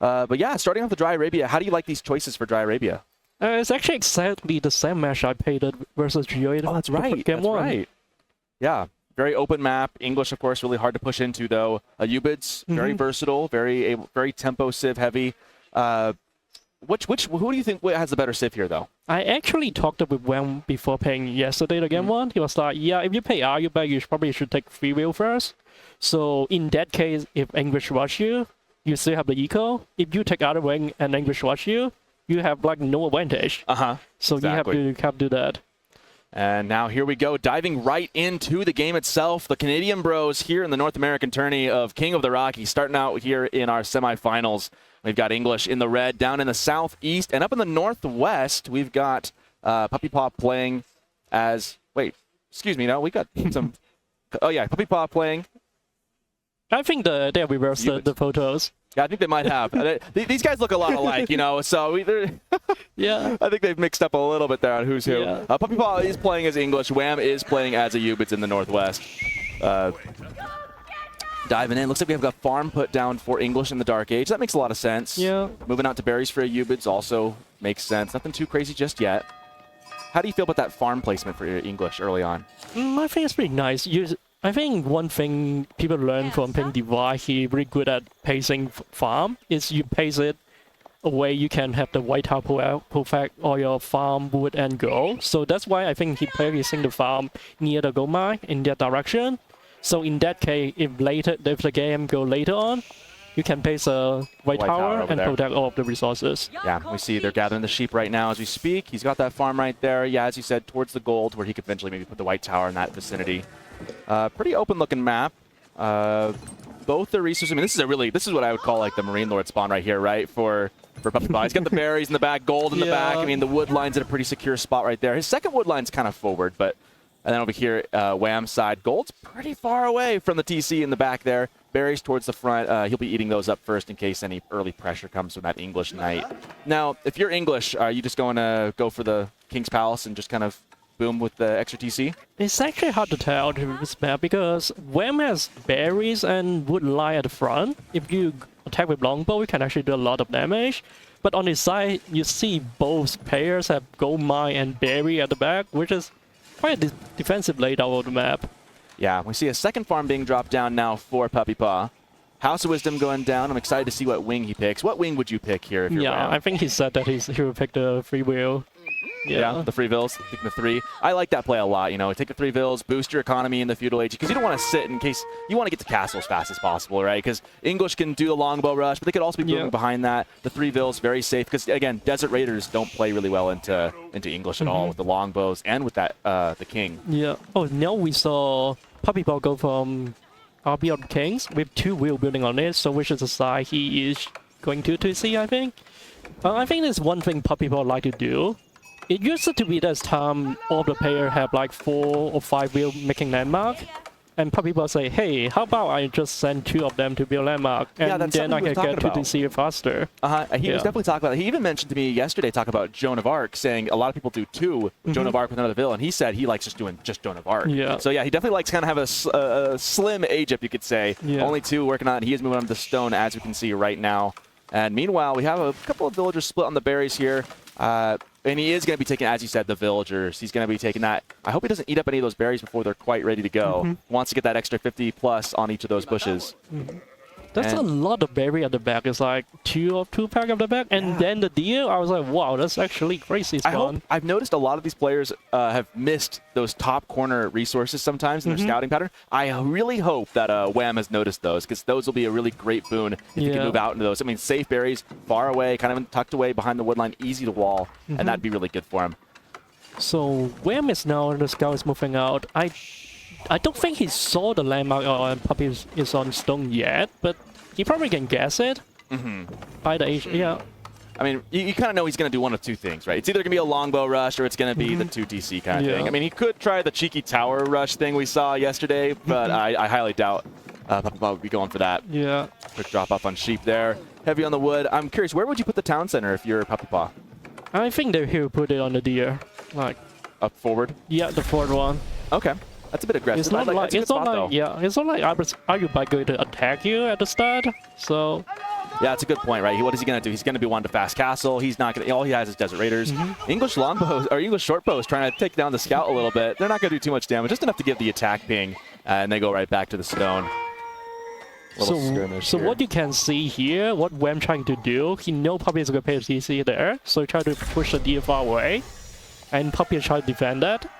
But yeah, starting off the Dry Arabia, how do you like these choices for Dry Arabia? It's actually exactly the same match I played versus Jeanne. Oh, that's right. Game one. Right. Yeah, very open map. English, of course, really hard to push into, though. Ayyubids, very versatile, very tempo civ heavy. Who do you think has the better civ here, though? I actually talked with Wam before playing yesterday the game one. He was like, yeah, if you play Ayyubids, you probably should take free will first. So in that case, if English rush you, you still have the eco. If you take other wing and English rush you, you have like no advantage. So exactly. You have to do that. And now here we go, diving right into the game itself. The Canadian bros here in the North American tourney of King of the Rockies, starting out here in our semifinals. We've got English in the red, down in the southeast, and up in the northwest, we've got 1puppypaw playing as. Wait, excuse me. No, we got some. Oh yeah, 1puppypaw playing. I think they reversed the photos. Yeah, I think they might have. These guys look a lot alike, you know, so yeah. I think they've mixed up a little bit there on who's who. Yeah. 1puppypaw is playing as English. Wam is playing as Ayyubids in the northwest. Diving in. Looks like we have a farm put down for English in the Dark Age. That makes a lot of sense. Yeah. Moving out to berries for Ayyubids also makes sense. Nothing too crazy just yet. How do you feel about that farm placement for your English early on? I think it's pretty nice. I think one thing people learn from playing Divide, he's really good at pacing farm, is you pace it a way you can have the white tile perfect or your farm wood and go. So that's why I think he placing the farm near the gold mine in that direction. So in that case, if the game go later on, you can place a white tower and protect all of the resources. Yeah, we see they're gathering the sheep right now as we speak. He's got that farm right there. Yeah, as you said, towards the gold, where he could eventually maybe put the white tower in that vicinity. Pretty open-looking map. Both the resources. I mean, this is what I would call like the Marine Lord spawn right here, right? For 1puppypaw. He's got the berries in the back, gold in the back. I mean, the wood line's at a pretty secure spot right there. His second wood line's kind of forward, but and then over here, Wam's side, gold's pretty far away from the TC in the back there. Berries towards the front. He'll be eating those up first in case any early pressure comes from that English knight. Now, if you're English, are you just going to go for the King's Palace and just kind of boom with the extra TC? It's actually hard to tell this map because Wam has berries and wood line at the front. If you attack with longbow, you can actually do a lot of damage. But on his side, you see both players have gold mine and berry at the back, which is quite a defensive layout of the map. Yeah, we see a second farm being dropped down now for 1puppypaw. House of Wisdom going down. I'm excited to see what wing he picks. What wing would you pick here if you're Wam? I think he said that he would pick the free will. Yeah, the free vills, picking the 3. I like that play a lot, you know. Take the 3 vills, boost your economy in the feudal age, because you don't want to sit in case you want to get to castle as fast as possible, right? Because English can do the longbow rush, but they could also be moving behind that. The 3 vills, very safe, because again, Desert Raiders don't play really well into English at all with the longbows and with that the king. Yeah. Oh, now we saw 1puppypaw go from RB of Kings with 2 wheel building on it, so which is the side he is going to see, I think. I think there's one thing 1puppypaw like to do. It used to be this time all the players have like 4 or 5 wheel making landmark. And 1puppypaw say, hey, how about I just send 2 of them to build landmark, and then I can get to DC it faster. He was definitely talking about it. He even mentioned to me yesterday, talking about Joan of Arc, saying a lot of people do 2 Joan of Arc with another villain. He said he likes just doing Joan of Arc. Yeah. So yeah, he definitely likes kind of have a slim Egypt, you could say. Yeah. Only 2 working on it. He is moving on to the stone, as we can see right now. And meanwhile, we have a couple of villagers split on the berries here. And he is going to be taking, as you said, the villagers. He's going to be taking that. I hope he doesn't eat up any of those berries before they're quite ready to go. Wants to get that extra 50 plus on each of those bushes. That's a lot of berry at the back. It's like 2 pack at the back. And then the deer, I was like, wow, that's actually crazy spawn. I've noticed a lot of these players have missed those top corner resources sometimes in their scouting pattern. I really hope that Wam has noticed those, because those will be a really great boon if you can move out into those. I mean, safe berries, far away, kind of tucked away behind the woodline, easy to wall, and that'd be really good for him. So Wam is now, the scout is moving out. I don't think he saw the landmark or Puppy is on stone yet, but he probably can guess it by the age. Yeah. I mean, you kind of know he's going to do one of 2 things, right? It's either going to be a longbow rush or it's going to be the 2 DC kind of thing. I mean, he could try the cheeky tower rush thing we saw yesterday, but I highly doubt 1puppypaw would be going for that. Yeah. Quick drop off on sheep there. Heavy on the wood. I'm curious, where would you put the town center if you're 1puppypaw? I think he'll put it on the deer, like up forward. Yeah, the forward one. Okay, that's a bit aggressive. It's not like it's not like Ayyubids going to attack you at the start. So Yeah, it's a good point, right? What is he going to do? He's going to be one to fast castle. He's not going to. All he has is Desert Raiders. English longbows or English shortbows trying to take down the scout a little bit. They're not going to do too much damage, just enough to give the attack ping, and they go right back to the stone. So what you can see here, what Wam trying to do, he know Puppy is going to pay TC there, so he try to push the DFR away, and Puppy is trying to defend that.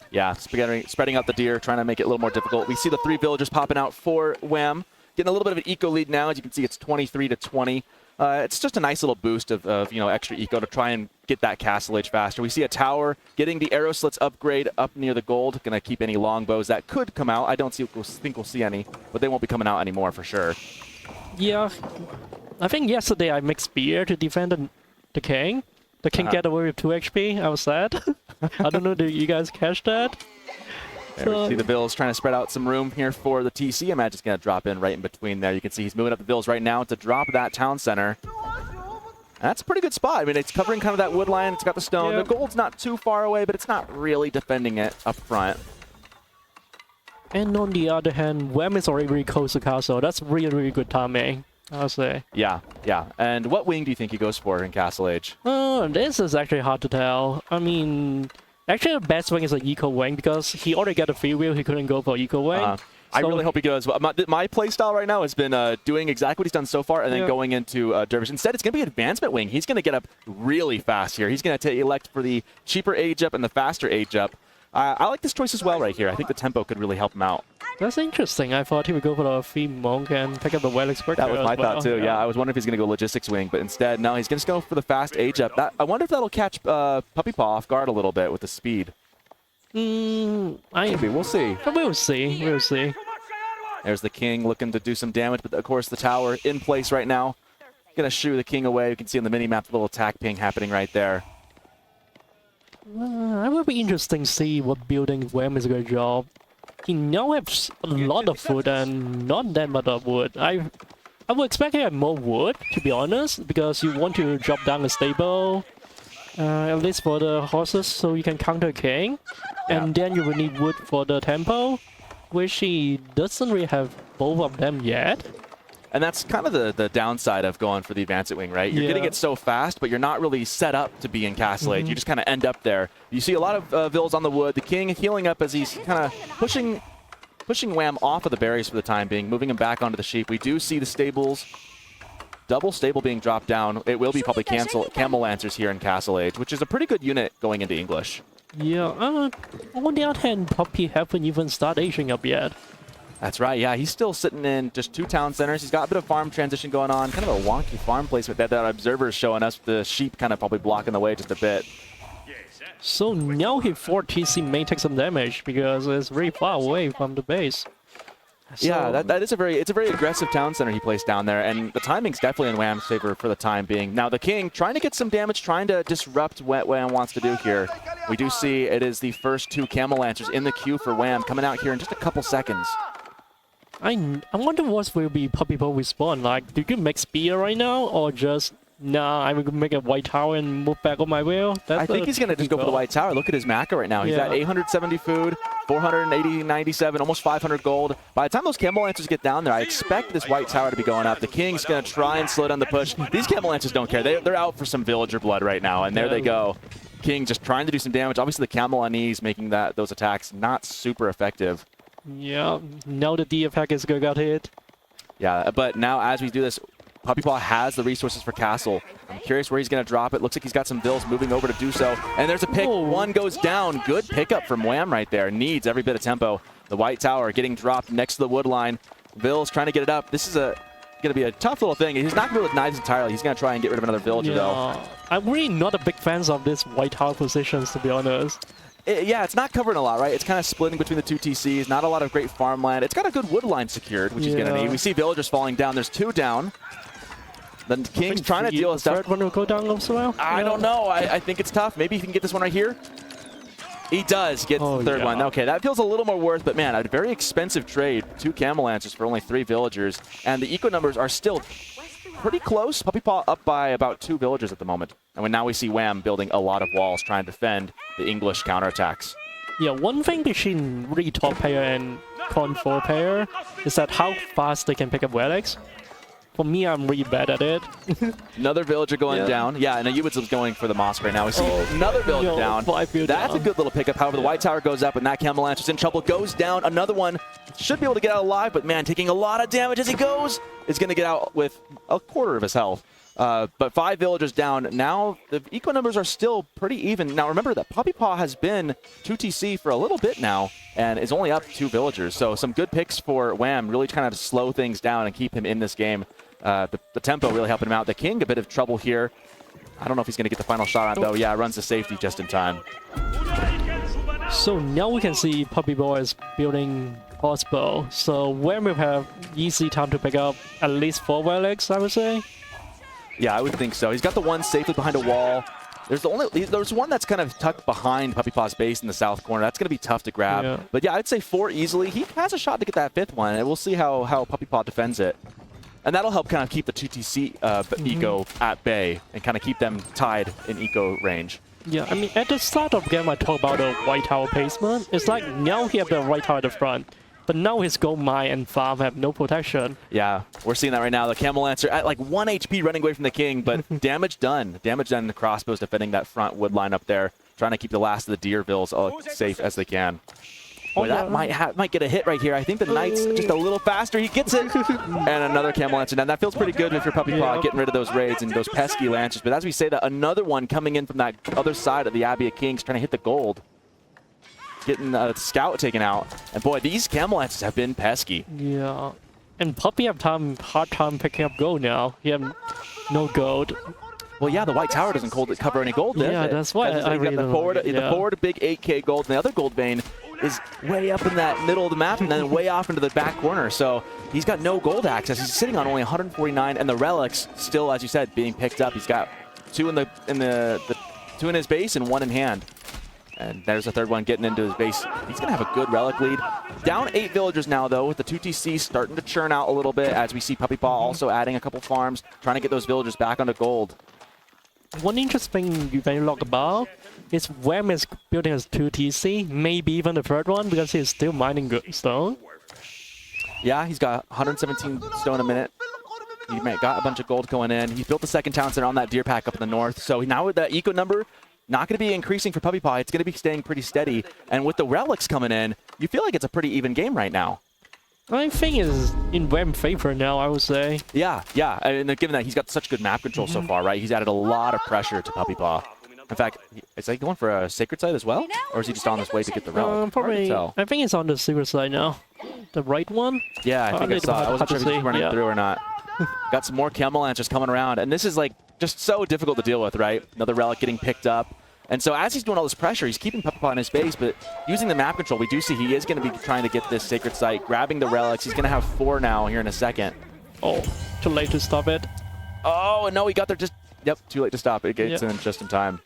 Yeah, spreading out the deer, trying to make it a little more difficult. We see the 3 villagers popping out for Wam. Getting a little bit of an eco lead now. As you can see, it's 23 to 20. It's just a nice little boost of extra eco to try and get that castle age faster. We see a tower getting the arrow slits upgrade up near the gold. Going to keep any longbows that could come out. I don't think we'll see any, but they won't be coming out anymore for sure. Yeah, I think yesterday I mixed spear to defend the king. The king get away with 2 HP. I was sad. I don't know, did you guys catch that? There we see the Bills trying to spread out some room here for the TC. Imagine it's going to drop in right in between there. You can see he's moving up the Bills right now to drop that town center. That's a pretty good spot. I mean, it's covering kind of that wood line. It's got the stone. The gold's not too far away, but it's not really defending it up front. And on the other hand, Wam is already really close to castle. That's really, really good timing, I'll say. Yeah, yeah. And what wing do you think he goes for in Castle Age? This is actually hard to tell. I mean, actually the best wing is an eco wing because he already got a free wheel. He couldn't go for eco wing. I really hope he goes. My play style right now has been doing exactly what he's done so far and then going into Dervish. Instead, it's going to be an advancement wing. He's going to get up really fast here. He's going to elect for the cheaper age up and the faster age up. I like this choice as well right here. I think the tempo could really help him out. That's interesting. I thought he would go for the free monk and pick up the well expert. That was my thought too. Yeah, I was wondering if he's going to go logistics wing, but instead, no, he's going to go for the fast age up. I wonder if that'll catch Puppy Paw off guard a little bit with the speed. Maybe. We'll see. We'll see. We'll see. There's the king looking to do some damage, but of course the tower in place right now. Going to shoo the king away. You can see on the mini-map the little attack ping happening right there. It would be interesting to see what building Wam is going to drop. He now has a lot of food and not that much of wood. I would expect he have more wood, to be honest, because you want to drop down a stable, at least for the horses, so you can counter king. And then you will need wood for the temple, which he doesn't really have both of them yet. And that's kind of the downside of going for the advanced wing, right? You're getting it so fast, but you're not really set up to be in Castle Age. You just kind of end up there. You see a lot of vills on the wood. The king healing up as he's kind of pushing Wam off of the berries for the time being, moving him back onto the sheep. We do see the stables, double stable being dropped down. It will be probably Camel Lancers here in Castle Age, which is a pretty good unit going into English. Yeah, on the other hand, Puppy haven't even started aging up yet. That's right, yeah. He's still sitting in just 2 town centers. He's got a bit of farm transition going on. Kind of a wonky farm placement that observer's showing us. The sheep kind of probably blocking the way just a bit. So now he 4 TC may take some damage because it's very far away from the base. So, yeah, that is a very aggressive town center he placed down there, and the timing's definitely in Wam's favor for the time being. Now the king trying to get some damage, trying to disrupt what Wam wants to do here. We do see it is the first 2 Camel Lancers in the queue for Wam coming out here in just a couple seconds. I wonder what will be Puppy Paw respawn. Like, do you make spear right now, or just nah? I'm gonna make a white tower and move back on my wheel. I think he's gonna just go for the white tower. Look at his macro right now. He's got 870 food, 480, 97, almost 500 gold. By the time those Camel Lancers get down there, I expect this white tower to be going up. The king's gonna try and slow down the push. These Camel Lancers don't care. They're out for some villager blood right now, and there they go. King just trying to do some damage. Obviously, the camel on knees making those attacks not super effective. Yeah, now the DF pack is gonna get hit. Yeah, but now as we do this, Puppy Paw has the resources for Castle. I'm curious where he's going to drop it. Looks like he's got some vills moving over to do so. And there's a pick. One goes down. Good pickup from Wam right there. Needs every bit of tempo. The white tower getting dropped next to the wood line. Vills trying to get it up. This is going to be a tough little thing. He's not going to go with knives entirely. He's going to try and get rid of another villager, though. I'm really not a big fan of this white tower positions, to be honest. Yeah, it's not covering a lot, right? It's kind of splitting between the 2 TCs. Not a lot of great farmland. It's got a good wood line secured, which he's going to need. We see villagers falling down. There's 2 down. The King's trying to deal with stuff. The third one will go down as well? I don't know. I think it's tough. Maybe he can get this one right here. He does get the third one. Okay, that feels a little more worth, but man, a very expensive trade. 2 Camel Lancers for only 3 villagers. And the eco numbers are still pretty close. Puppy Paw up by about 2 villagers at the moment. And now we see Wam building a lot of walls trying to defend the English counterattacks. Yeah, one thing between really top player and con 4 player is that how fast they can pick up relics. For me, I'm really bad at it. Another villager going down. Yeah, and Ayyubids is going for the mosque right now. We see another villager down. That's a good little pickup. However, the white tower goes up, and that Camel Lancer's in trouble. Goes down. Another one should be able to get out alive, but man, taking a lot of damage as he goes. Is going to get out with a quarter of his health. But 5 villagers down. Now, the eco numbers are still pretty even. Now, remember that PuppyPaw has been 2TC for a little bit now and is only up 2 villagers. So some good picks for Wam, really trying to slow things down and keep him in this game. The tempo really helping him out. The King, a bit of trouble here. I don't know if he's going to get the final shot on, though. Yeah, runs to safety just in time. So now we can see PuppyPaw is building crossbow. So Wam will have easy time to pick up at least 4 relics, I would say. Yeah, I would think so. He's got the one safely behind a wall. There's one that's kind of tucked behind PuppyPaw's base in the south corner. That's going to be tough to grab. Yeah. But yeah, I'd say 4 easily. He has a shot to get that 5th one, and we'll see how PuppyPaw defends it. And that'll help kind of keep the 2TC eco at bay and kind of keep them tied in eco range. Yeah, I mean, at the start of the game, I talked about the white tower placement. It's like now he have the white tower at the front, but now his gold mine and farm have no protection. Yeah, we're seeing that right now. The Camel Lancer at like 1 HP running away from the King, but damage done. Damage done. The crossbows defending that front wood line up there, trying to keep the last of the Deervilles safe as they can. Boy, that might get a hit right here. I think the Knight's just a little faster. He gets it. And another Camel Lancer. Now, that feels pretty good if you're PuppyPaw getting rid of those raids and those pesky Lancers. But as we say that, another one coming in from that other side of the Abbey of Kings trying to hit the gold. Getting a scout taken out. And boy, these Camel Lancers have been pesky. Yeah. And Puppy have hard time picking up gold now. He have no gold. Well, yeah, the white tower doesn't cover any gold, does it? Yeah, that's why I really got the forward big 8K gold, and the other gold vein is way up in that middle of the map and then way off into the back corner. So he's got no gold access. He's sitting on only 149, and the relics still, as you said, being picked up. He's got 2 2 in his base and 1 in hand. And there's a 3rd one getting into his base. He's going to have a good relic lead. Down 8 villagers now, though, with the 2TC starting to churn out a little bit as we see PuppyPaw also adding a couple farms, trying to get those villagers back onto gold. One interesting you can talk about is Wam is building his 2TC, maybe even the 3rd one, because he's still mining stone. Yeah, he's got 117 stone a minute. He got a bunch of gold going in. He built the 2nd town center on that deer pack up in the north. So now with that eco number, not going to be increasing for PuppyPaw. It's going to be staying pretty steady. And with the relics coming in, you feel like it's a pretty even game right now. I think it's in Wam's favor now, I would say. Yeah. And given that he's got such good map control so far, right? He's added a lot of pressure to PuppyPaw. In fact, is he going for a sacred site as well? Or is he just on his way to get the relic? Probably. I think it's on the secret side now. The right one? Yeah, I think I saw it. I wasn't sure if he's running through or not. Got some more Camel Lancers coming around. And this is like just so difficult to deal with, right? Another relic getting picked up. And so as he's doing all this pressure, he's keeping PuppyPaw in his base, but using the map control, we do see he is going to be trying to get this sacred site, grabbing the relics. He's going to have 4 now here in a second. Oh, too late to stop it. Oh, no, he got there just... Yep, too late to stop it. It gets in just in time.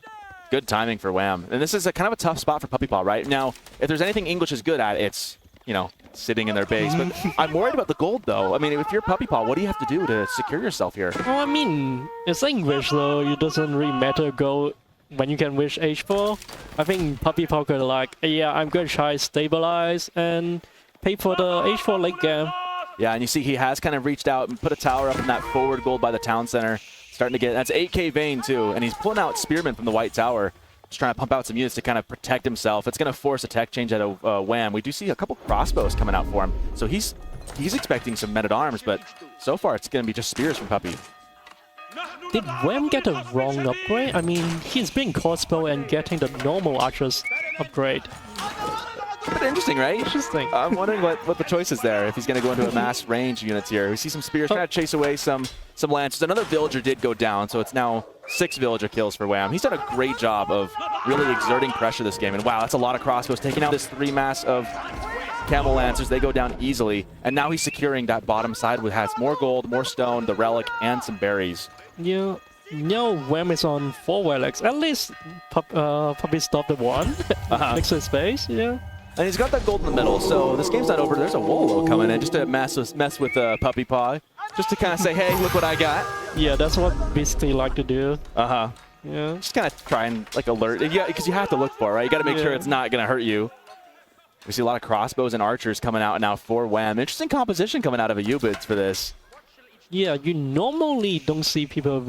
Good timing for Wam. And this is a kind of a tough spot for PuppyPaw, right? Now, if there's anything English is good at, it's, you know, sitting in their base. But I'm worried about the gold, though. I mean, if you're PuppyPaw, what do you have to do to secure yourself here? Well, I mean, it's English, though. It doesn't really matter gold. When you can wish H4, I think PuppyPaw could like, yeah, I'm going to try stabilize and pay for the H4 late game. Yeah, and you see he has kind of reached out and put a tower up in that forward gold by the town center. Starting to get, that's 8K Vayne too, and he's pulling out Spearman from the white tower. Just trying to pump out some units to kind of protect himself. It's going to force a tech change out of Wam. We do see a couple crossbows coming out for him. So he's expecting some men-at-arms, but so far it's going to be just spears from Puppy. Did Wam get a wrong upgrade? I mean, he's been crossbow and getting the normal archers upgrade. But interesting, right? Interesting. I'm wondering what the choice is there, if he's going to go into a mass range units here. We see some spears trying to chase away some lancers. Another villager did go down, so it's now 6 villager kills for Wam. He's done a great job of really exerting pressure this game. And wow, that's a lot of crossbows. Taking out this 3 mass of Camel Lancers, they go down easily. And now he's securing that bottom side, which has more gold, more stone, the relic, and some berries. Yeah. No, Wam is on 4 relics. At least Puppy stopped at 1 next to his base, yeah. And he's got that gold in the middle, so this game's not over. There's a Wolo coming in just to mess with PuppyPaw, just to kind of say, hey, look what I got. Yeah, that's what basically like to do. Uh-huh. Yeah. Just kind of try and like alert. Yeah, because you have to look for it, right? You got to make sure it's not going to hurt you. We see a lot of crossbows and archers coming out now for Wam. Interesting composition coming out of Ayyubids for this. Yeah, you normally don't see people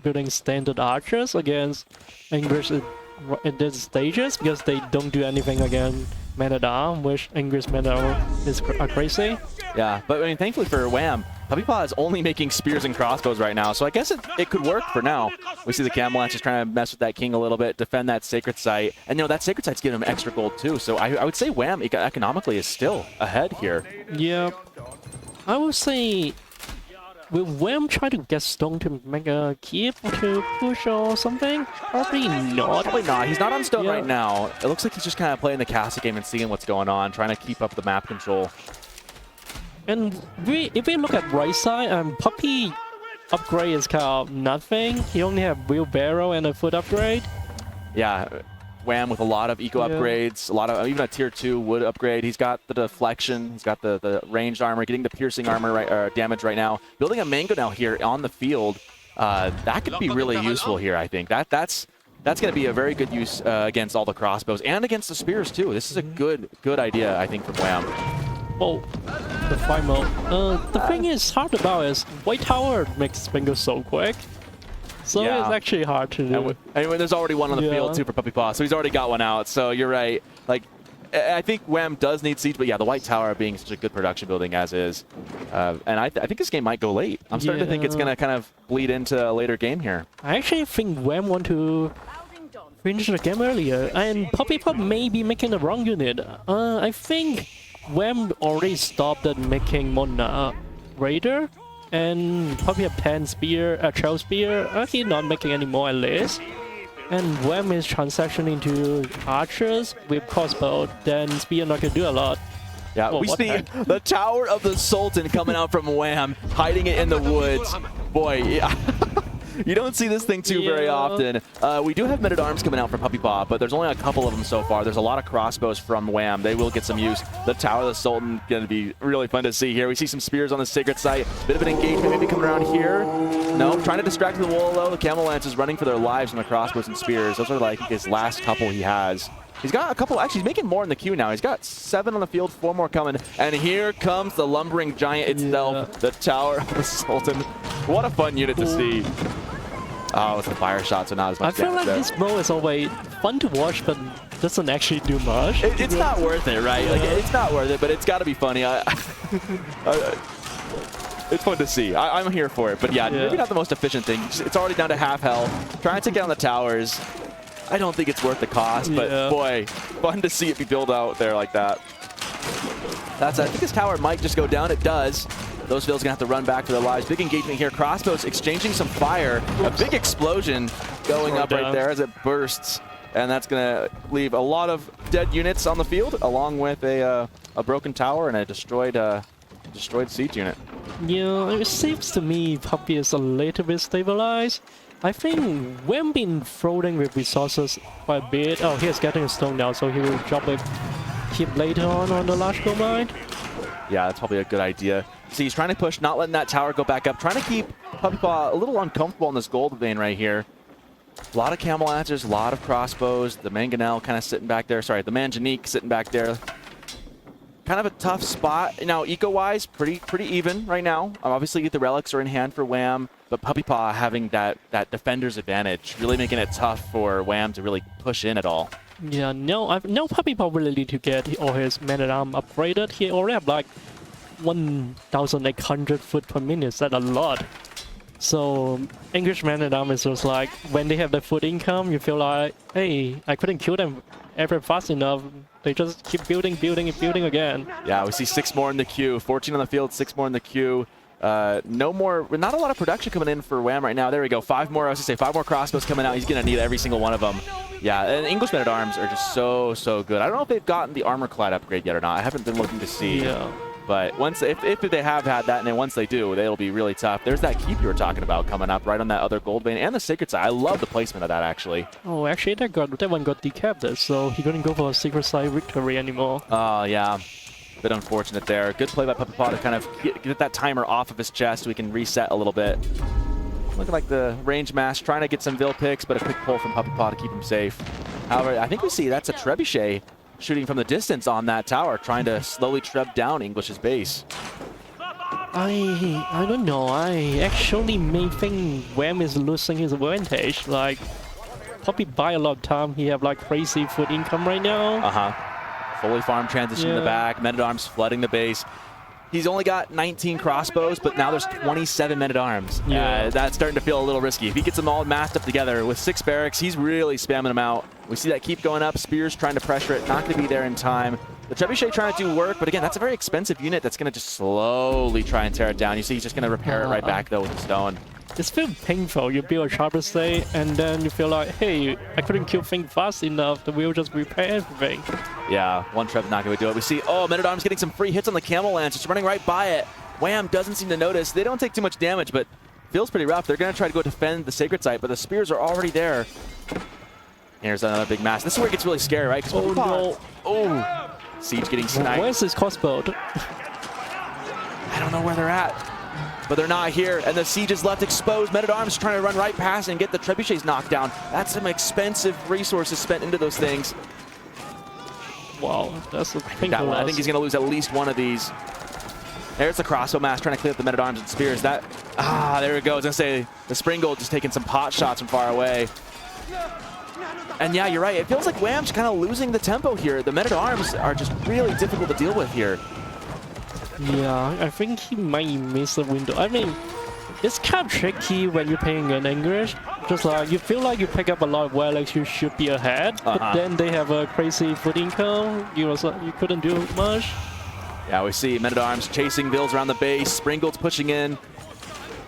building standard archers against English in these stages because they don't do anything against man-at-arm, which English man-at-arm are crazy. Yeah, but I mean, thankfully for Wam, puppypaw is only making spears and crossbows right now, so I guess it could work for now. We see the Camel just trying to mess with that king a little bit, defend that sacred site, and you know that sacred site's giving him extra gold too. So I would say Wam economically is still ahead here. Yeah, I would say. Will Wam try to get stone to make a keep to push or something? Probably not. Probably not. He's not on stone Yeah. right now. It looks like he's just kind of playing the castle game and seeing what's going on, trying to keep up the map control. And if we look at right side, Puppy upgrade is kind of nothing. He only have wheelbarrow and a foot upgrade. Yeah, Wam with a lot of eco upgrades, a lot of even a tier 2 wood upgrade. He's got the deflection, he's got the ranged armor, getting the piercing armor damage right now. Building a mango now here on the field, that could be really useful here. I think that's going to be a very good use against all the crossbows and against the spears too. This is a good idea, I think, from Wam. Oh, the final. The thing is hard about is White Tower makes Bingo so quick. So Yeah. it's actually hard to do. And there's already one on the field too for puppypaw, so he's already got one out. So you're right. Like, I think Wam does need siege, but yeah, the White Tower being such a good production building as is, and I think this game might go late. I'm starting to think it's gonna kind of bleed into a later game here. I actually think Wam want to finish the game earlier, and puppypaw may be making the wrong unit. I think Wam already stopped at making Mona Raider, and Puppy have 10 spear, 12 spear. He's not making any more at least. And Wam is transitioning to archers with crossbow, then spear not gonna do a lot. Yeah, Oh, we what see the the Tower of the Sultan coming out from Wam, hiding it in the woods. Boy, yeah. You don't see this thing too very often. We do have men-at-arms coming out from puppypaw, but there's only a couple of them so far. There's a lot of crossbows from Wam. They will get some use. The Tower of the Sultan going to be really fun to see here. We see some spears on the sacred site. Bit of an engagement maybe coming around here. No, trying to distract the wall though. The Camel Lance is running for their lives on the crossbows and spears. Those are like his last couple he has. He's got a couple, actually he's making more in the queue now. He's got 7 on the field, 4 more coming. And here comes the lumbering giant itself, the Tower of the Sultan. What a fun unit to see. Oh, it's a fire shot, so not as much I feel like there. this role is always fun to watch, but doesn't actually do much. It's not worth it, right? Like, it's not worth it, but it's got to be funny. It's fun to see. I'm here for it, but yeah, maybe not the most efficient thing. It's already down to half health. Trying to take down the towers. I don't think it's worth the cost, but boy, fun to see it be built out there like that. I think this tower might just go down. It does. Those fields gonna have to run back for their lives. Big engagement here. Crossbows exchanging some fire. A big explosion going up right there as it bursts. And that's gonna leave a lot of dead units on the field, along with a broken tower and a destroyed siege unit. Yeah, it seems to me Puppy is a little bit stabilized. I think Wam been floating with resources quite a bit. Oh, he's getting a stone now, so he will drop a keep later on the large gold mine. Yeah, that's probably a good idea. See, he's trying to push, not letting that tower go back up, trying to keep puppypaw a little uncomfortable in this gold vein right here. A lot of camel lancers, a lot of crossbows. The mangonel kind of sitting back there. Sorry, the manganique sitting back there. Kind of a tough spot. Now, eco-wise, pretty even right now. Obviously, the relics are in hand for Wam, but puppypaw having that defender's advantage, really making it tough for Wam to really push in at all. Yeah, no puppypaw really need to get all his man-at-arm upgraded. He already have like 1,800 foot per minute. That's a lot. So English man-at-arm is just like when they have the foot income, you feel like, hey, I couldn't kill them ever fast enough. They just keep building again. Yeah, we see 6 more in the queue. 14 on the field, 6 more in the queue. No more, not a lot of production coming in for Wam right now. There we go. 5 more, I was gonna say 5 more crossbows coming out. He's gonna need every single one of them. Yeah, and English men-at-arms are just so good. I don't know if they've gotten the armor clad upgrade yet or not. I haven't been looking to see. Yeah. But once, if they have had that, and then once they do, they'll be really tough. There's that keep you were talking about coming up right on that other gold vein and the sacred side. I love the placement of that, actually. Oh, actually, that one got decapped, so he couldn't go for a secret side victory anymore. Oh, yeah. Bit unfortunate there. Good play by puppypaw to kind of get that timer off of his chest so we can reset a little bit. Looking like the range mass trying to get some Vil picks, but a quick pull from puppypaw to keep him safe. However, I think we see that's a trebuchet shooting from the distance on that tower, trying to slowly treb down English's base. I don't know. I actually may think Wam is losing his advantage. Like, probably buy a lot of time. He have like crazy food income right now. Fully farm transition in the back. Men-at-Arms flooding the base. He's only got 19 crossbows, but now there's 27 men-at-arms. That's starting to feel a little risky. If he gets them all massed up together with 6 barracks, he's really spamming them out. We see that keep going up. Spears trying to pressure it. Not going to be there in time. The Trebuchet trying to do work, but again, that's a very expensive unit that's going to just slowly try and tear it down. You see he's just going to repair it right back, though, with the stone. It's feels painful. You build a sharper state, and then you feel like, hey, I couldn't kill things fast enough. The wheel just repair everything. Yeah, one Treb's not going to do it. We see, Men-at-Arms getting some free hits on the Camel Lance, just running right by it. Wham doesn't seem to notice. They don't take too much damage, but feels pretty rough. They're going to try to go defend the Sacred Site, but the spears are already there. Here's another big mass. This is where it gets really scary, right? No. Siege getting sniped. Where's this crossbow? I don't know where they're at, but they're not here, and the Siege is left exposed. Men-at-Arms trying to run right past and get the Trebuchets knocked down. That's some expensive resources spent into those things. Wow, that's a painful loss. I think he's going to lose at least one of these. There's the crossbow mass trying to clear up the Men-at-Arms and spears. There it goes. I was going to say, the Springald just taking some pot shots from far away. And yeah, you're right. It feels like Wham's kind of losing the tempo here. The Men-at-Arms are just really difficult to deal with here. Yeah, I think he might miss the window. I mean, it's kind of tricky when you're playing in English. Just like, you feel like you pick up a lot of relics, you should be ahead. But then they have a crazy food income. You couldn't do much. Yeah, we see Men-at-Arms chasing builds around the base. Springald's pushing in.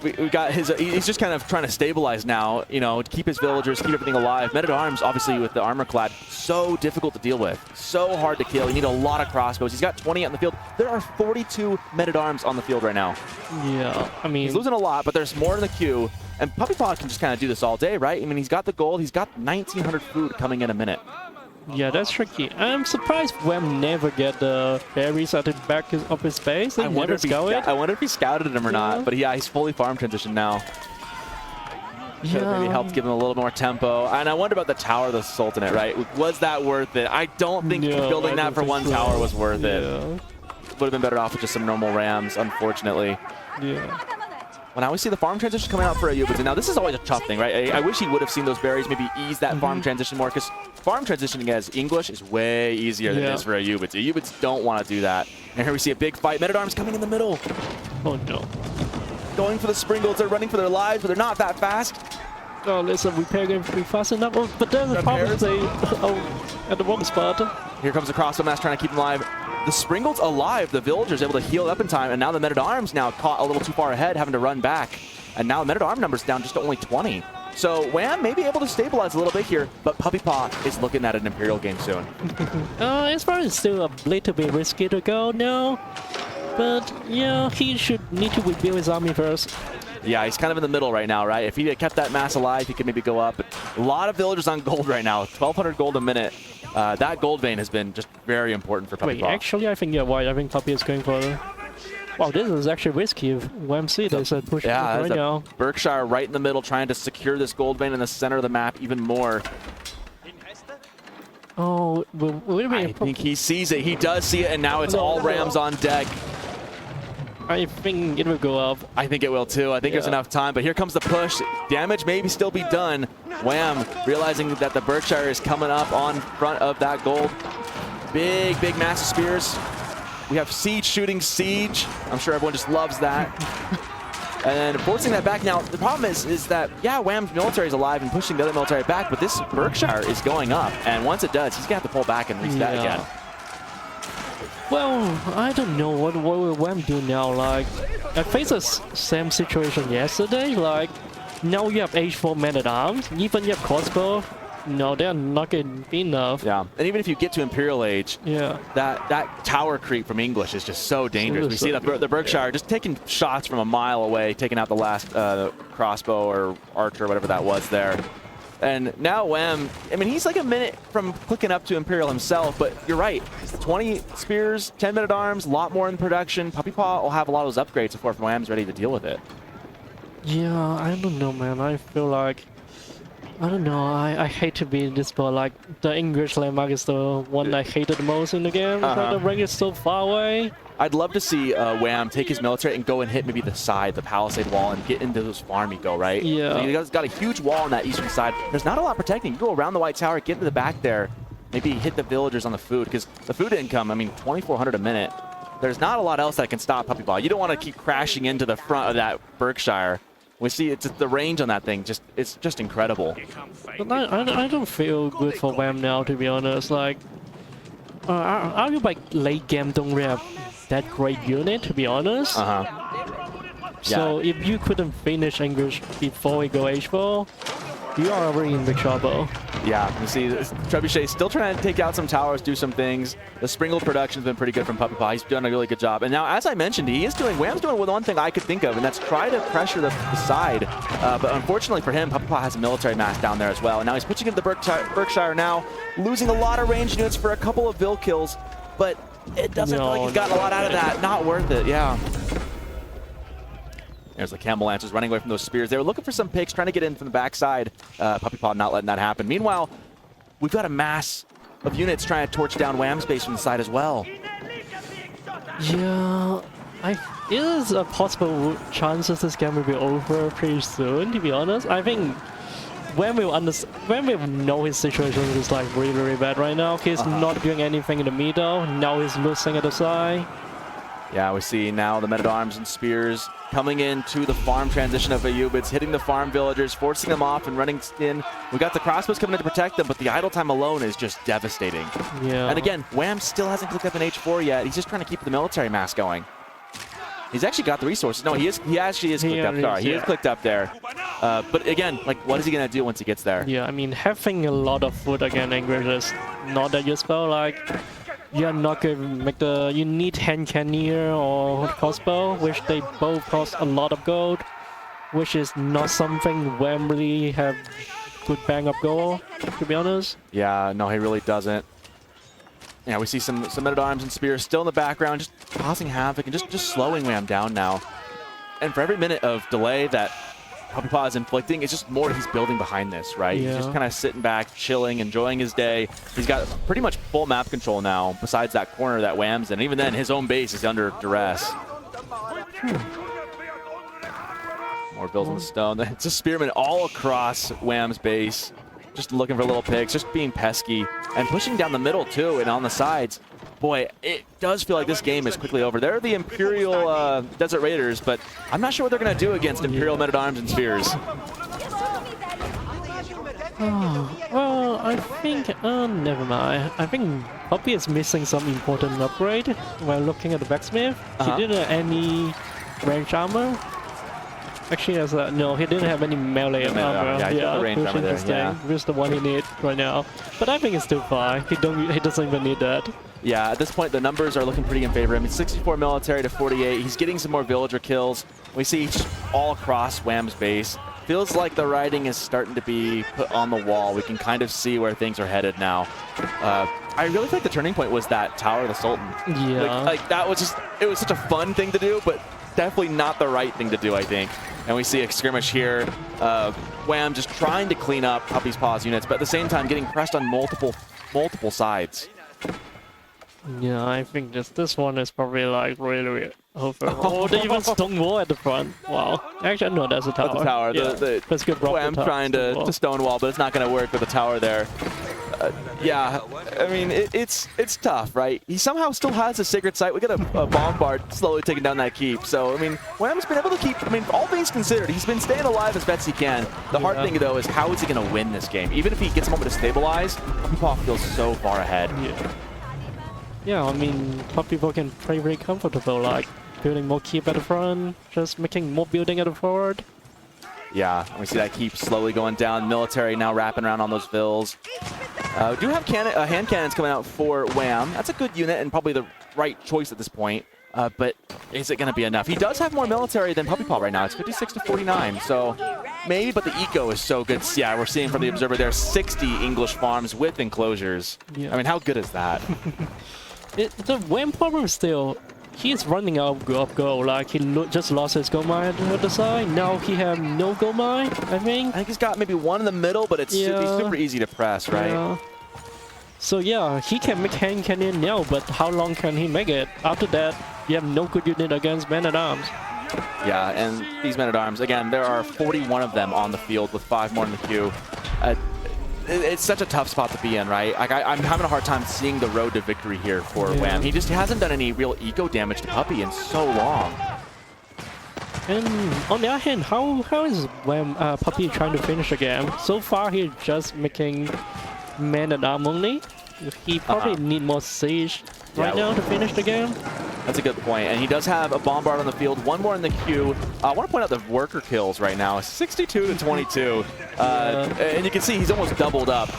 We got he's just kind of trying to stabilize now, you know, keep his villagers, keep everything alive. Men-at-Arms, obviously, with the armor clad, so difficult to deal with. So hard to kill. You need a lot of crossbows. He's got 20 out in the field. There are 42 Men-at-Arms on the field right now. Yeah, I mean... He's losing a lot, but there's more in the queue. And 1puppypaw can just kind of do this all day, right? I mean, he's got the gold. He's got 1,900 food coming in a minute. Yeah, that's tricky. I'm surprised Wham never get the berries at the back of his base. I wonder if he scouted him or not. But yeah, he's fully farm transitioned now. Maybe helped give him a little more tempo. And I wonder about the tower of the Sultanate, right? Was that worth it? I don't think building that for one tower was worth it. Would have been better off with just some normal rams, unfortunately. Yeah. Well, now we see the farm transition coming out for Ayyubids. And now this is always a tough thing, right? I wish he would have seen those berries, maybe ease that farm transition more, because farm transitioning as English is way easier than it is for Ayyubids. Ayyubids don't want to do that. And here we see a big fight. Men-at-Arms coming in the middle. Oh no. Going for the Springolds. They're running for their lives, but they're not that fast. Oh, listen, repair game to be fast enough. Oh, but there's a problem at the wrong spot. Here comes the crossbow mass trying to keep him alive. The Springold's alive. The Villager's able to heal up in time, and now the Men-at-Arms now caught a little too far ahead, having to run back. And now the Men-at-Arms number's down just to only 20. So Wham may be able to stabilize a little bit here, but 1puppypaw is looking at an Imperial game soon. As far as still a little bit risky to go now, but yeah, he should need to rebuild his army first. Yeah, he's kind of in the middle right now, right? If he had kept that mass alive, he could maybe go up. But a lot of villagers on gold right now, 1,200 gold a minute. That gold vein has been just very important for 1puppypaw. Wait, actually, I think you're right. I think Puppy is going for... Wow, this is actually risky if Wam-C they said push right now. Berkshire right in the middle trying to secure this gold vein in the center of the map even more. Oh, I think he sees it. He does see it, and now it's all rams on deck. I think it will go up. I think it will too. I think there's enough time, but here comes the push. Damage may still be done. Wham realizing that the Berkshire is coming up on front of that gold. Big massive spears. We have Siege shooting Siege. I'm sure everyone just loves that. And forcing that back. Now, the problem is that, yeah, Wham's military is alive and pushing the other military back, but this Berkshire is going up. And once it does, he's going to have to pull back and reset again. Well, I don't know what will Wham do now. Like, I faced the same situation yesterday. Like, now you have H4 Men-at-Arms, even you have crossbow. No, they're not going to be enough. Yeah, and even if you get to Imperial Age, that tower creep from English is just so dangerous. We see the Berkshire just taking shots from a mile away, taking out the last crossbow or archer, whatever that was there. And now Wham, I mean, he's like a minute from clicking up to Imperial himself, but you're right. 20 spears, 10 Men-at-Arms, a lot more in production. 1puppypaw will have a lot of those upgrades before Wham's ready to deal with it. Yeah, I don't know, man. I feel like... I don't know, I hate to be this, but like the English landmark is the one I hated the most in the game. The rank is so far away. I'd love to see Wam take his military and go and hit maybe the side, the palisade wall, and get into those farm eco, right? Yeah. So he's got a huge wall on that eastern side. There's not a lot protecting. You go around the White Tower, get into the back there, maybe hit the villagers on the food, because the food income, I mean, 2,400 a minute. There's not a lot else that can stop puppypaw. You don't want to keep crashing into the front of that Berkshire. We see it's the range on that thing. It's just incredible. But I don't feel good for Wam now, to be honest. Like, Ayyubids late game don't really have that great unit, to be honest. So if you couldn't finish English before you go H4, you are already in big trouble. Yeah, you see Trebuchet still trying to take out some towers, do some things. The Springle production's been pretty good from puppypaw. He's done a really good job. And now, as I mentioned, Wam's doing one thing I could think of, and that's try to pressure the side. But unfortunately for him, puppypaw has a military mass down there as well. And now he's pitching into the Berkshire now, losing a lot of range units for a couple of Vil kills. But it doesn't feel like he's gotten a lot out of that. Not worth it, yeah. There's the Camel Lancers running away from those spears. They were looking for some picks, trying to get in from the backside. puppypaw not letting that happen. Meanwhile, we've got a mass of units trying to torch down Wam's base from the side as well. Yeah, it is a possible chance that this game will be over pretty soon, to be honest. I think when we know his situation is like really, really bad right now. He's not doing anything in the middle. Now he's losing at the side. Yeah, we see now the men-at-arms and spears coming into the farm transition of Ayyubids, hitting the farm villagers, forcing them off and running in. We got the crossbows coming in to protect them, but the idle time alone is just devastating. Yeah. And again, Wam still hasn't clicked up an H4 yet. He's just trying to keep the military mass going. He's actually got the resources. No, he actually is clicked up. Sorry, he is clicked up there. But again, like, what is he gonna do once he gets there? Yeah, I mean, having a lot of food again in English is not that useful. Like, you're not going to make you need hand cannoneer or crossbow, which they both cost a lot of gold, which is not something Wam really have good bang up gold, to be honest. Yeah, no, he really doesn't. Yeah, we see some men-at-arms and spears still in the background, just causing havoc and just slowing Wam down now. And for every minute of delay that puppypaw is inflicting, it's just more he's building behind this, right? Yeah. He's just kind of sitting back, chilling, enjoying his day. He's got pretty much full map control now, besides that corner that Wam's in. And even then, his own base is under duress. More Vils on the stone. It's a spearman all across Wam's base, just looking for little picks, just being pesky, and pushing down the middle too, and on the sides. Boy, it does feel like this game is quickly over. They're the Imperial Desert Raiders, but I'm not sure what they're going to do against Imperial men-at-arms and spears. Well, I think, never mind. I think Puppy is missing some important upgrade while looking at the blacksmith. He didn't have any range armor. Actually, no, he didn't have any melee armor. Yeah, he got the range armor there, yeah. Which is the one he needs right now. But I think it's still fine. He doesn't even need that. Yeah, at this point, the numbers are looking pretty in favor. I mean, 64 military to 48. He's getting some more villager kills. We see all across Wam's base. Feels like the writing is starting to be put on the wall. We can kind of see where things are headed now. I really think the turning point was that Tower of the Sultan. Yeah. Like that was just, it was such a fun thing to do, but definitely not the right thing to do, I think. And we see a skirmish here. Wam just trying to clean up puppypaw's units, but at the same time getting pressed on multiple sides. Yeah, I think this one is probably like really over. Oh, they even stonewall at the front. Wow. Actually, no, that's a tower. That's a tower. Yeah. Let's get Wam trying to stonewall, but it's not going to work with the tower there. Yeah, I mean, it's tough, right? He somehow still has a sacred site. We got a bombard slowly taking down that keep. So, I mean, Wam's been able to keep, I mean, all things considered, he's been staying alive as best he can. The hard thing, though, is how is he going to win this game? Even if he gets a moment to stabilize, puppypaw feels so far ahead. Yeah, I mean, puppypaw can play very comfortable, like building more keep at the front, just making more building at the forward. Yeah, we see that keep slowly going down. Military now wrapping around on those Vils. We do have hand cannons coming out for Wam. That's a good unit and probably the right choice at this point. But is it going to be enough? He does have more military than puppypaw right now. It's 56 to 49. So maybe, but the eco is so good. Yeah, we're seeing from the observer there 60 English farms with enclosures. Yeah. I mean, how good is that? The Wam problem is still, he's running out of gold. Like, he just lost his gold mine at the side. Now he have no gold mine, I think. I think he's got maybe one in the middle, but it's super easy to press, right? Yeah. So yeah, he can make hand cannon now, but how long can he make it? After that, you have no good unit against Man-at-Arms. Yeah, and these Men-at-Arms, again, there are 41 of them on the field with 5 more in the queue. It's such a tough spot to be in, right? Like I'm having a hard time seeing the road to victory here for Wam. He just hasn't done any real eco damage to Puppy in so long. And on the other hand, how is Wam Puppy trying to finish the game? So far, he's just making Man-at-Arm only. He probably need more siege right now to finish the game. That's a good point. And he does have a bombard on the field, 1 more in the queue. I want to point out the worker kills right now, 62 to 22. And you can see he's almost doubled up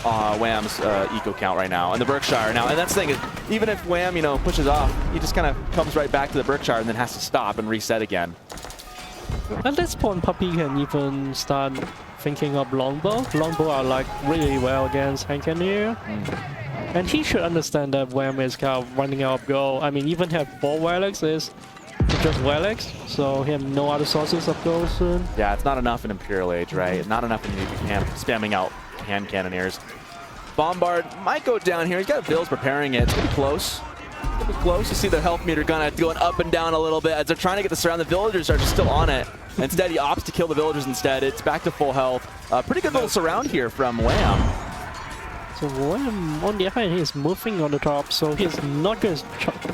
Wam's eco count right now, and the Berkshire now. And that's the thing is, even if Wam, pushes off, he just kind of comes right back to the Berkshire and then has to stop and reset again. At this point, Puppy can even start thinking of Longbow. Longbow are like really well against Hand Cannoneer. And he should understand that Wam is kind of running out of gold. I mean, even have 4 relics is just relics, so he has no other sources of gold soon. Yeah, it's not enough in Imperial Age, right? Not enough when you can spamming out hand cannoneers. Bombard might go down here. He's got Bills preparing it. It's gonna be close. It's gonna be close. You see the health meter going up and down a little bit as they're trying to get the surround. The villagers are just still on it. Instead, he opts to kill the villagers instead. It's back to full health. Pretty good little surround here from Wam. So Wam, on the other hand, he's moving on the top, so he's not going to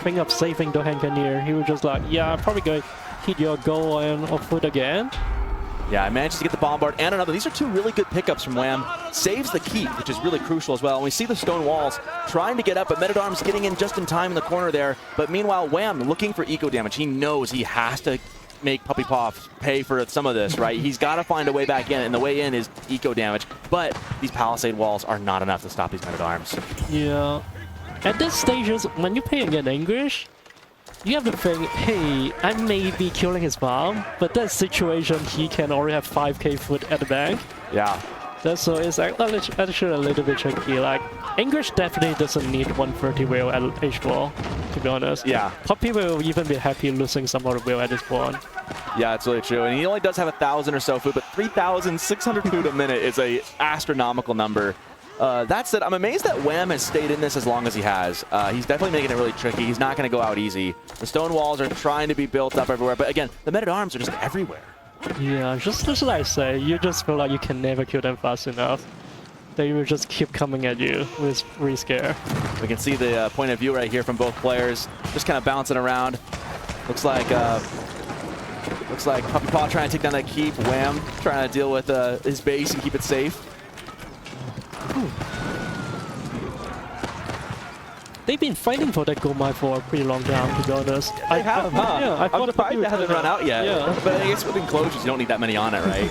think of saving the Hand Cannoneer. He was just like, yeah, I'm probably going to hit your goal and off foot again. Yeah, I manages to get the bombard and another. These are 2 really good pickups from Wam. Saves the keep, which is really crucial as well. And we see the stone walls trying to get up, but Men-at-Arms getting in just in time in the corner there. But meanwhile, Wam looking for eco damage. He knows he has to make 1puppypaw pay for some of this, right? He's got to find a way back in, and the way in is eco damage. But these palisade walls are not enough to stop these Men-at-Arms. Yeah. At this stage, when you play against English, you have to think, hey, I may be killing his farm, but that situation, he can already have 5k foot at the bank. Yeah. So it's actually a little bit tricky. Like, English definitely doesn't need 130 wheel at H4, to be honest. Yeah. Puppy will even be happy losing some of the wheel at this point. Yeah, it's really true. And he only does have 1,000 or so food, but 3,600 food a minute is a astronomical number. That said, I'm amazed that Wam has stayed in this as long as he has. He's definitely making it really tricky. He's not going to go out easy. The stone walls are trying to be built up everywhere, but again, the Men-at-Arms are just everywhere. Yeah, just as I say, you just feel like you can never kill them fast enough. They will just keep coming at you with rescare. We can see the point of view right here from both players, just kind of bouncing around. Looks like PuppyPaw trying to take down that keep. Wam trying to deal with his base and keep it safe. They've been fighting for that gold mine for a pretty long time, to be honest. I have, huh? Yeah, I thought I'm surprised it hasn't run out yet. Yeah. But I guess with enclosures, you don't need that many on it, right?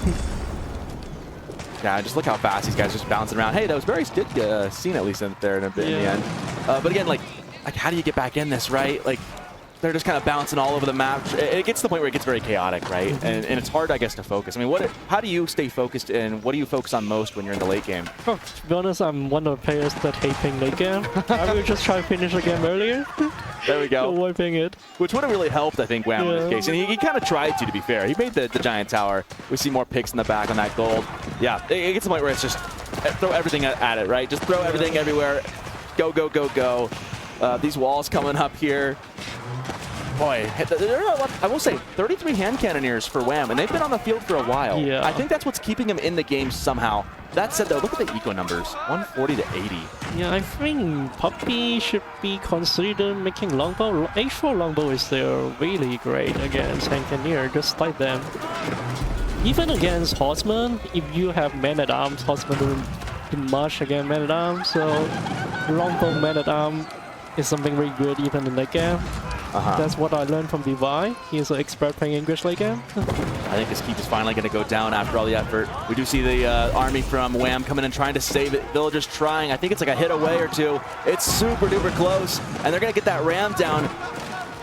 Yeah, just look how fast these guys are just bouncing around. Hey, those berries did seen at least in there in a bit in the end. But again, like how do you get back in this, right? Like, they're just kind of bouncing all over the map. It gets to the point where it gets very chaotic, right? And it's hard, I guess, to focus. I mean, how do you stay focused, and what do you focus on most when you're in the late game? Oh, to be honest, I'm one of the players that hate playing late game. I will just try to finish the game earlier. There we go. Avoid playing it. Which would have really helped, I think, Wam in this case. And he kind of tried to be fair. He made the giant tower. We see more picks in the back on that gold. Yeah, it gets to the point where it's just throw everything at it, right? Just throw everything everywhere. Go, go, go, go. These walls coming up here. Boy, there are, I will say, 33 hand cannoneers for Wam, and they've been on the field for a while. Yeah. I think that's what's keeping them in the game somehow. That said, though, look at the eco numbers, 140 to 80. Yeah, I think Puppy should be considered making longbow. H4 longbow is still really great against hand cannoneer, just like them. Even against horsemen, if you have Man-at-Arms, horsemen don't do much against Man-at-Arms, so longbow Man-at-Arms is something really good even in late game. That's what I learned from Bo5. He's an expert playing English late game. I think this keep is finally going to go down after all the effort. We do see the army from Wam coming in trying to save it. Villagers trying. I think it's like a hit away or two. It's super duper close, and they're going to get that ram down.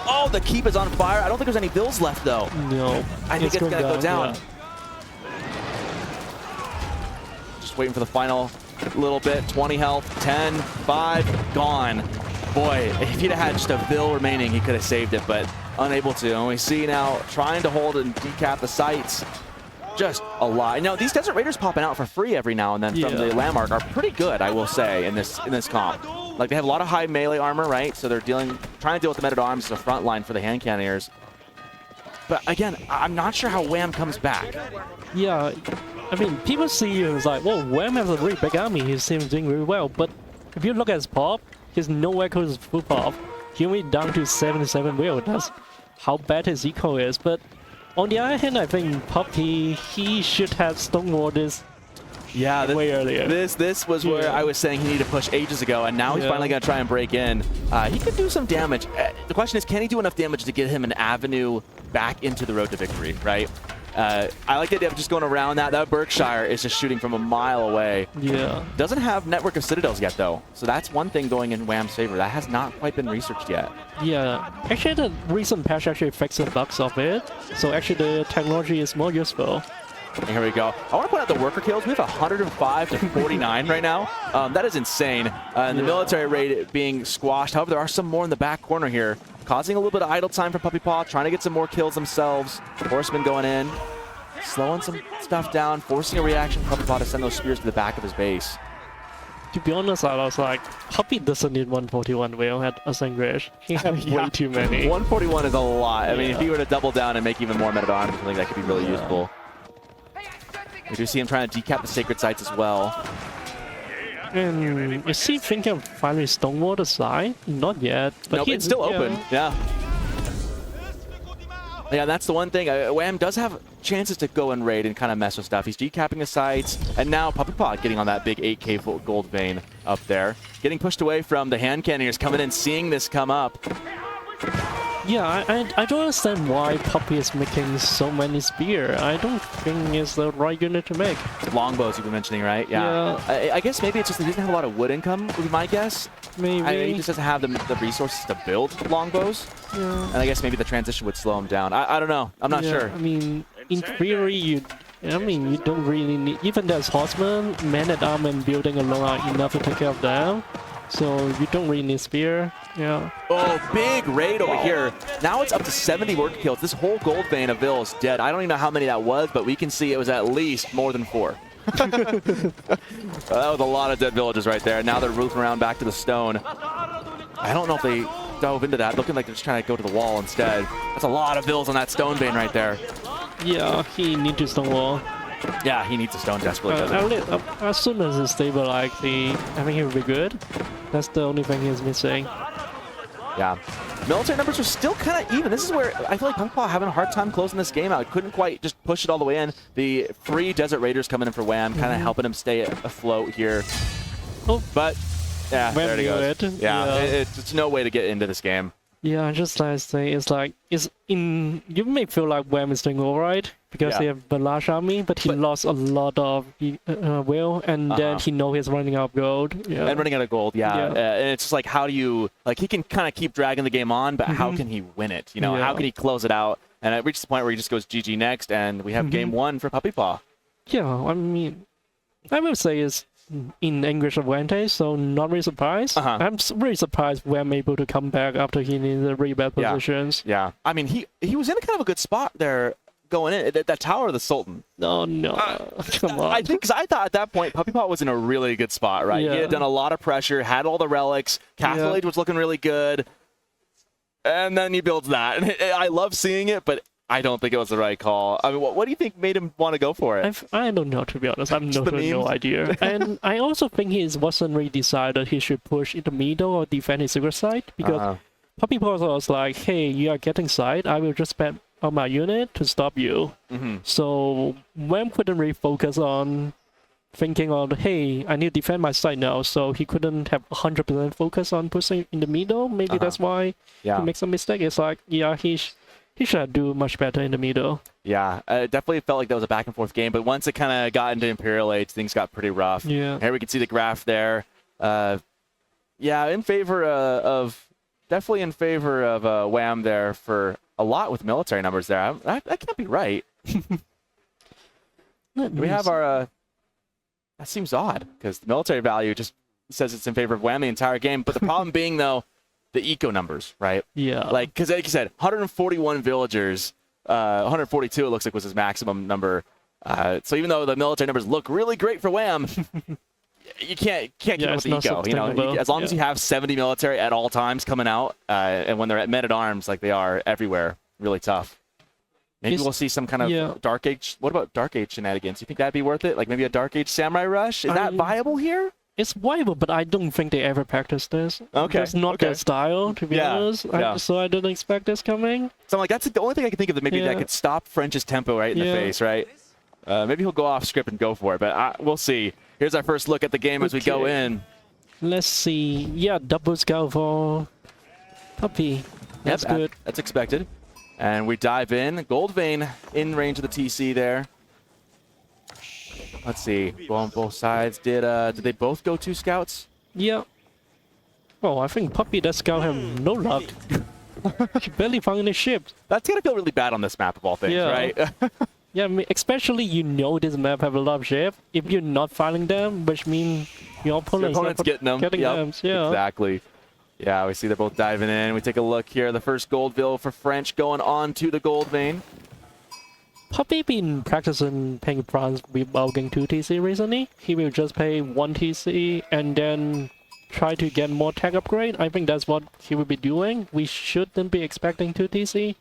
Oh, the keep is on fire. I don't think there's any bills left, though. No. I think it's going to go down. Yeah. Just waiting for the final little bit. 20 health, 10, 5, gone. Boy, if he'd have had just a Bill remaining, he could have saved it, but unable to. And we see now trying to hold and decap the sites. Just a lot. Now, these Desert Raiders popping out for free every now and then from the landmark are pretty good, I will say, in this comp. Like, they have a lot of high melee armor, right? So they're trying to deal with the men-at-arms as a front line for the hand cannoneers. But again, I'm not sure how Wam comes back. Yeah, I mean, people see it as like, well, Wam has a really big army. He seems doing really well. But if you look at his pop, he's nowhere close to full pop. He only down to 77 will. That's how bad his eco is. But on the other hand, I think Puppy, he should have stonewalled this way earlier. This was where I was saying he needed to push ages ago, and now he's finally going to try and break in. He could do some damage. The question is, can he do enough damage to get him an avenue back into the road to victory, right? I like the idea of just going around that. That Berkshire is just shooting from a mile away. Yeah. Doesn't have network of citadels yet, though. So that's one thing going in Wam's favor. That has not quite been researched yet. Yeah. Actually, the recent patch actually fixed the bugs of it. So actually, the technology is more useful. And here we go. I want to point out the worker kills. We have 105 to 49 right now. That is insane. And the military raid being squashed. However, there are some more in the back corner here, causing a little bit of idle time for PuppyPaw, trying to get some more kills themselves. Horseman going in, slowing some stuff down, forcing a reaction for PuppyPaw to send those spears to the back of his base. To be honest, I was like, Puppy doesn't need 141 whale at Asengrish. He has way too many. 141 is a lot. I mean, if he were to double down and make even more men-at-arms, I think that could be really useful. We do see him trying to decap the sacred sites as well. And is he thinking of finally stonewall the side? Not yet. But nope, it's still open. Yeah. Yeah, that's the one thing. Wam does have chances to go and raid and kind of mess with stuff. He's decapping the sites, and now PuppyPaw getting on that big 8k gold vein up there. Getting pushed away from the hand cannoneers coming in, seeing this come up. Yeah, I don't understand why Puppy is making so many spear. I don't think it's the right unit to make. Longbows you've been mentioning, right? Yeah. I guess maybe it's just that he doesn't have a lot of wood income, would be my guess. Maybe. He just doesn't have the resources to build longbows. Yeah. And I guess maybe the transition would slow him down. I don't know. I'm not sure. I mean, in theory, you don't really need... Even there's horsemen, men-at-arms and building alone are enough to take care of them. So you don't really need spear. Yeah. Oh, big raid over here. Now it's up to 70 worker kills. This whole gold vein of Vil is dead. I don't even know how many that was, but we can see it was at least more than 4. That was a lot of dead villages right there. Now they're roofing around back to the stone. I don't know if they dove into that. Looking like they're just trying to go to the wall instead. That's a lot of Vils on that stone vein right there. Yeah, he needs to stone wall. Yeah, he needs a stone desperately. As soon as it's stabilized, I think he will be good. That's the only thing he's missing. Yeah. Military numbers are still kind of even. This is where I feel like PuppyPaw having a hard time closing this game out. Couldn't quite just push it all the way in. The free Desert Raiders coming in for Wam, kind of helping him stay afloat here. Oh, but yeah, there it goes. Yeah. It's no way to get into this game. Yeah, just like I say, you may feel like Wam is doing alright because they have a large army, but he lost a lot of will, and then he knows he's running out of gold. Yeah. And running out of gold, and it's just like, how do you, like, he can kind of keep dragging the game on, but how can he win it? You know, how can he close it out? And it reaches the point where he just goes GG next, and we have game 1 for PuppyPaw. Yeah, I mean, I would say it's in English advantage, so not really surprised. I'm really surprised Wam able to come back after he in the really bad positions. Yeah, I mean, he was in a kind of a good spot there going in. That Tower of the Sultan. Oh, no. Come on. I think, because I thought at that point, PuppyPaw was in a really good spot, right? Yeah. He had done a lot of pressure, had all the relics, Castle Age was looking really good, and then he builds that. And I love seeing it, but I don't think it was the right call. I mean, what do you think made him want to go for it? I don't know, to be honest. I have no idea. And I also think he wasn't really decided he should push in the middle or defend his secret site, because PuppyPaw was like, hey, you are getting side, I will just spend on my unit to stop you. So Wam couldn't really focus on thinking on, hey, I need to defend my side now, so he couldn't have 100% focus on pushing in the middle. Maybe that's why he makes a mistake. It's like, he should do much better in the middle. Yeah, it definitely felt like that was a back and forth game, but once it kind of got into Imperial Age, things got pretty rough. Yeah. Here we can see the graph there. In favor definitely in favor of Wam there for a lot with military numbers there. That can't be right. We have our, that seems odd, because the military value just says it's in favor of Wam the entire game, but the problem being, though, the eco numbers, right? Yeah. Like, because like you said, 141 villagers, 142 it looks like was his maximum number. So even though the military numbers look really great for Wam, you can't keep Yeah, up it's with the not eco. You know, sustainable. as long as you have 70 military at all times coming out, and when they're at men-at-arms like they are everywhere, really tough. Maybe we'll see some kind of Dark Age. What about Dark Age shenanigans? You think that'd be worth it? Like maybe a Dark Age Samurai Rush? Is that viable here? It's viable, but I don't think they ever practice this. Okay. It's not their style, to be honest. So I don't expect this coming. So I'm like, that's the only thing I can think of that maybe that could stop French's tempo right in the face, right? Maybe he'll go off script and go for it, but we'll see. Here's our first look at the game as we go in. Let's see. Yeah, double scout for Puppy. That's good. That's expected. And we dive in. Gold Vein in range of the TC there. Let's see. Go on both sides. Did they both go 2 scouts? Yeah. Well, I think Puppy that scout have no luck. She barely found any ships. That's gonna feel really bad on this map of all things, right? Yeah, I mean, especially this map have a lot of ships. If you're not finding them, which means your opponent's getting them. Yeah. Exactly. Yeah, we see they're both diving in. We take a look here. The first Goldville for French going on to the Gold Vein. Puppy been practicing paying bronze without getting 2 TC recently. He will just pay 1 TC and then try to get more tech upgrade. I think that's what he will be doing. We shouldn't be expecting 2 TC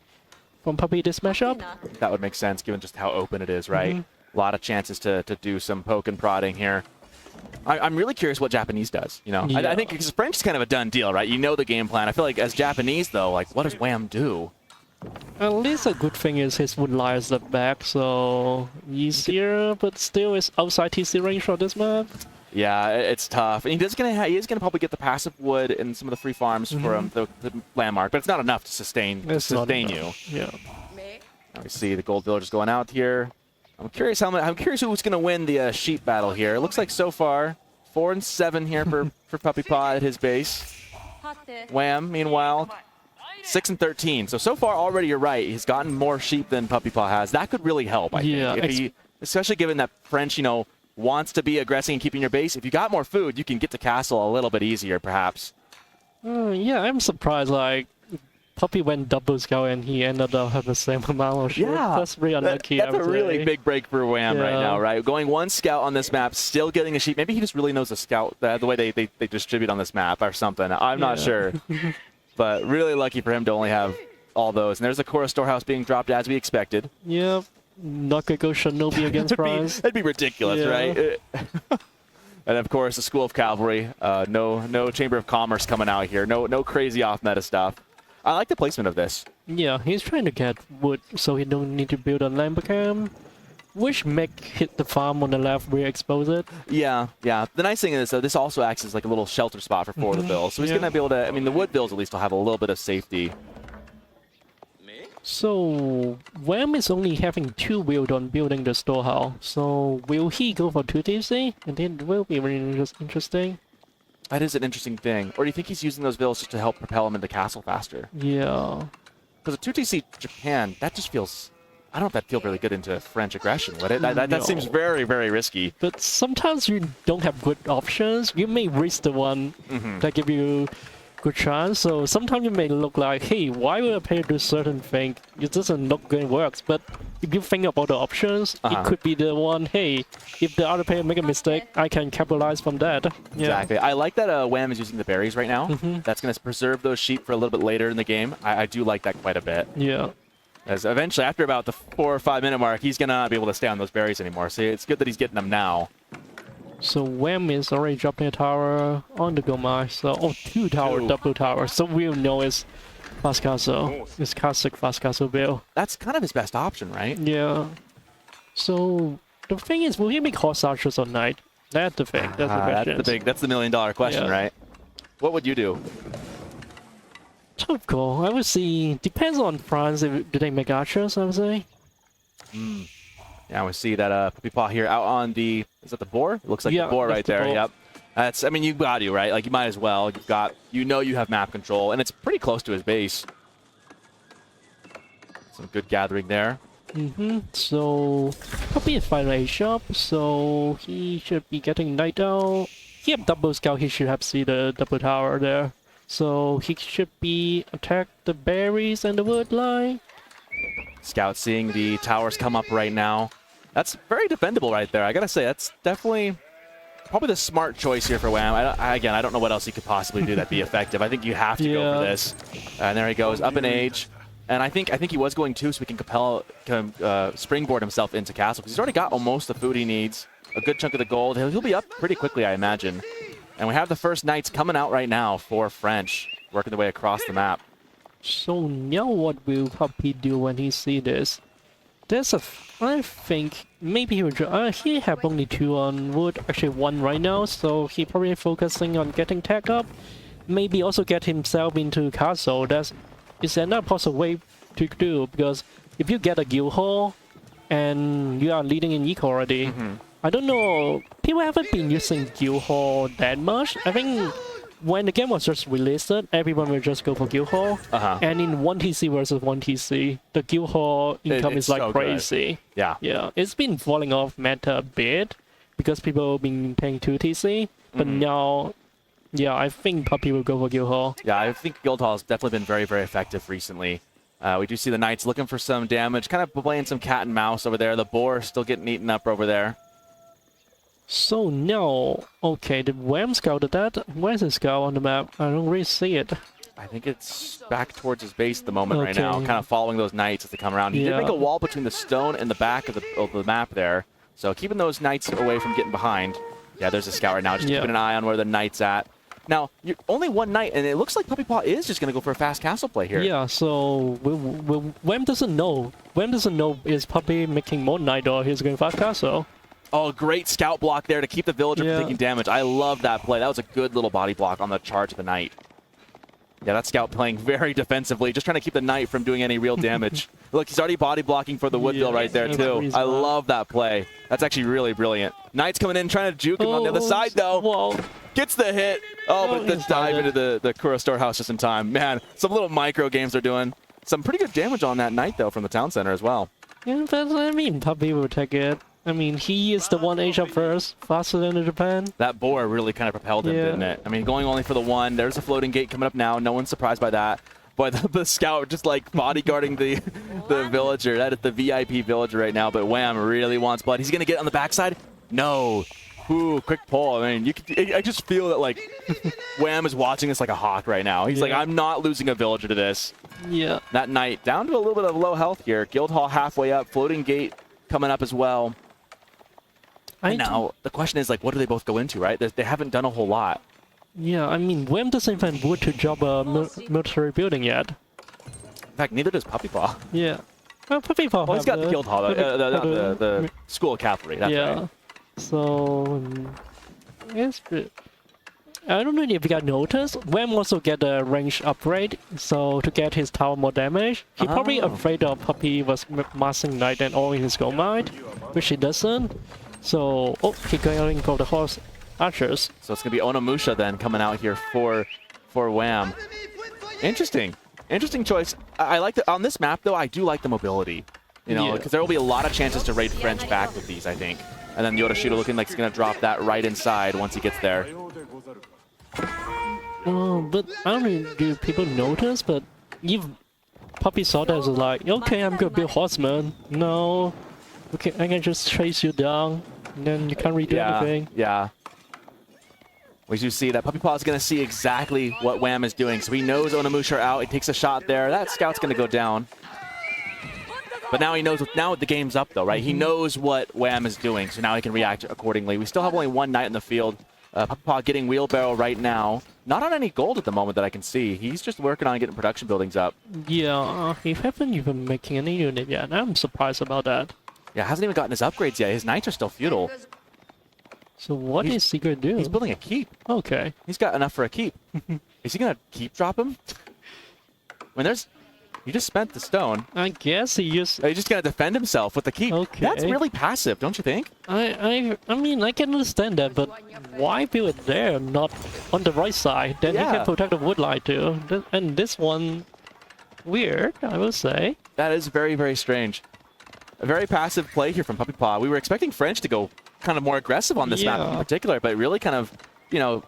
from Puppy this matchup. That would make sense given just how open it is, right? A lot of chances to do some poke and prodding here. I'm really curious what Japanese does, you know? I think because French is kind of a done deal, right? You know the game plan. I feel like as Japanese, though, like, what does Wam do? At least a good thing is his wood lies the back, so easier, but still it's outside TC range for this map. Yeah, it's tough. And he is gonna probably get the passive wood and some of the free farms for the landmark, but it's not enough to sustain you. Yeah. Now we see the gold villagers going out here. I'm curious who's gonna win the sheep battle here. It looks like so far 4 and 7 here for puppypaw at his base. Wam, meanwhile, 6 and 13. So far already you're right. He's gotten more sheep than puppypaw has. That could really help, I think. If he, especially given that French, you know, wants to be aggressive and keeping your base. If you got more food, you can get to castle a little bit easier, perhaps. Yeah, I'm surprised. Like, Puppy went double scout and he ended up having the same amount of shit. Yeah, that's really unlucky. That's a really big break for Wam right now, right? Going 1 scout on this map, still getting a sheep. Maybe he just really knows the scout, the way they distribute on this map or something. I'm not sure. But really lucky for him to only have all those. And there's a Korra storehouse being dropped as we expected. Yeah. Not gonna go Shinobi against Prize. That'd be ridiculous, right? And of course, the School of Cavalry. No Chamber of Commerce coming out here. No crazy off-meta stuff. I like the placement of this. Yeah, he's trying to get wood so he don't need to build a Lambercam. Which make hit the farm on the left where expose it. Yeah. The nice thing is, this also acts as like a little shelter spot for 4 of the bills. So he's gonna be able to. I mean, the wood bills at least will have a little bit of safety. So, Wam is only having 2 build on building the storehouse. So, will he go for 2 TC? And then it will be really interesting. That is an interesting thing. Or do you think he's using those bills just to help propel him into castle faster? Yeah. Because a 2 TC Japan, that just feels... I don't know if that feel really good into French aggression, would it? That seems very, very risky. But sometimes you don't have good options. You may risk the one that give you good chance. So sometimes you may look like, hey, why would I pay to do certain thing? It doesn't look good works. But if you think about the options, it could be the one, hey, if the other player make a mistake, I can capitalize from that. Exactly. I like that Wam is using the berries right now. That's going to preserve those sheep for a little bit later in the game. I do like that quite a bit. Yeah. As eventually, after about the 4 or 5 minute mark, he's going to not be able to stay on those berries anymore. So it's good that he's getting them now. So Wam is already dropping a tower on the Gomai. So, 2 tower, double tower. So we'll know it's fast castle. It's classic fast castle build. That's kind of his best option, right? Yeah. So the thing is, will he make horse archers on night? That's the thing. That's the question. That's the $1 million question, right? What would you do? Tough call. I would see. Depends on France. Do they make archers? I would say. Yeah, we see that puppypaw here out on the. Is that the boar? It looks like the boar right there. Yep. That's. I mean, you got to, right? Like you might as well. You've got. You know, you have map control, and it's pretty close to his base. Some good gathering there. So Puppy is fighting a shop, so he should be getting night out. He have double scout. He should have see the double tower there. So he should be attack the berries and the wood line. Scout seeing the towers come up right now. That's very defendable right there. I gotta say, that's definitely probably the smart choice here for Wam. Again, I don't know what else he could possibly do that'd be effective. I think you have to go for this. And there he goes, up in age. And I think he was going to, so he can springboard himself into castle, because he's already got almost the food he needs. A good chunk of the gold. He'll be up pretty quickly, I imagine. And we have the first knights coming out right now for French, working their way across the map. So now what will Puppy do when he see this? I think maybe he have only 2 on wood, actually 1 right now, so he probably focusing on getting tagged up. Maybe also get himself into castle. Is another possible way to do, because if you get a guild hall and you are leading in eco already, I don't know, people haven't been using guild hall that much. I think when the game was just released, everyone will just go for guild hall. And in 1TC versus 1TC, the guild hall income is like so crazy. Good. Yeah, it's been falling off meta a bit because people have been playing 2TC, but now, yeah, I think Puppy will go for guild hall. Yeah, I think guild hall has definitely been very, very effective recently. We do see the knights looking for some damage, kind of playing some cat and mouse over there. The boar still getting eaten up over there. So now, okay, the Wam scouted that. Where's the scout on the map? I don't really see it. I think it's back towards his base at the moment right now, kind of following those knights as they come around. He did make a wall between the stone and the back of the map there, so keeping those knights away from getting behind. Yeah, there's a scout right now, just keeping an eye on where the knight's at. Now, you're only 1 knight, and it looks like PuppyPaw is just going to go for a fast castle play here. Yeah, so Wam doesn't know. Wam doesn't know is Puppy making more knight or he's going fast castle. Oh, great scout block there to keep the villager from taking damage. I love that play. That was a good little body block on the charge of the knight. Yeah, that scout playing very defensively, just trying to keep the knight from doing any real damage. Look, he's already body blocking for the woodbill right there, too. I love that play. That's actually really brilliant. Knight's coming in, trying to juke him on the other side, though. Whoa. Gets the hit. Oh, but the dive into the Kuro storehouse just in time. Man, some little micro games they're doing. Some pretty good damage on that knight, though, from the town center as well. Yeah, but I mean, Puppy will take it. I mean, he is the one age up first, faster than the Japan. That boar really kind of propelled him, didn't it? I mean, going only for the 1. There's a floating gate coming up now. No one's surprised by that. But the scout just like bodyguarding the villager. That is the VIP villager right now. But Wam really wants blood. He's going to get on the backside. No. Ooh, quick pull. I mean, I just feel that like Wam is watching this like a hawk right now. He's like, I'm not losing a villager to this. Yeah. That knight down to a little bit of low health here. Guild hall halfway up. Floating gate coming up as well. And now, the question is, like, what do they both go into, right? They haven't done a whole lot. Yeah, I mean, Wam doesn't even wood to job a military building yet. In fact, neither does PuppyPaw. Yeah. Well, PuppyPaw he's got the guild hall, the school of cavalry, that's right. So, I don't know if you got noticed, Wam also get a range upgrade, so to get his tower more damage. He probably afraid of Puppy was massing knight and all in his gold mine, which he doesn't. So, he's going for the horse archers. So it's going to be Onimusha then coming out here for Wam. Interesting choice. I like on this map though. I do like the mobility, you know, because there will be a lot of chances to raid French back with these, I think. And then Yoda Shooter looking like he's going to drop that right inside once he gets there. But I don't know, do people notice? But if Puppy saw that as like, okay, I'm going to be a horseman. No, okay, I can just chase you down. And then you can't redo anything. Yeah. We do see that PuppyPaw is going to see exactly what Wam is doing. So he knows Onimusha are out. He takes a shot there. That scout's going to go down. But now he knows, now the game's up though, right? He knows what Wam is doing, so now he can react accordingly. We still have only 1 knight in the field. PuppyPaw getting wheelbarrow right now. Not on any gold at the moment that I can see. He's just working on getting production buildings up. Yeah, he hasn't even making any unit yet. I'm surprised about that. Yeah, hasn't even gotten his upgrades yet. His knights are still feudal. So what is he going to do? He's building a keep. Okay. He's got enough for a keep. Is he going to keep drop him? When there's... You just spent the stone. I guess he just... He's just going to defend himself with the keep. Okay. That's really passive, don't you think? I mean, I can understand that, but why build it there, not on the right side? Then he can protect the wood line too. And this one... Weird, I will say. That is very, very strange. A very passive play here from PuppyPaw. We were expecting French to go kind of more aggressive on this map in particular, but really kind of, you know,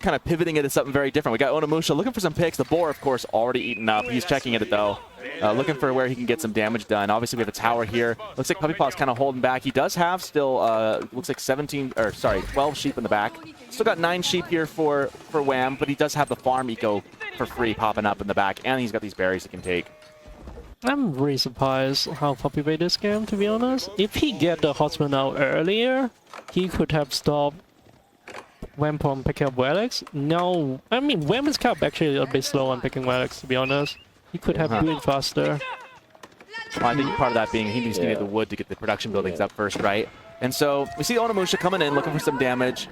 kind of pivoting into something very different. We got Onimusha looking for some picks. The boar, of course, already eaten up. He's checking it, though. Looking for where he can get some damage done. Obviously, we have a tower here. Looks like puppypaw's kind of holding back. He does have still, looks like 12 sheep in the back. Still got 9 sheep here for Wam, but he does have the farm eco for free popping up in the back, and he's got these berries he can take. I'm really surprised how Puppy played this game, to be honest. If he get the Horseman out earlier, he could have stopped Wam from picking up relics. No, I mean, Wam is kind of actually a bit slow on picking relics, to be honest. He could have do it faster. Well, I think part of that being he needs to get the wood to get the production buildings up first, right? And so we see Onimusha coming in, looking for some damage.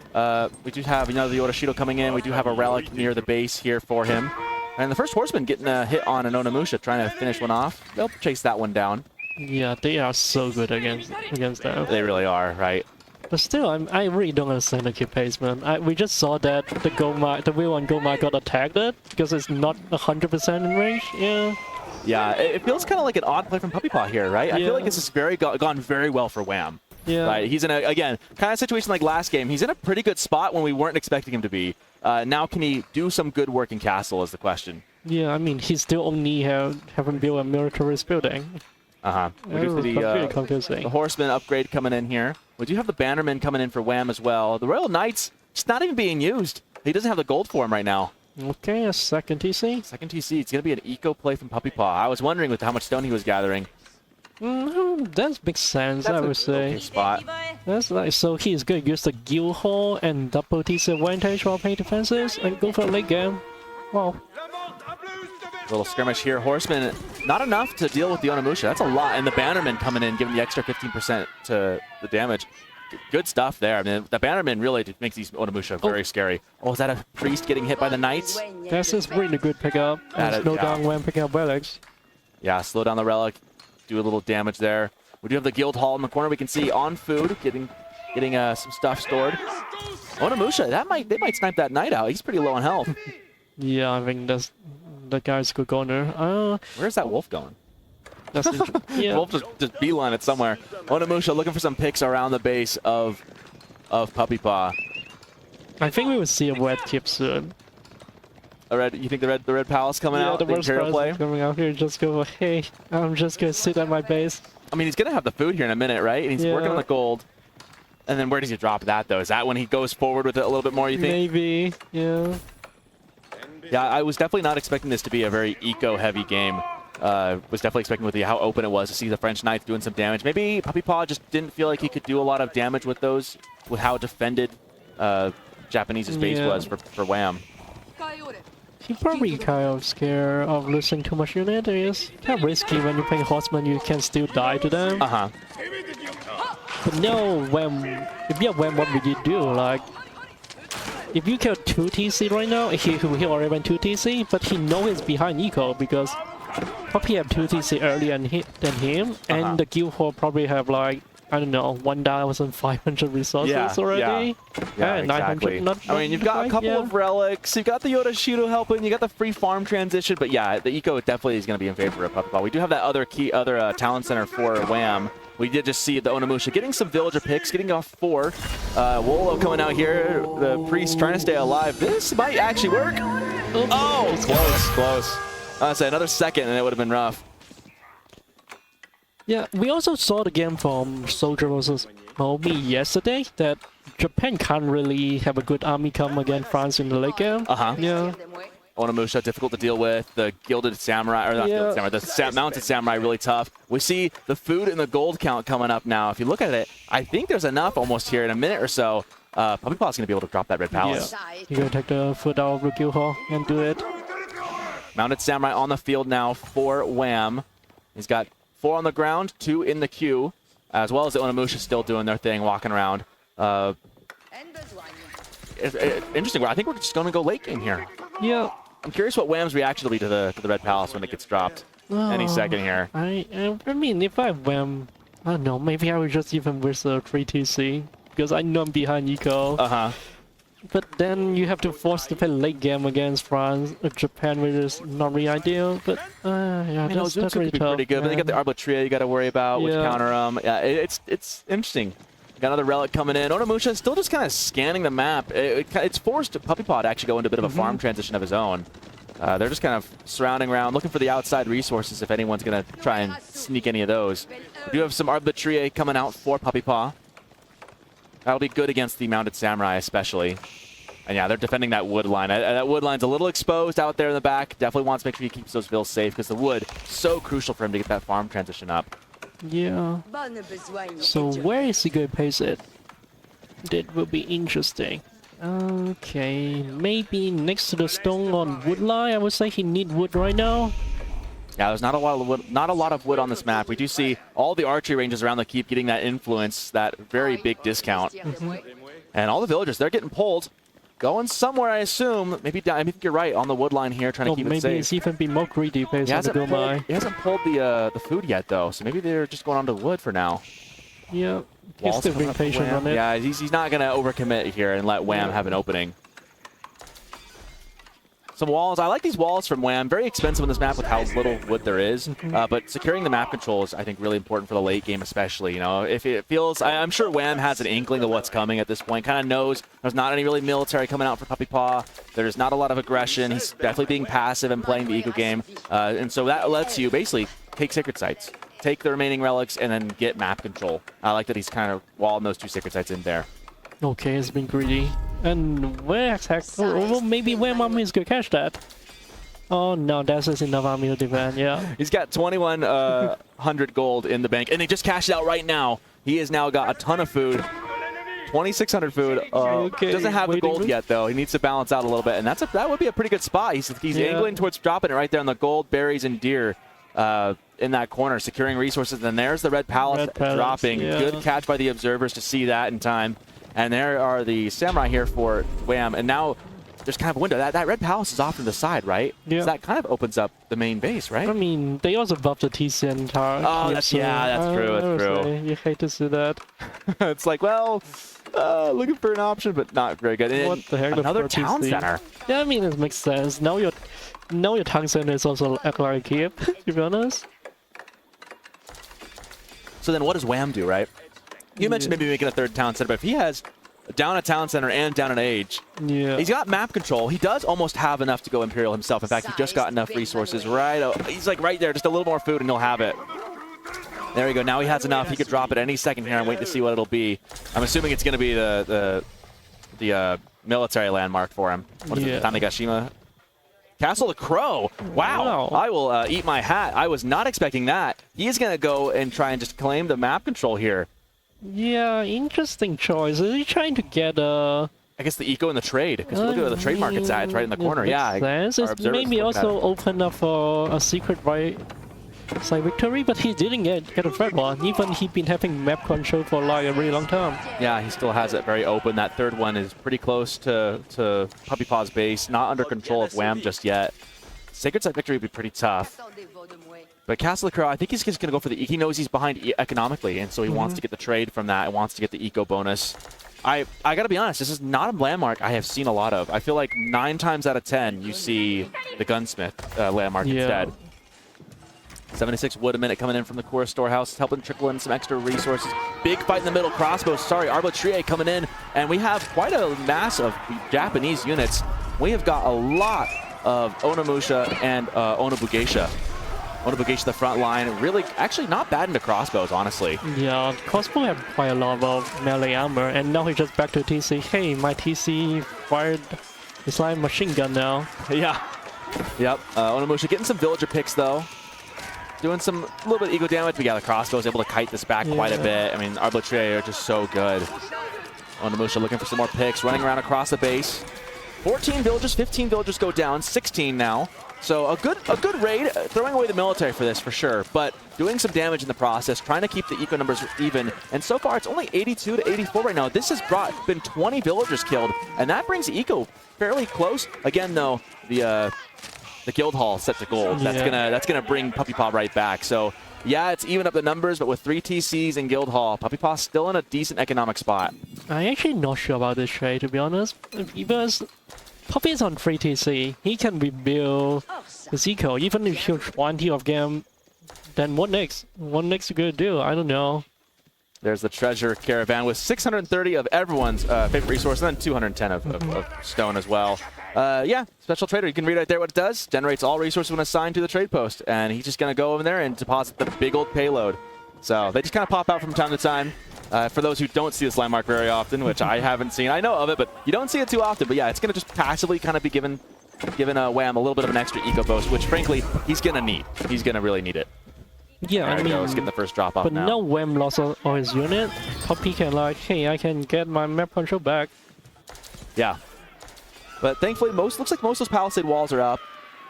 We do have another Yoroshido coming in. We do have a relic near the base here for him. And the first horseman getting a hit on an Onimusha, trying to finish one off. They'll chase that one down. Yeah, they are so good against them. They really are, right? But still, I really don't understand the keep pace, man. We just saw that the Wheel1 Goma got attacked because it's not 100% in range. Yeah. Yeah, it feels kind of like an odd play from puppypaw here, right? Yeah. I feel like this has gone very well for Wam. Yeah. Right, he's in a, again, kind of situation like last game. He's in a pretty good spot when we weren't expecting him to be. Now, can he do some good work in Castle is the question. Yeah, I mean, he still only haven't built a militarist building. We do see the Horseman upgrade coming in here. We do have the Bannerman coming in for Wam as well. The Royal Knights, just not even being used. He doesn't have the gold for him right now. Okay, a second TC. Second TC. It's going to be an eco play from puppypaw. I was wondering with how much stone he was gathering. That makes sense, I would say. Okay spot. That's nice. So he's going to use the Guild Hall and double TC advantage while playing defenses and go for a late game. Wow. Little skirmish here. Horseman, not enough to deal with the Onimusha. That's a lot. And the Bannerman coming in, giving the extra 15% to the damage. Good stuff there. I mean, the Bannerman really makes these Onimusha very scary. Oh, is that a priest getting hit by the Knights? That's just really good pickup. And slow down when picking up relics. Yeah, slow down the relic. Do a little damage there. We do have the Guild Hall in the corner. We can see on food, getting some stuff stored. Onimusha, they might snipe that Knight out. He's pretty low on health. Yeah, I think that's the guy's good corner. Where's that wolf going? That's yeah. Wolf just beeline it somewhere. Onimusha looking for some picks around the base of puppypaw. I think we will see a red tip soon. You think the red palace coming out? The Imperial play coming out here. Just go. Hey, I'm just gonna sit at my base. I mean, he's gonna have the food here in a minute, right? And he's working on the gold. And then where does he drop that though? Is that when he goes forward with it a little bit more? You think? Maybe. Yeah. Yeah, I was definitely not expecting this to be a very eco-heavy game. Was definitely expecting with how open it was to see the French Knights doing some damage. Maybe puppypaw just didn't feel like he could do a lot of damage with those, with how defended Japanese's base was for Wam. He probably kind of scared of losing too much unit. It's kind of risky when you're playing Horseman, you can still die to them. But no, if you have Wam, what would you do? Like, if you kill 2 TC right now, he already went 2 TC, but he knows he's behind eco because Puppy have 2 TC earlier than him, and the Guild Hall probably have like, I don't know, 1,500 resources already. Yeah, exactly. 900, I mean, you've got a couple of relics, you've got the Yoroshido helping, you got the free farm transition, but yeah, the eco definitely is going to be in favor of puppypaw. We do have that other talent center for Wam. We did just see the Onimusha getting some villager picks, getting off 4. Wolo coming out here, the priest trying to stay alive. This might actually work. Oh, close. I'd say another second and it would have been rough. Yeah, we also saw the game from Soldier vs. Moby yesterday that Japan can't really have a good army come against France in the late game. Yeah. Onimusha, difficult to deal with. The Gilded Samurai, or not Gilded Samurai, the Mounted Samurai, really tough. We see the food and the gold count coming up now. If you look at it, I think there's enough almost here in a minute or so. Puppypaw's going to be able to drop that red palace. Yeah. You're going to take the foot out of the Guild Hall and do it. Mounted Samurai on the field now for Wam. He's got 4 on the ground, 2 in the queue, as well as the Onimusha still doing their thing, walking around. Interesting. I think we're just going to go late game here. Yeah. I'm curious what Wam's reaction will be to the red palace when it gets dropped. Any second here. I mean, if I Wam, I don't know, maybe I would just even risk the 3 TC because I know I'm behind eco. But then you have to force to play late game against France, Japan, which is not really ideal. But yeah, that's really could be tough. Pretty good. But then you got the Arbitria you got to worry about, which counter them. Yeah, it's interesting. Got another relic coming in. Onimusha still just kind of scanning the map. It's forced puppypaw to actually go into a bit of a farm transition of his own. They're just kind of surrounding around, looking for the outside resources if anyone's going to try and sneak any of those. We do have some Arbitrier coming out for puppypaw. That'll be good against the mounted samurai especially. And yeah, they're defending that wood line. That wood line's a little exposed out there in the back. Definitely wants to make sure he keeps those vills safe because the wood, so crucial for him to get that farm transition up. Yeah. So where is he going to place it? That will be interesting. Okay, maybe next to the stone on wood line. I would say he need wood right now. Yeah, there's not a lot of wood on this map. We do see all the archery ranges around the keep getting that influence, that very big discount. And all the villagers, they're getting pulled. Going somewhere, I assume. Maybe down. I think you're right on the wood line here, trying to keep it safe. Maybe it's even been more greedy based on the bill mine. He hasn't pulled the food yet, though. So maybe they're just going on to wood for now. Yeah, he's still being patient on it. Yeah, he's not going to overcommit here and let Wam have an opening. Some walls. I like these walls from Wam. Very expensive on this map with how little wood there is. But securing the map control is, I think, really important for the late game, especially. You know, if it feels, I'm sure Wam has an inkling of what's coming at this point. Kind of knows there's not any really military coming out for puppypaw. There's not a lot of aggression. He's definitely being passive and playing the eco game. And so that lets you basically take sacred sites, take the remaining relics, and then get map control. I like that he's kind of walling those 2 sacred sites in there. Okay, it's been greedy. And where exactly? Well, maybe where Mummy is going to catch that. Oh no, that's just enough army to defend, yeah. He's got 2,100 gold in the bank, and he just cashed it out right now. He has now got a ton of food. 2,600 food. Okay, doesn't have the gold yet, though. He needs to balance out a little bit, and that would be a pretty good spot. He's angling towards dropping it right there on the gold, berries, and deer in that corner, securing resources. And there's the red palace dropping. Yeah. Good catch by the observers to see that in time. And there are the samurai here for Wam. And now there's kind of a window. That red palace is off to the side, right? Yeah. So that kind of opens up the main base, right? I mean, they also buffed the TC entire. Oh, that's true. That's true. You hate to see that. It's like, well, looking for an option, but not very good. And what the heck? another town TC? center. Yeah, I mean, it makes sense. Now your town center is also act like a keep, to be honest. So then what does Wam do, right? You mentioned maybe making a third town center, but if he has down a town center and down an age, he's got map control. He does almost have enough to go Imperial himself. In fact, he just got enough resources he's like right there, just a little more food and he'll have it. There we go. Now he has enough. He could drop it any second here. I'm waiting to see what it'll be. I'm assuming it's going to be the military landmark for him. What is it? Tanegashima? Castle the Crow. Wow. I will eat my hat. I was not expecting that. He is going to go and try and just claim the map control here. Yeah, interesting choice. Is he trying to get I guess the eco and the trade, because look at where the trade market's at. It's right in the corner. Yeah. It's maybe also open up for a secret side victory, but he didn't get a third one. Even he's been having map control for like a really long time. Yeah, he still has it very open. That third one is pretty close to puppypaw's base. Not under control of Wam just yet. Sacred side victory would be pretty tough. But Castle of the Crow, I think he's just going to go for the... He knows he's behind economically, and so he wants to get the trade from that and wants to get the eco bonus. I got to be honest, this is not a landmark I have seen a lot of. I feel like 9 times out of 10, you see the gunsmith landmark instead. 76 wood a minute coming in from the core storehouse, helping trickle in some extra resources. Big fight in the middle, crossbow, Arbitrier coming in, and we have quite a mass of Japanese units. We have got a lot of Onimusha and Onobugeisha. Onobugeisha the front line, really actually not bad into crossbows, honestly. Yeah, crossbow have quite a lot of melee armor, and now he's just back to TC. Hey, my TC fired, it's like machine gun now. Yeah. Yep, Onimusha getting some villager picks though. Doing a little bit of ego damage, but yeah, the crossbow is able to kite this back quite a bit. I mean, Arbitrier are just so good. Onimusha looking for some more picks, running around across the base. 14 villagers, 15 villagers go down, 16 now. So a good raid, throwing away the military for this for sure, but doing some damage in the process, trying to keep the eco numbers even. And so far, it's only 82 to 84 right now. This has been 20 villagers killed, and that brings eco fairly close. Again, though, the guild hall set to gold. That's gonna bring puppypaw right back. So yeah, it's even up the numbers, but with 3 TCs and guild hall, puppypaw's still in a decent economic spot. I'm actually not sure about this trade, to be honest, because Puppy is on 3 TC. He can rebuild his eco, even if he'll 20 of them. Then what next? What next you gonna do? I don't know. There's the treasure caravan with 630 of everyone's favorite resource, and then 210 of stone as well. Yeah, special trader. You can read right there what it does. Generates all resources when assigned to the trade post, and he's just going to go over there and deposit the big old payload. So they just kind of pop out from time to time. For those who don't see this landmark very often, which I haven't seen, I know of it, but you don't see it too often. But yeah, it's going to just passively kind of be giving Wam a little bit of an extra eco boost, which frankly he's going to need. He's going to really need it. Yeah, There I we mean, go. Let's get the first drop off but now. now Wam lost all his unit. Puppy can like, hey, I can get my map control back. Yeah. But thankfully, looks like most of those palisade walls are up.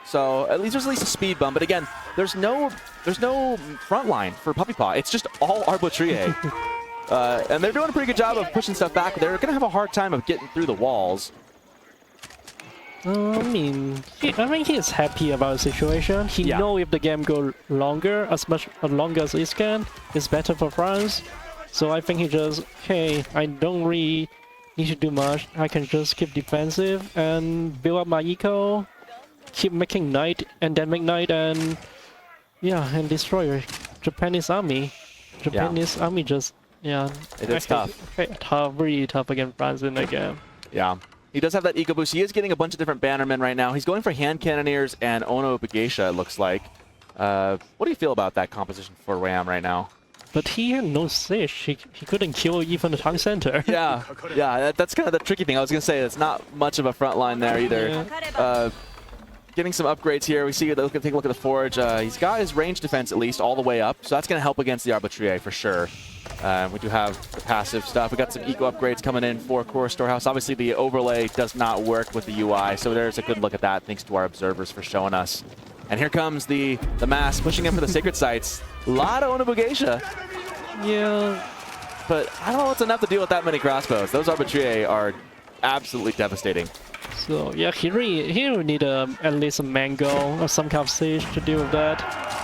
So there's at least a speed bump. But again, there's no front line for PuppyPaw. It's just all Arbitrier. And they're doing a pretty good job of pushing stuff back. They're going to have a hard time of getting through the walls. I mean, he's happy about the situation. He know if the game go longer, as long as it can, it's better for France. So I think he just, hey, I don't really need to do much. I can just keep defensive and build up my eco, keep making knight, and then make knight, and yeah, and destroy Japanese army. Japanese army just, yeah. It is tough. Tough, really tough against France in the game. Yeah. He does have that eco boost. He is getting a bunch of different bannermen right now. He's going for hand cannoneers and Ono Bageisha, it looks like. What do you feel about that composition for Wam right now? But he had no siege. He couldn't kill even the town center. Yeah, that's kind of the tricky thing. I was going to say it's not much of a front line there either. Yeah. Getting some upgrades here. We see, take a look at the Forge. He's got his range defense at least all the way up, so that's going to help against the Arbitrier for sure. We do have the passive stuff. We got some eco upgrades coming in for Core Storehouse. Obviously, the overlay does not work with the UI, so there's a good look at that. Thanks to our observers for showing us. And here comes the mass pushing in for the sacred sites. A lot of Ono Bageisha. Yeah. But I don't know if it's enough to deal with that many crossbows. Those Arbitrier are absolutely devastating. So yeah, he will need at least a mango or some kind of siege to deal with that.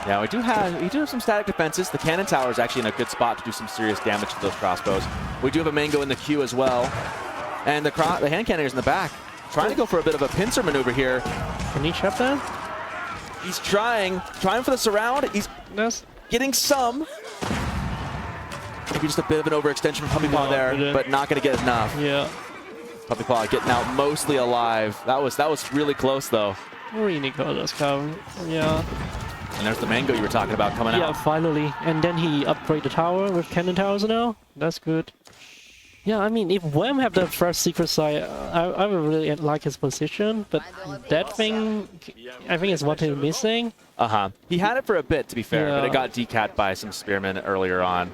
Yeah, we do have some static defenses. The cannon tower is actually in a good spot to do some serious damage to those crossbows. We do have a mango in the queue as well, and the hand cannoneers in the back trying to go for a bit of a pincer maneuver here. Can he trap that? He's trying for the surround. He's getting some. Maybe just a bit of an overextension from PuppyPaw there, but not going to get enough. Yeah. PuppyPaw getting out mostly alive. That was really close though. Really close, come. Yeah. And there's the mango you were talking about coming out. Yeah, finally. And then he upgrade the tower with cannon towers now. That's good. Yeah, I mean, if Wam have the first secret site, I would really like his position, but that thing, I think is what he's missing. He had it for a bit, to be fair, but Yeah. it got decapped by some spearmen earlier on.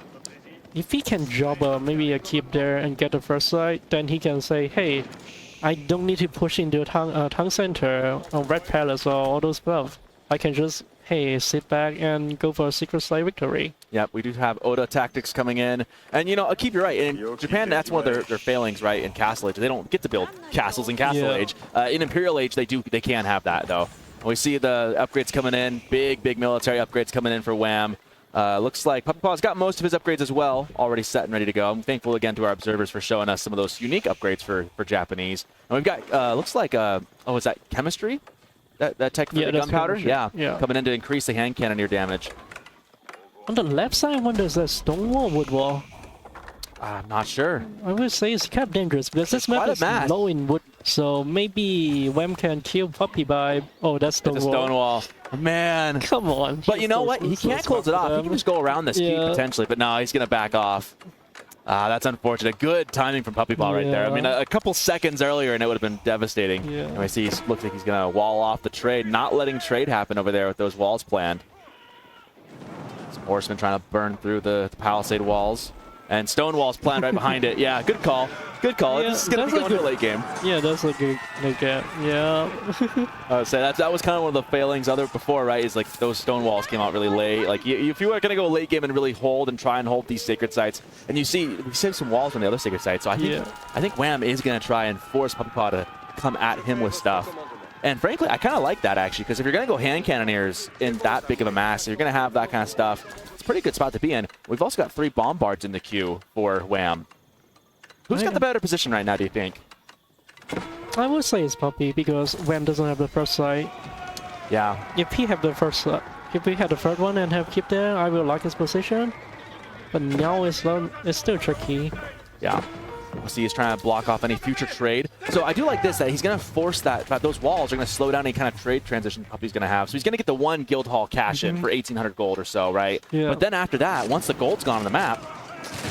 If he can job maybe a keep there and get the first site, then he can say, hey, I don't need to push into a town center or Red Palace or all those stuff. I can just, hey, sit back and go for a secret site victory. Yep, we do have Oda tactics coming in. And, you know, Akib, you're right. In Japan, that's one of their failings, right, in Castle Age. They don't get to build castles in Castle Age. In Imperial Age, they can have that, though. We see the upgrades coming in, big military upgrades coming in for Wam. Looks like PuppyPaw's got most of his upgrades as well, already set and ready to go. I'm thankful again to our observers for showing us some of those unique upgrades for Japanese. And we've got, looks like, oh, is that chemistry? That tech for the gunpowder? Yeah, coming in to increase the hand cannoneer damage. On the left side, I wonder is that stone wall, wood wall? I'm not sure. I would say it's kind of dangerous because this map is low in wood, so maybe Wam can kill Puppy by... Oh, that's stone wall. Stone wall. Man. Come on. But you know what? He can't close it off. He can just go around this keep potentially, but no, he's going to back off. That's unfortunate. Good timing from PuppyPaw right there. I mean, a couple seconds earlier and it would have been devastating. And I see he looks like he's going to wall off the trade, not letting trade happen over there with those walls planned. Some horsemen trying to burn through the palisade walls. And stone walls planned right behind it. Yeah, good call. Good call. Yeah, this is going to be going to a late game. Yeah, that's a good late game. Yeah. I would say that was kind of one of the failings before, right? Is like those stone walls came out really late. Like if you were going to go late game and really try and hold these sacred sites, and we saved some walls from the other sacred sites. So I think Wam is going to try and force PuppyPaw to come at him with stuff. And frankly, I kind of like that actually, because if you're going to go hand cannoneers in that big of a mass, you're going to have that kind of stuff. It's a pretty good spot to be in. We've also got 3 bombards in the queue for Wam. Who's got the better position right now, do you think? I would say it's Puppy because Wam doesn't have the first sight. Yeah. If he have the first, if we had the third one and have keep there, I will like his position. But now it's still tricky. Yeah. We'll see he's trying to block off any future trade. So I do like this, that he's going to force that those walls are going to slow down any kind of trade transition Puppy's going to have. So he's going to get the one guild hall cash in for 1,800 gold or so, right? Yeah. But then after that, once the gold's gone on the map,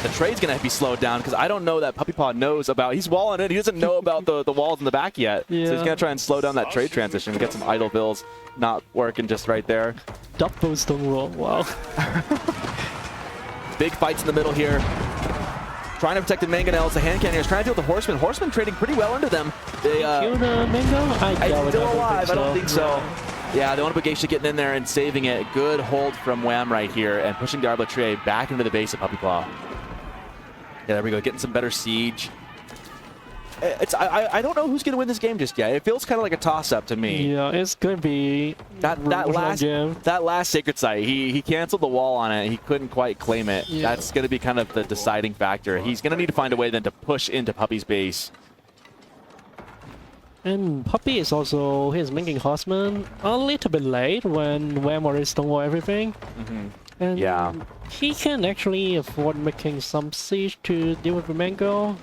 the trade's going to be slowed down because I don't know that puppypaw knows about, he's walling it, he doesn't know about the walls in the back yet. Yeah. So he's going to try and slow down that trade transition and get some idle bills not working just right there. Double stone wall, wow. Big fights in the middle here. Trying to protect the mangonels, the hand cannoners trying to deal with the horsemen. Horsemen trading pretty well into them. They Kill the mango? He's still alive, I don't think so. Yeah, the Ayyubids getting in there and saving it. Good hold from Wam right here and pushing the arbitrary back into the base of puppypaw. Yeah, there we go, getting some better siege. I don't know who's going to win this game just yet. It feels kind of like a toss-up to me. Yeah, it's going to be that last sacred site. He canceled the wall on it. He couldn't quite claim it. Yeah. That's going to be kind of the deciding factor. He's going to need to find a way then to push into Puppy's base. And Puppy is also, he's making horsemen a little bit late when Wam already stonewall everything. And yeah, he can actually afford making some siege to deal with the mango.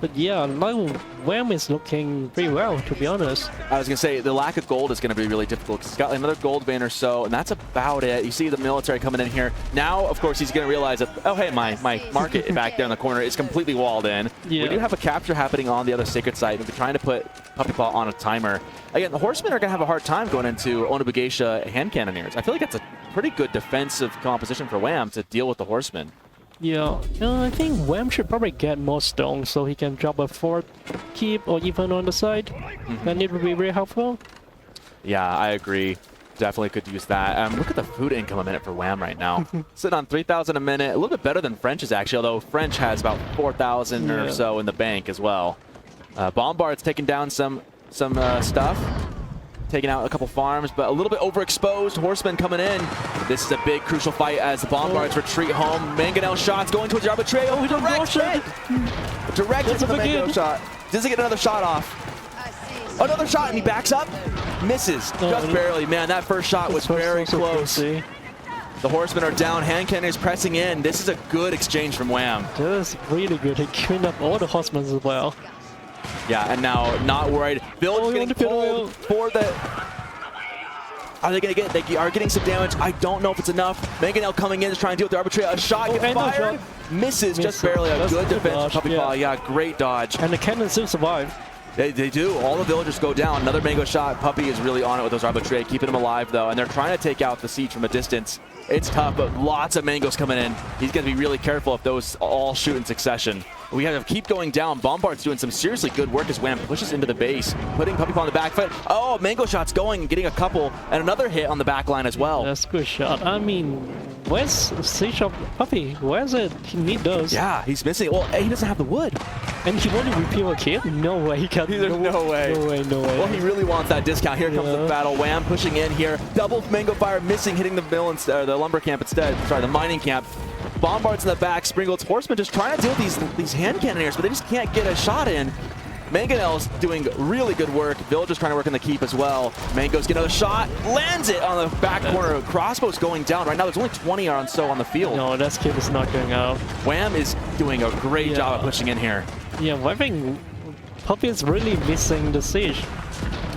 But yeah, now Wam is looking pretty well, to be honest. I was going to say, the lack of gold is going to be really difficult because he's got another gold vein or so, and that's about it. You see the military coming in here. Now, of course, he's going to realize that, oh, hey, my market back there in the corner is completely walled in. Yeah. We do have a capture happening on the other sacred site. We're trying to put puppypaw on a timer. Again, the horsemen are going to have a hard time going into Ayyubids hand cannoneers. I feel like that's a pretty good defensive composition for Wam to deal with the horsemen. Yeah, I think Wam should probably get more stones so he can drop a fort keep or even on the side. Then it would be very helpful. Yeah, I agree. Definitely could use that. Look at the food income a minute for Wam right now. Sitting on 3,000 a minute. A little bit better than French's actually, although French has about 4,000 or so in the bank as well. Bombard's taking down some stuff. Taking out a couple farms, but a little bit overexposed. Horsemen coming in. This is a big, crucial fight as the Bombards retreat home. Mangonel shots going towards the arbitrary. Oh, direct hit! Direct hit from the Mangonel shot. Does he get another shot off? Another shot, and he backs up. Misses. Just barely. Man, that first shot was very close. The Horsemen are down. Hand cannons pressing in. This is a good exchange from Wam. That is really good. He cleaned up all the Horsemen as well. Yeah, and now not worried. Village getting pulled for the... Are they going to get... They are getting some damage. I don't know if it's enough. Mangonel coming in is trying to deal with the arbitrator. A shot gets fired. Misses just barely. A good defense from puppypaw. Yeah, great dodge. And the cannons still survive. They do. All the villagers go down. Another mango shot. Puppy is really on it with those arbitrary, keeping them alive, though. And they're trying to take out the siege from a distance. It's tough, but lots of mangoes coming in. He's going to be really careful if those all shoot in succession. We have to keep going down. Bombard's doing some seriously good work as Wam pushes into the base, putting puppypaw on the back foot. Oh, mango shot's going, getting a couple, and another hit on the back line as well. That's a good shot. I mean, where's Siege of Puppy? Where's it? He needs those. Yeah, he's missing. Well, he doesn't have the wood. And he won't repeal a kid? No way he can. There's no way. No way, no way. Well, he really wants that discount. Here comes the battle. Wam pushing in here. Double mango fire missing, hitting the mill instead, the lumber camp instead. Sorry, the mining camp. Bombards in the back. Springold's Horsemen just trying to deal with these hand cannoneers, but they just can't get a shot in. Mangonel's doing really good work. Villagers trying to work in the keep as well. Mango's getting another shot. Lands it on the back corner. Crossbow's going down. Right now there's only 20 or so on the field. No, that keep is not going out. Wam is doing a great job at pushing in here. Yeah, I think Puppy is really missing the siege.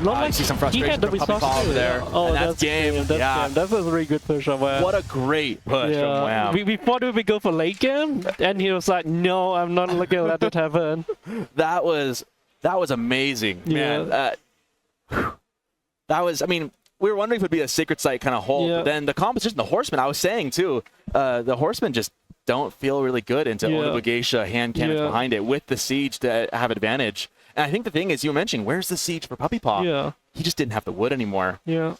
I see some frustration from puppypaw over there. Oh, and that's game. That's a really good push from Wam. What a great push from Wam. We thought we would go for late game, and he was like, no, I'm not looking to let it happen. That was amazing, man. That was, I mean, we were wondering if it would be a sacred site kind of hold, but then the competition, the Horsemen, I was saying too, the Horsemen just don't feel really good into Ayyubids hand cannons behind it with the siege to have advantage. And I think the thing is, you were mentioning, where's the siege for puppypaw? Yeah. He just didn't have the wood anymore. Yeah.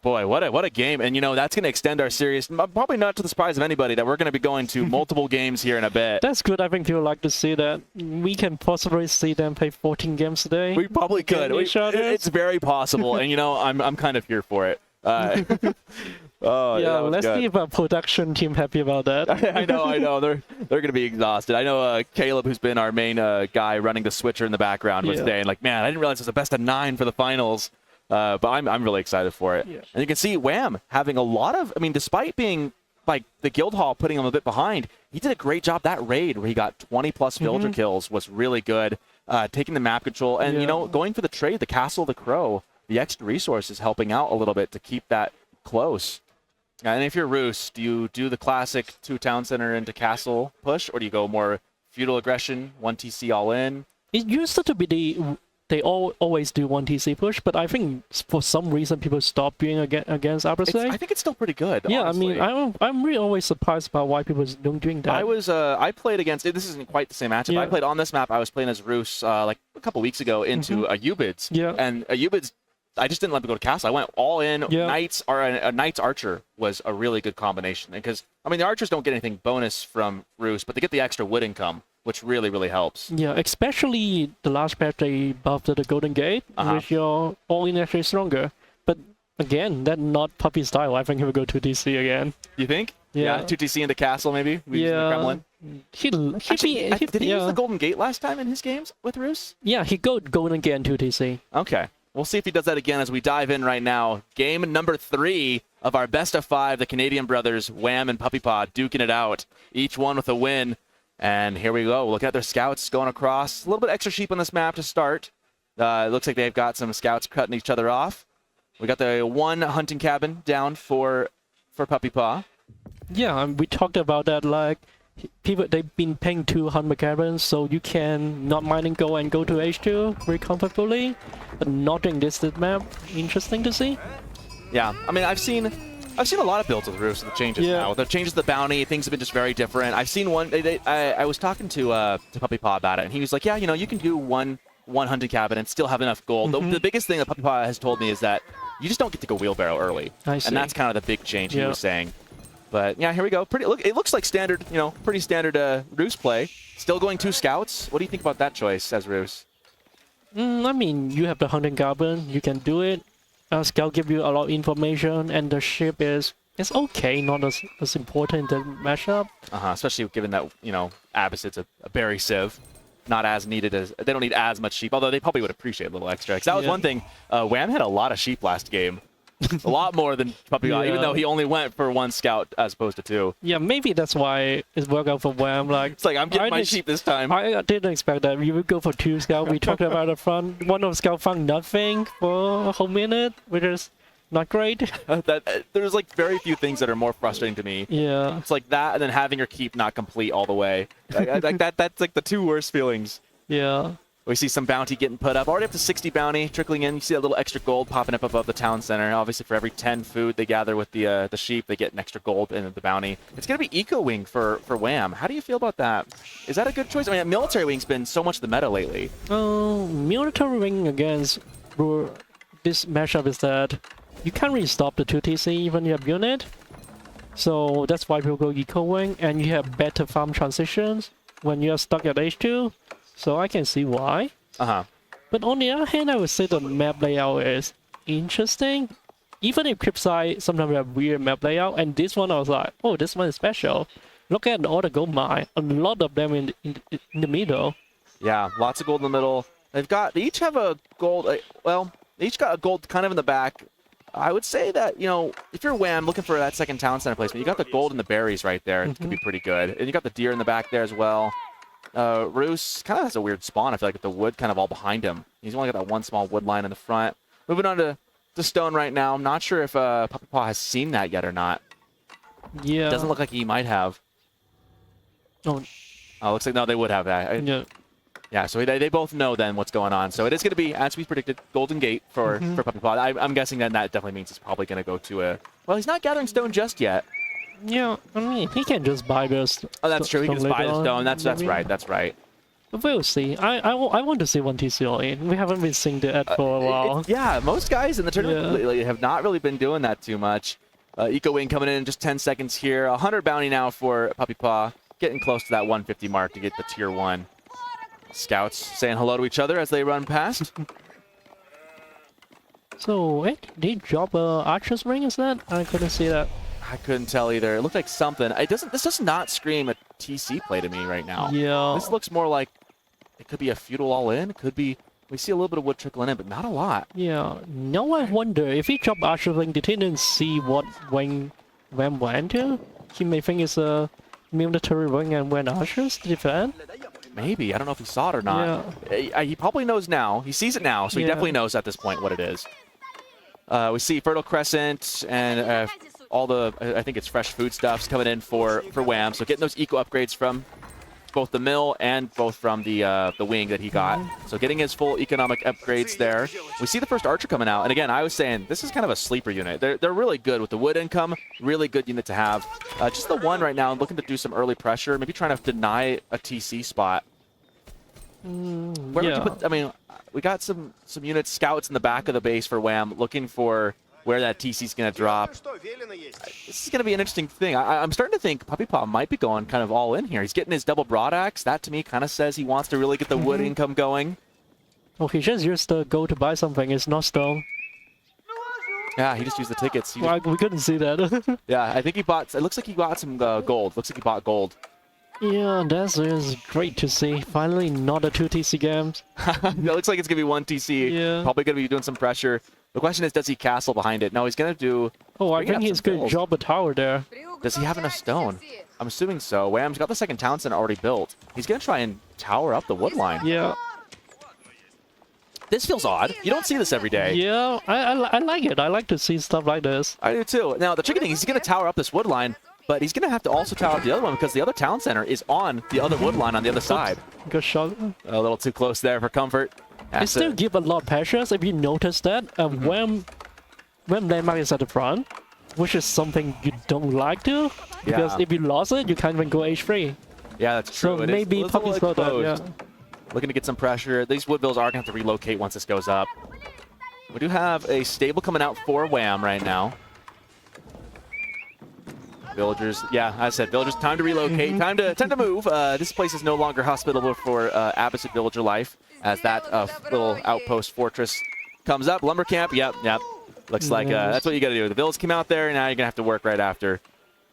Boy, what a game. And, you know, that's going to extend our series, probably not to the surprise of anybody, that we're going to be going to multiple games here in a bit. That's good. I think people like to see that. We can possibly see them play 14 games today. We probably could. It's very possible. And, you know, I'm kind of here for it. Oh, yeah, let's see if our production team happy about that. I know. They're going to be exhausted. I know Caleb, who's been our main guy running the switcher in the background, was saying, like, man, I didn't realize it was a best of 9 for the finals. But I'm really excited for it. Yeah. And you can see Wam having a lot of, I mean, despite being like the Guildhall putting him a bit behind. He did a great job. That raid where he got 20+ villager kills was really good. Taking the map control and, you know, going for the trade, the Castle of the Crow, the extra resources helping out a little bit to keep that close. And if you're Roos, do you do the classic 2 town center into castle push, or do you go more feudal aggression, 1 TC all in? It used to be they always do 1 TC push, but I think for some reason people stop doing against Abbasid. I think it's still pretty good. Yeah, honestly. I mean, I'm really always surprised about why people don't doing that. I played against, this isn't quite the same matchup. Yeah. I played on this map. I was playing as Roos like a couple weeks ago into Ayyubids. Yeah. And Ayyubids, I just didn't let them go to castle. I went all in. Yeah. Knights or a Knight's Archer was a really good combination because I mean the Archers don't get anything bonus from Roos, but they get the extra wood income, which really helps. Yeah, especially the last patch they buffed the Golden Gate, which your all-in actually stronger. But again, that's not Puppy style. I think he will go to DC again. You think? Yeah. 2 TC into castle maybe? We use the Kremlin. Did he use the Golden Gate last time in his games with Roos? Yeah, he go Golden Gate and 2 TC. Okay. We'll see if he does that again as we dive in right now. Game number 3 of our best of 5, the Canadian brothers, Wam and puppypaw, duking it out. Each one with a win. And here we go. Look at their scouts going across. A little bit extra sheep on this map to start. It looks like they've got some scouts cutting each other off. We got the 1 hunting cabin down for puppypaw. Yeah, we talked about that. Like people, they've been paying 200 cabins, so you can not mining go and go to H2 very comfortably. But not in this map. Interesting to see. Yeah, I mean, I've seen a lot of builds with Roos with the changes now. The changes to the bounty, things have been just very different. I've seen one. I was talking to puppypaw about it, and he was like, "Yeah, you know, you can do one hunting cabin and still have enough gold." The biggest thing that puppypaw has told me is that you just don't get to go wheelbarrow early, and that's kind of the big change he was saying. But yeah, here we go. It looks like standard, you know, pretty standard Roos play. Still going 2 scouts. What do you think about that choice as Roos? I mean, you have the hunting cabin. You can do it. Scout give you a lot of information, and the ship it's okay, not as important in the matchup. Especially given that, you know, Abbasid's a berry sieve, not as needed as they don't need as much sheep. Although they probably would appreciate a little extra. Because that was one thing. Wam had a lot of sheep last game. A lot more than puppypaw, even though he only went for 1 scout as opposed to 2. Yeah, maybe that's why it worked out for Wam. Like it's like I'm getting my sheep this time. I didn't expect that you would go for 2 scout. We talked about the front. One of scout found nothing for a whole minute, which is not great. There's like very few things that are more frustrating to me. Yeah, it's like that, and then having your keep not complete all the way. Like that. That's like the 2 worst feelings. Yeah. We see some bounty getting put up. Already up to 60 bounty trickling in. You see that little extra gold popping up above the town center. Obviously, for every 10 food they gather with the sheep, they get an extra gold in the bounty. It's going to be Eco Wing for Wam. How do you feel about that? Is that a good choice? I mean, Military Wing's been so much the meta lately. Military Wing against this matchup is that you can't really stop the 2 TC even you have unit. So that's why people go Eco Wing, and you have better farm transitions when you're stuck at H2. So I can see why. But on the other hand, I would say the map layout is interesting. Even if Cripside sometimes have weird map layout, and this one I was like, oh, this one is special. Look at all the gold mine, a lot of them in the middle. Yeah, lots of gold in the middle. They each have a gold. Well, they each got a gold kind of in the back. I would say that, you know, if you're Wam looking for that second town center placement, you got the gold and the berries right there. It could be pretty good, and you got the deer in the back there as well. Roos kind of has a weird spawn. I feel like with the wood kind of all behind him. He's only got that 1 small wood line in the front. Moving on to stone right now. I'm not sure if puppypaw has seen that yet or not. Yeah. Doesn't look like he might have. Oh, looks like no, they would have that. Yeah, so they both know then what's going on. So it is going to be, as we predicted, Golden Gate for puppypaw. I'm guessing that definitely means he's probably going to go to a. Well, he's not gathering stone just yet. Yeah, I mean, he can just buy this. Oh, that's true. He can just buy the stone. That's right. That's right. But we'll see. I want to see 1 TC all in. We haven't been seeing that for a while. Yeah, most guys in the tournament have not really been doing that too much. Eco Wing coming in just 10 seconds here. 100 bounty now for puppypaw. Getting close to that 150 mark to get the tier 1. Scouts saying hello to each other as they run past. So, did he drop a Archer's Ring? Is that? I couldn't see that. I couldn't tell either. It looked like something. This does not scream a TC play to me right now. Yeah. This looks more like it could be a feudal all in. It could be. We see a little bit of wood trickling in, but not a lot. Yeah. Now I wonder if he dropped Archer's Ring, did he didn't see what Wam went to? he may think it's a military wing and when archers to defend. Maybe. I don't know if he saw it or not. Yeah. He probably knows now. He sees it now, so he definitely knows at this point what it is. We see Fertile Crescent and all the, I think it's fresh foodstuffs coming in for Wham. So getting those eco upgrades from both the mill and both from the wing that he got. So getting his full economic upgrades there. We see the first archer coming out. And again, I was saying, this is kind of a sleeper unit. They're really good with the wood income. Really good unit to have. Just the one right now, looking to do some early pressure. Maybe trying to deny a TC spot. Where would you put, I mean, we got some units, scouts in the back of the base for Wham, looking for where that TC is going to drop. This is going to be an interesting thing. I'm starting to think 1puppypaw might be going kind of all in here. He's getting his double broad axe. That to me kind of says he wants to really get the wood income going. Oh, he just used the gold to buy something. It's not stone. Yeah, he just used the tickets. Well, we couldn't see that. Yeah, I think he bought, it looks like he bought some gold. Looks like he bought gold. Yeah, that is great to see. Finally, not a 2 TC games. It looks like it's going to be 1 TC. Yeah. Probably going to be doing some pressure. The question is, does he castle behind it? No, he's going to do... Oh, I think he's going to drop a tower there. Does he have enough stone? I'm assuming so. Wham's got the second town center already built. He's going to try and tower up the wood line. Yeah. This feels odd. You don't see this every day. Yeah, I like it. I like to see stuff like this. I do too. Now, the tricky thing is he's going to tower up this wood line, but he's going to have to also tower up the other one because the other town center is on the other wood line on the other side. Good shot. A little too close there for comfort. It still give a lot of pressures if you notice that. When landmark is at the front, which is something you don't like to, because if you lost it, you can't even go H3. Yeah, that's true. So maybe Puppy's got that, yeah. Looking to get some pressure. These woodvilles are going to have to relocate once this goes up. We do have a stable coming out for Wham right now. Villagers, yeah, as I said, villagers, time to relocate, time to move. This place is no longer hospitable for Abbasid villager life, as that little outpost fortress comes up. Lumber camp, yep. Looks like that's what you got to do. The villas came out there, and now you're going to have to work right after.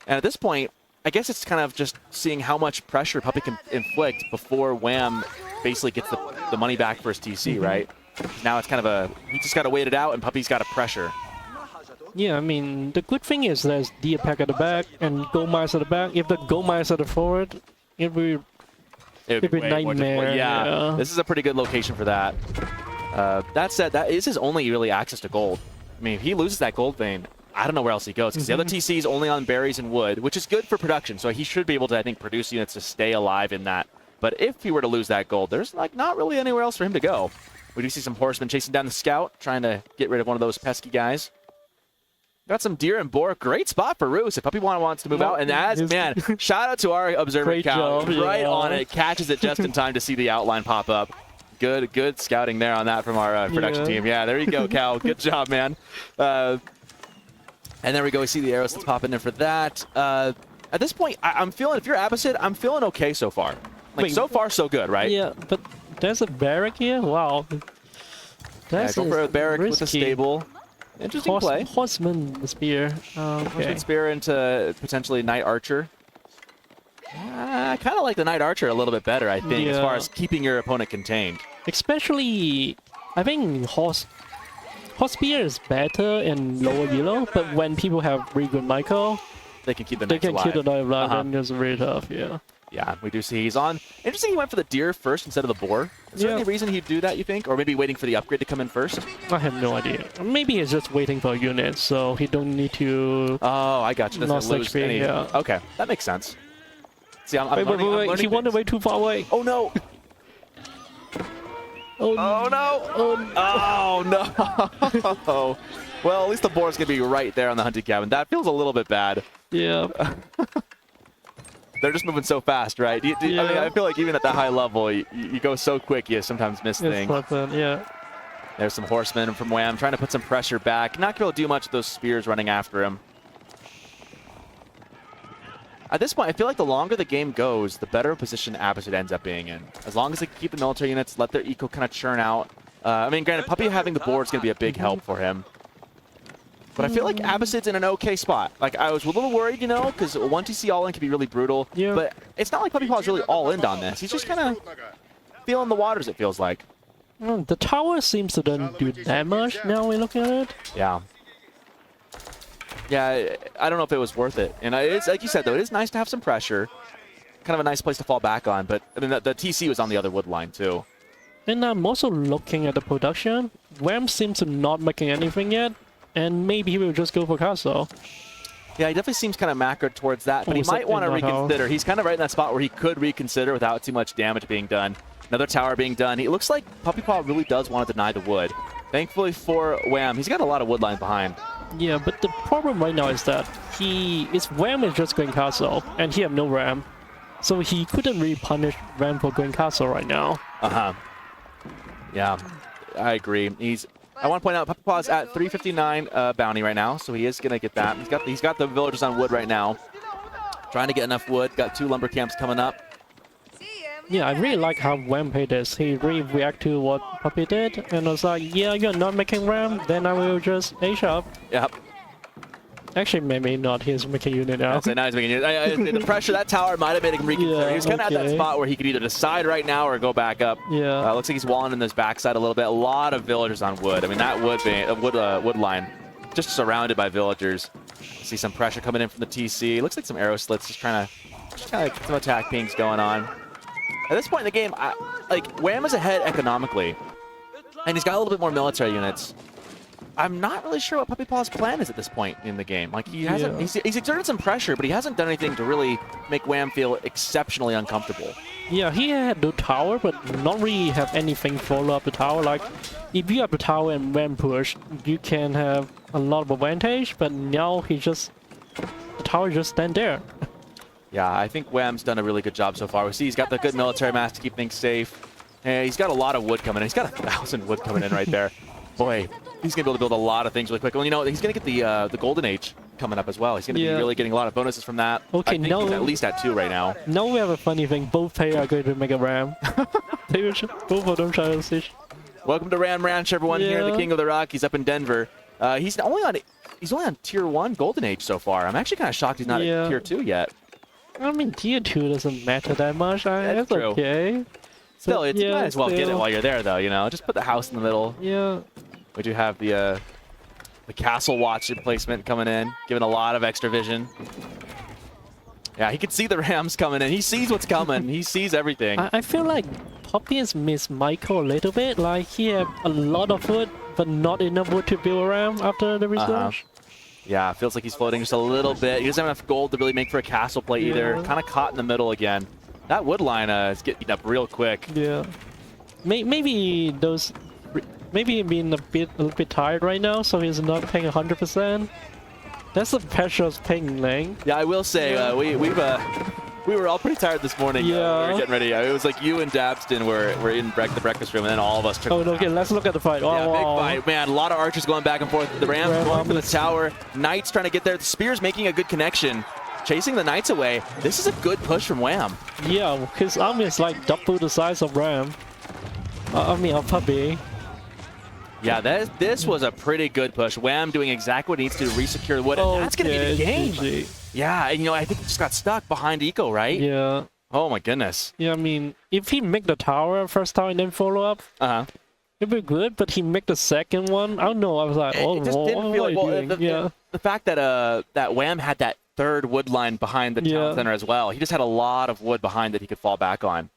And at this point, I guess it's kind of just seeing how much pressure Puppy can inflict before Wham basically gets the money back for his TC, right? Now it's kind of he just got to wait it out, and Puppy's got to pressure. Yeah, I mean, the good thing is there's deer pack at the back and gold mines at the back. If the gold mines at the forward, it would be nightmare. Yeah, this is a pretty good location for that. That said, that is his only really access to gold. I mean, if he loses that gold vein, I don't know where else he goes, because the other TC is only on berries and wood, which is good for production, so he should be able to, I think, produce units to stay alive in that. But if he were to lose that gold, there's like not really anywhere else for him to go. We do see some horsemen chasing down the scout, trying to get rid of one of those pesky guys. Got some deer and boar. Great spot for Roos if Puppy wants to move out. And man, shout out to our observer count. Right on it. Catches it just in time to see the outline pop up. Good scouting there on that from our production team. Yeah, there you go, Cal. Good job, man. And there we go. We see the arrows that's popping in for that. At this point, I'm feeling, if you're Abbasid, I'm feeling okay so far. Like, so far, so good, right? Yeah, but there's a barrack here? Wow. That's go for a barrack with a stable. Interesting play. Horseman spear. Horseman spear into potentially Knight Archer. I kind of like the Knight Archer a little bit better, I think, as far as keeping your opponent contained. Especially, I think Horse spear is better in lower elo, but when people have really good Michael, they can keep the Knights alive. They can keep the Knight alive, and it's really tough, yeah. Yeah, we do see he's on. Interesting he went for the deer first instead of the boar. Is there any reason he'd do that, you think? Or maybe waiting for the upgrade to come in first? I have no idea. Maybe he's just waiting for a unit, so he don't need to... Oh, I got you. Doesn't lose any... Okay, that makes sense. See, I'm learning he wanted way too far away. Oh, no! Oh, no! Oh, no! Well, at least the boar's going to be right there on the hunting cabin. That feels a little bit bad. Yeah. They're just moving so fast, right? I mean, I feel like even at that high level, you go so quick, you sometimes miss things. Yeah. There's some horsemen from Wham trying to put some pressure back. Not going to be able to do much with those spears running after him. At this point, I feel like the longer the game goes, the better position Abbasid ends up being in. As long as they keep the military units, let their eco kind of churn out. I mean, granted, Puppy having the board is going to be a big help for him. But I feel like Abbasid's in an okay spot. Like, I was a little worried, you know, because 1TC all-in can be really brutal. Yeah. But it's not like 1puppypaw is really all-in on this. He's just kind of feeling the waters, it feels like. The tower seems to don't do that much now we look at it. Yeah. Yeah, I don't know if it was worth it. And it's like you said, though, it is nice to have some pressure. Kind of a nice place to fall back on. But I mean, the TC was on the other wood line, too. And I'm also looking at the production. Wam seems to not making anything yet, and maybe he will just go for castle. Yeah, he definitely seems kind of macro towards that, but he might want to reconsider. He's kind of right in that spot where he could reconsider without too much damage being done. Another tower being done. It looks like 1puppypaw really does want to deny the wood. Thankfully for Wam, he's got a lot of wood line behind. Yeah, but the problem right now is that Wam is just going castle, and he have no ram. So he couldn't really punish Wam for going castle right now. Uh-huh. Yeah, I agree. I want to point out 1puppypaw's at 359 bounty right now, so he is going to get that. He's got the villagers on wood right now. Trying to get enough wood. Got 2 lumber camps coming up. Yeah, I really like how Wam played this. He really reacted to what Puppy did, and was like, yeah, you're not making ram, then I will just A-shop. Yep. Actually, maybe not. He's making unit now. So now he's making unit. The pressure, that tower might have made him reconsider. Yeah, he was kind of at that spot where he could either decide right now or go back up. Yeah. Looks like he's walling in this backside a little bit. A lot of villagers on wood. I mean, that wood line just surrounded by villagers. See some pressure coming in from the TC. Looks like some arrow slits, just kind of some attack pings going on. At this point in the game, Wam is ahead economically, and he's got a little bit more military units. I'm not really sure what 1puppypaw's plan is at this point in the game. Like, he hasn't, he's exerted some pressure, but he hasn't done anything to really make Wam feel exceptionally uncomfortable. Yeah, he had the tower, but not really have anything follow up the tower. Like, if you have the tower and Wam push, you can have a lot of advantage, but now the tower just stand there. Yeah, I think Wam's done a really good job so far. We see he's got the good military mass to keep things safe. And he's got a lot of wood coming in. He's got 1,000 wood coming in right there. Boy, he's going to be able to build a lot of things really quick. Well, you know, he's going to get the Golden Age coming up as well. He's going to be really getting a lot of bonuses from that. Okay, I think he's at least at 2 right now. Now we have a funny thing. Both players are going to make a ram. Both of them try to switch. Welcome to Ram Ranch, everyone, here in the King of the Rockies up in Denver. He's only on Tier 1 Golden Age so far. I'm actually kind of shocked he's not at Tier 2 yet. I mean, Tier 2 doesn't matter that much. That's true. Okay. Still, you might as well get it while you're there, though, you know? Just put the house in the middle. Yeah. We do have the Castle Watch emplacement coming in, giving a lot of extra vision. Yeah, he can see the Rams coming in. He sees what's coming. He sees everything. I feel like Puppy has missed Michael a little bit. Like, he had a lot of wood, but not enough wood to build around after the research. Yeah, feels like he's floating just a little bit. He doesn't have enough gold to really make for a castle play either. Kind of caught in the middle again. That wood line is getting up real quick. Yeah. Maybe being a little bit tired right now, so he's not paying 100%. That's the pressure of paying lane. Yeah, I will say we were all pretty tired this morning. Yeah. We were getting ready. It was like you and Dabston were in the breakfast room, and then all of us took. Oh, okay. Let's look at the fight. Yeah, big fight, man. A lot of archers going back and forth. The Rams going for the tower. Knights trying to get there. The Spear's making a good connection, chasing the Knights away. This is a good push from Wam. Yeah, his army is like double the size of Ram. Of Puppy. Yeah, this was a pretty good push. Wam doing exactly what he needs to re-secure the wood. And that's going to be the game. GG. Yeah, and I think he just got stuck behind Eco, right? Yeah. Oh my goodness. Yeah, I mean, if he make the tower first time and then follow up, it'd be good. But he make the second one. I don't know. I was like, it just didn't feel like. The fact that that Wam had that third wood line behind the town center as well. He just had a lot of wood behind that he could fall back on.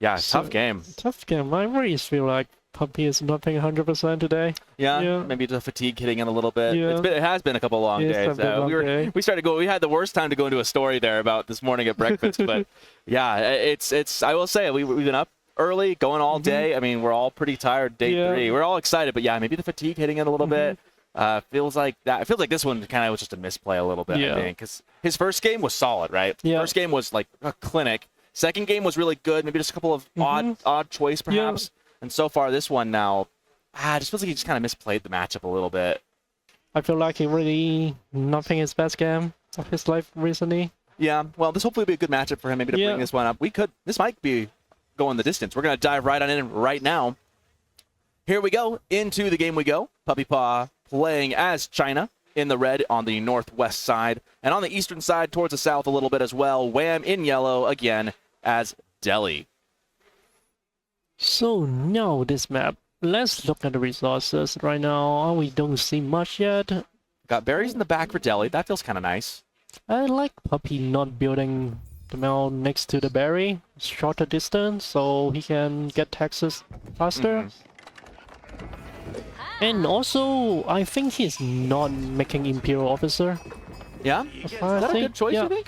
Yeah, tough game. Tough game. I really feel like Puppy is not paying 100% today. Yeah, maybe the fatigue hitting in a little bit. Yeah. It has been a couple long days. We had the worst time to go into a story there about this morning at breakfast, but yeah, it's. I will say we've been up early, going all day. I mean, we're all pretty tired. Day 3, we're all excited, but yeah, maybe the fatigue hitting in a little bit. Feels like that. It feels like this one kind of was just a misplay a little bit. I think because his first game was solid, right? Yeah. First game was like a clinic. Second game was really good. Maybe just a couple of odd choice perhaps. And so far, this one now, it just feels like he just kind of misplayed the matchup a little bit. I feel like he really not playing his best game of his life recently. Yeah, well, this hopefully will be a good matchup for him, maybe to bring this one up. This might be going the distance. We're going to dive right on in right now. Here we go. Into the game we go. 1puppypaw playing as China in the red on the northwest side. And on the eastern side, towards the south a little bit as well. Wam in yellow again as Delhi. So now this map, let's look at the resources right now. We don't see much yet. Got berries in the back for Delhi. That feels kind of nice. I like Puppy not building the mound next to the berry, shorter distance, so he can get taxes faster. And also, I think he's not making Imperial Officer. Yeah? Is that a good choice, you think?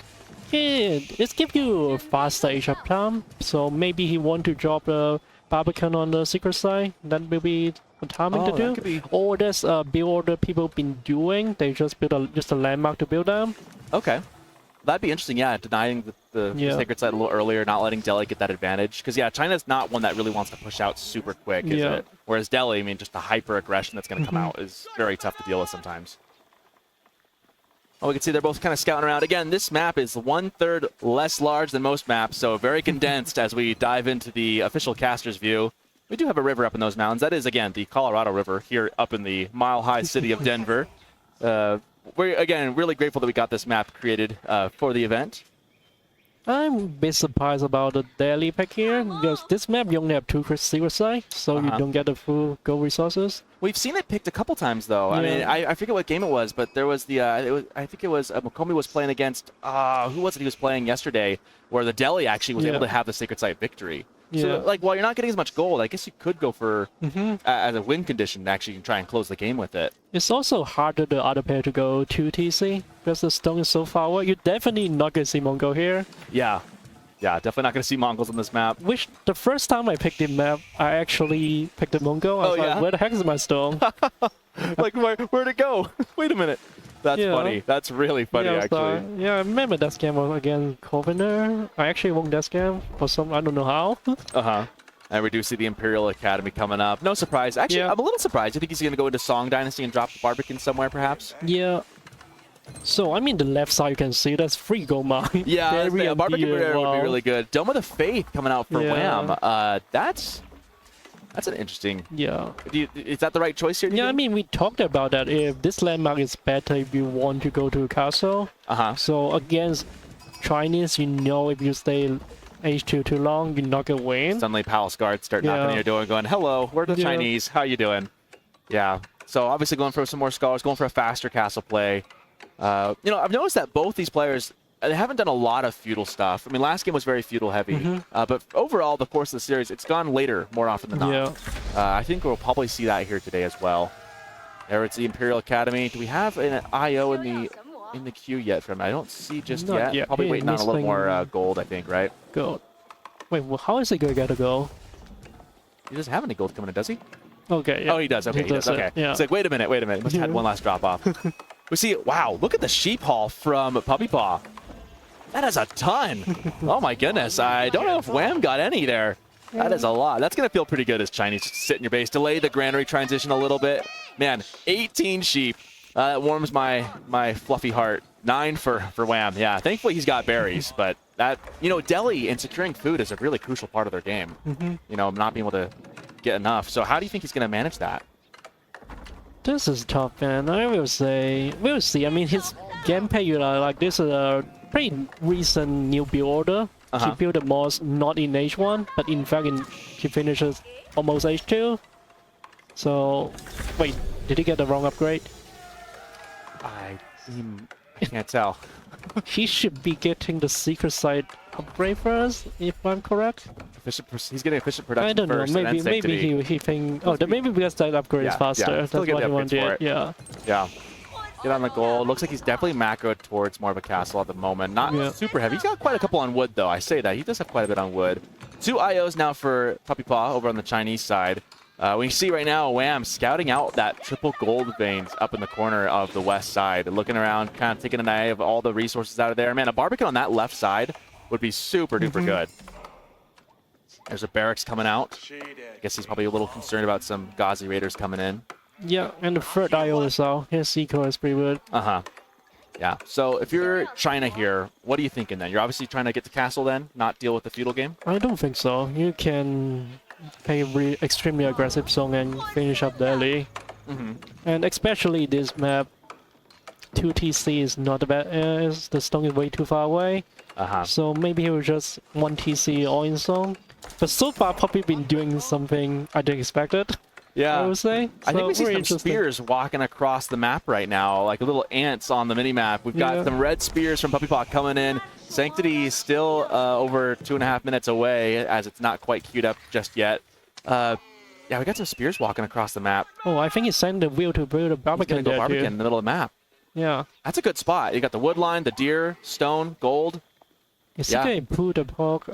Yeah, it gives you a faster Asia Plum, so maybe he want to drop a Barbican on the secret side. That will be the timing to do. Could be... Or there's a build order people been doing. They just build just a landmark to build them. Okay. That'd be interesting, yeah, denying the sacred site a little earlier, not letting Delhi get that advantage. Because, yeah, China's not one that really wants to push out super quick, is it? Whereas Delhi, I mean, just the hyper-aggression that's going to come out is very tough to deal with sometimes. Oh, we can see they're both kind of scouting around. Again, this map is 1/3 less large than most maps, so very condensed as we dive into the official caster's view. We do have a river up in those mountains. That is, again, the Colorado River here up in the mile-high city of Denver. We're, again, really grateful that we got this map created for the event. I'm a bit surprised about the daily pack here, because this map you only have 2 secret sites, so you don't get the full gold resources. We've seen it picked a couple times, though. I mean, I forget what game it was, but there was the, I think it was, Mokomi was playing against, who was it he was playing yesterday, where the Delhi actually was able to have the sacred site victory. So, like, while you're not getting as much gold, I guess you could go for, as a win condition, actually try and close the game with it. It's also harder the other player to go 2 TC, because the stone is so far away. You're definitely not going to see Mongol here. Yeah. Yeah, definitely not going to see Mongols on this map. Which, the first time I picked the map, I actually picked the Mongol. I was like, where the heck is my stone? Like, where'd it go? Wait a minute. That's funny. That's really funny, actually. I remember that scam was against Covenor. I actually won that scam for some, I don't know how. And we do see the Imperial Academy coming up. No surprise. Actually, I'm a little surprised. You think he's going to go into Song Dynasty and drop the Barbican somewhere, perhaps? Yeah. So, I mean, the left side you can see, that's 3 gold mine. Yeah, Barbican would be really good. Dome of the Faith coming out for Wham. That's an interesting... Yeah. Is that the right choice here? Yeah, I mean, we talked about that. If this landmark is better if you want to go to a castle. So, against Chinese, you know if you stay H2 too long, you're not going to win. Suddenly, Palace Guards start knocking on your door and going, hello, we're the Chinese. How you doing? Yeah. So, obviously going for some more scholars, going for a faster castle play. You know, I've noticed that both these players, they haven't done a lot of feudal stuff. I mean, last game was very feudal heavy, but overall, the course of the series, it's gone later more often than not. I think we'll probably see that here today as well. There it's the Imperial Academy. Do we have an IO in the queue yet from? I don't see just yet. Probably waiting on a little more gold, I think, right? Gold. Wait, well, how is he going to get a gold? He doesn't have any gold coming in, does he? Okay. Yeah. Oh, he does. Okay, he does. Okay. It's like, wait a minute. Must have had one last drop off. We see, wow, look at the sheep haul from 1puppypaw. That is a ton. Oh my goodness. I don't know if Wham got any there. That is a lot. That's going to feel pretty good as Chinese just sit in your base. Delay the granary transition a little bit. Man, 18 sheep. That warms my fluffy heart. 9 for Wham. Yeah, thankfully he's got berries, but that, you know, Delhi and securing food is a really crucial part of their game. You know, not being able to get enough. So how do you think he's going to manage that? This is tough, man. I will say, we'll see. I mean, his gameplay, you know, like this is a pretty recent new build order. He built the moss not in H1, but in fact, he finishes almost H2. So, wait, did he get the wrong upgrade? I can't tell. He should be getting the secret site upgrade first, if I'm correct. He's getting efficient production. I don't know. First, maybe he think. Oh, maybe because that upgrade is faster. That's what he wanted. Yeah. Get on the gold. Looks like he's definitely macroed towards more of a castle at the moment. Not super heavy. He's got quite a couple on wood, though. I say that. He does have quite a bit on wood. 2 IOs now for 1puppypaw over on the Chinese side. We see right now Wham scouting out that triple gold veins up in the corner of the west side. Looking around, kind of taking an eye of all the resources out of there. Man, a Barbican on that left side would be super duper good. There's a barracks coming out. I guess he's probably a little concerned about some Ghazi raiders coming in. Yeah, and the third IO as well. His eco is pretty good. Yeah, so if you're China here, what are you thinking then? You're obviously trying to get the castle then, not deal with the feudal game? I don't think so. You can play extremely aggressive song and finish up Delhi. And especially this map, 2 TC is not the best. The stone is way too far away. So maybe he will just 1 TC all in song. But so far, Puppy been doing something I didn't expect it. Yeah. I would say. I think we see very some interesting. spears walking across the map right now, like little ants on the mini-map. We've got some red spears from 1puppypaw coming in. Sanctity is still over 2.5 minutes away, as it's not quite queued up just yet. Yeah, we got some spears walking across the map. Oh, I think he sent the wheel to build a He's barbican gonna go there barbican too. in the middle of the map. Yeah. That's a good spot. You got the wood line, the deer, stone, gold. Is he going to put the pork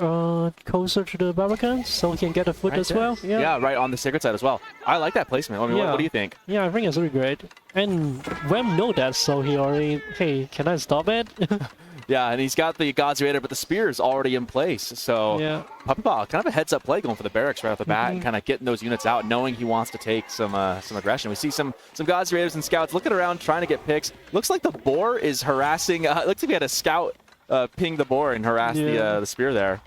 closer to the barbican so he can get the food Right as there. well? Yeah, right on the sacred side as well. I like that placement. I mean, what do you think? Yeah, I think it's really great. And Wam know that, so he already, hey, can I stop it? Yeah, and he's got the God's Raider, but the spear's already in place. So Yeah. 1puppypaw, kind of a heads-up play going for the barracks right off the bat, and kind of getting those units out, knowing he wants to take some aggression. We see some God's Raiders and scouts looking around, trying to get picks. Looks like the boar is harassing. Looks like we had a scout ping the boar and harass the spear there.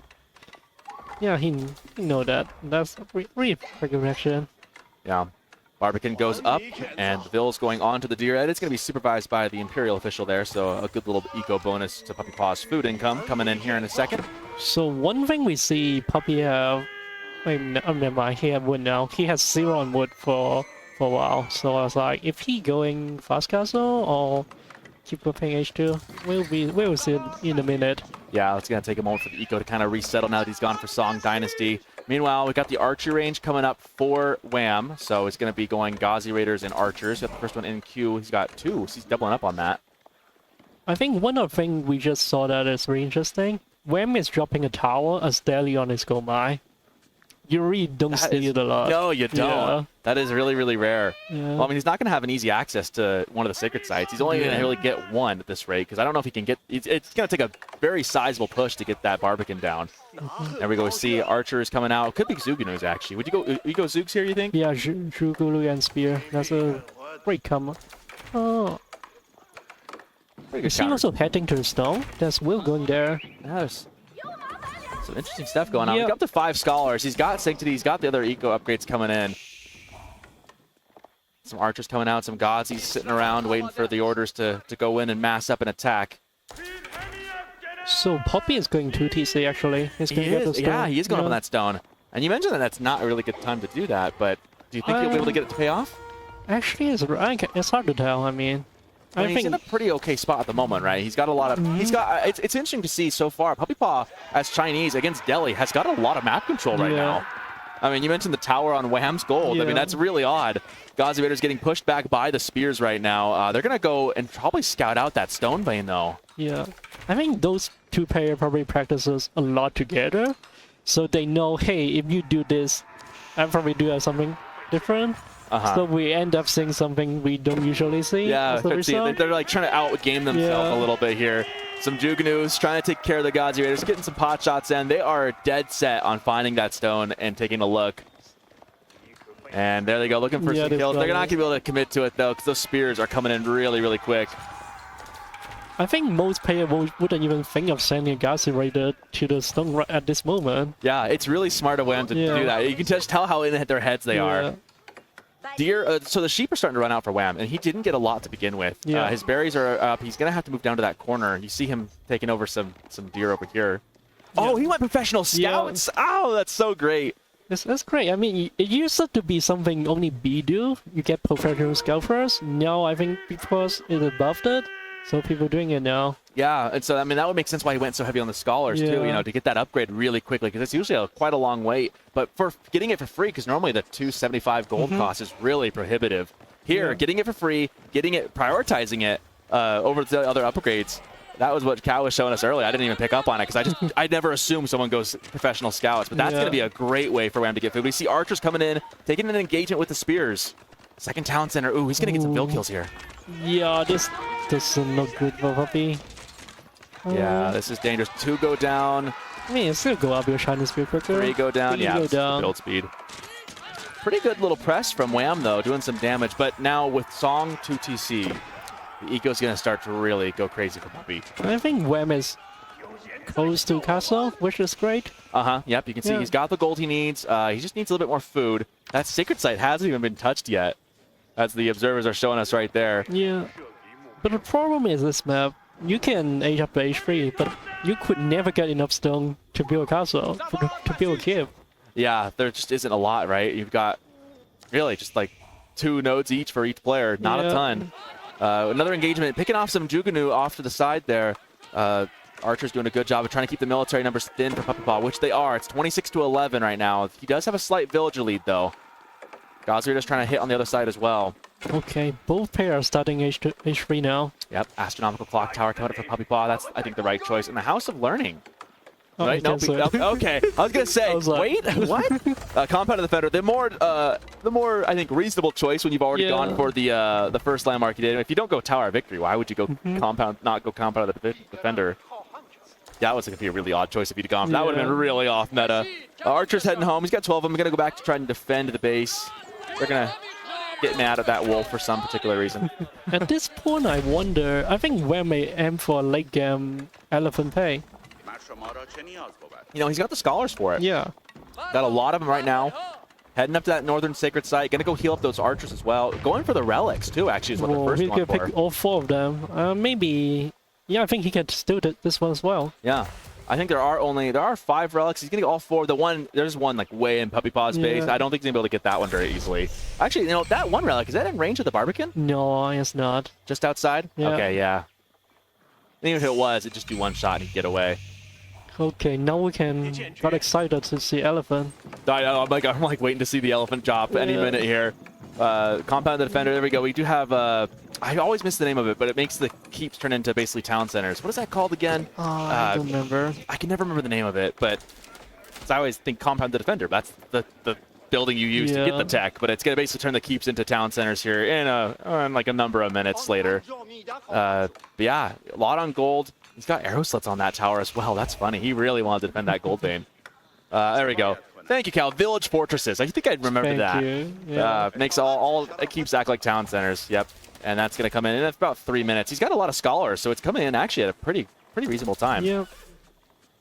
Yeah, he know that. That's really quick reaction. Yeah. Barbican goes up, and the Vill's going on to the deer head. It's going to be supervised by the Imperial official there, so a good little eco bonus to 1puppypaw's food income coming in here in a second. So one thing we see Puppy have, never mind, he have wood now. He has 0 on wood for a while. So I was like, if he going fast castle or keep whipping H2, we'll see it in a minute. Yeah, it's going to take a moment for the eco to kind of resettle now that he's gone for Song Dynasty. Meanwhile, we got the archery range coming up for Wam, so it's going to be going Ghazi Raiders and Archers. Got the first one in queue. He's got 2, so he's doubling up on that. I think one of the things we just saw that is really interesting. Wam is dropping a tower as daily on his Gomai. You really don't see it a lot. No, you don't. Yeah. That is really, really rare. Yeah. Well, I mean, he's not going to have an easy access to one of the sacred sites. He's only going to really get one at this rate, because I don't know if he can get... It's going to take a very sizable push to get that Barbican down. There we go. We see Archers coming out. Could be Zugunus, actually. Would you go Zoogs here, you think? Yeah, Zhugulu and Spear. That's a great combo. Oh. Pretty good Is he counter. also heading to the stone? There's Will going there. Yeah, there's some interesting stuff going on. Yeah. We got up to 5 Scholars. He's got Sanctity. He's got the other eco upgrades coming in. Some Archers coming out. Some Gods. He's sitting around waiting for the orders to go in and mass up and attack. So Poppy is going to TC actually. He's going to get the stone. Yeah, he is going up on that stone. And you mentioned that that's not a really good time to do that, but do you think he'll be able to get it to pay off? Actually, it's hard to tell. I mean, I mean, he's in a pretty okay spot at the moment, right? He's got a lot of... He's got... It's interesting to see so far. 1puppypaw, as Chinese against Delhi, has got a lot of map control right now. I mean, you mentioned the tower on Wham's gold. I mean, that's really odd. Ghazi Raiders getting pushed back by the spears right now. They're going to go and probably scout out that stone vein, though. Yeah. I think those two players probably practices a lot together. So they know, hey, if you do this, I probably do something different. So we end up seeing something we don't usually see. Yeah, they're like trying to outgame themselves a little bit here. Some Jugnus trying to take care of the Ghazi Raiders, getting some pot shots in. They are dead set on finding that stone and taking a look. And there they go, looking for some kills. They're not going to be able to commit to it, though, because those spears are coming in really, really quick. I think most players wouldn't even think of sending a Ghazi Raider to the stone right at this moment. Yeah, it's really smart of them to do that. You can just tell how in their heads they are. Deer, so the sheep are starting to run out for Wam, and he didn't get a lot to begin with. His berries are up. He's going to have to move down to that corner. You see him taking over some deer over here. Oh, he went professional scouts. Oh, that's so great. That's great. I mean, it used to be something only B do. You get professional scout first. Now I think because it's above that, so people doing it now. Yeah, and so I mean that would make sense why he went so heavy on the Scholars too. You know, to get that upgrade really quickly, because it's usually quite a long wait. But for getting it for free, because normally the 275 gold cost is really prohibitive. Here, getting it for free, prioritizing it over the other upgrades. That was what Cal was showing us earlier. I didn't even pick up on it because I never assume someone goes professional scouts. But that's going to be a great way for Wam to get food. We see Archers coming in, taking an engagement with the spears. Second town center. Ooh, he's going to get some bill kills here. Yeah, this is not good for Puppy. Yeah, this is dangerous. 2 go down. I mean, it's still go up your Chinese speed quicker. 3 go down. Yeah, go down. Build speed. Pretty good little press from Wam, though, doing some damage. But now with Song 2TC, the eco's going to start to really go crazy for Puppy. I think Wam is close to castle, which is great. Yep, you can see he's got the gold he needs. He just needs a little bit more food. That sacred site hasn't even been touched yet, as the observers are showing us right there. Yeah. But the problem is this map. You can age up to H3, but you could never get enough stone to build a castle, to build a cave. Yeah, there just isn't a lot, right? You've got really just like 2 nodes each for each player. Not a ton. Another engagement, picking off some Jugunu off to the side there. Archer's doing a good job of trying to keep the military numbers thin for 1puppypaw, which they are. It's 26-11 right now. He does have a slight villager lead, though. Gazir just trying to hit on the other side as well. Okay, both pairs are starting H3 now. Yep, astronomical clock tower coming up for 1puppypaw. That's, I think, the right choice. And the House of Learning. Oh, Right? Nope. Okay. I was gonna say, wait, what? Compound of the Defender. The more I think reasonable choice when you've already gone for the first landmark you did. If you don't go Tower of Victory, why would you go not go Compound of the Defender? That was going to be a really odd choice if you'd gone. That would have been really off meta. Archer's heading home. He's got 12 of them. He's going to go back to try and defend the base. They're going to get mad at that wolf for some particular reason. At this point, I wonder. I think Wam may aim for a late game elephant pay. You know, he's got the scholars for it. Yeah. Got a lot of them right now. Heading up to that northern sacred site. Going to go heal up those archers as well. Going for the relics, too, actually, is what the first one he can pick all 4 of them. Maybe... Yeah, I think he can still do this one as well. Yeah. I think there are 5 relics. He's going to get all 4. There's one like way in 1puppypaw's base. I don't think he's going to be able to get that one very easily. Actually, you know, that one relic, is that in range of the Barbican? No, it's not. Just outside? Yeah. Okay, yeah. And even if it was, it'd just do 1 shot and he'd get away. Okay, now we can get excited to see elephant. I'm like waiting to see the elephant drop any minute here. Compound the Defender, there we go. We do have, I always miss the name of it, but it makes the keeps turn into basically town centers. What is that called again? I don't remember. I can never remember the name of it, but I always think Compound the Defender. That's the building you use to get the tech, but it's going to basically turn the keeps into town centers here in like a number of minutes later. But yeah, a lot on gold. He's got arrow slits on that tower as well. That's funny. He really wanted to defend that gold vein. There we go. Thank you, Cal. Village fortresses. I think I'd remember that. Yeah. Makes all it keeps act like town centers. Yep. And that's going to come in about 3 minutes. He's got a lot of scholars, so it's coming in actually at a pretty reasonable time. Yep.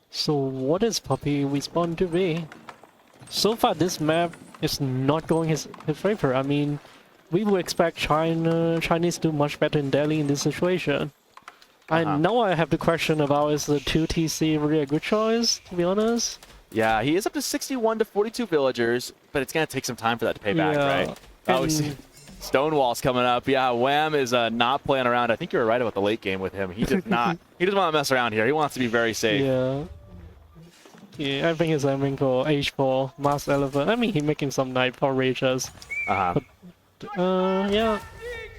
So what is Puppy respond to be? So far, this map is not going his favor. I mean, we would expect Chinese to do much better in Delhi in this situation. Now I have the question about, is the 2TC really a good choice, to be honest? Yeah, he is up to 61 to 42 villagers, but it's going to take some time for that to pay back, right? Oh, we see Stonewall's coming up. Yeah, Wam is not playing around. I think you were right about the late game with him. He does not. He doesn't want to mess around here. He wants to be very safe. Yeah, I think he's aiming for H4, Mass Elephant. I mean, he's making some night power rages. But, yeah,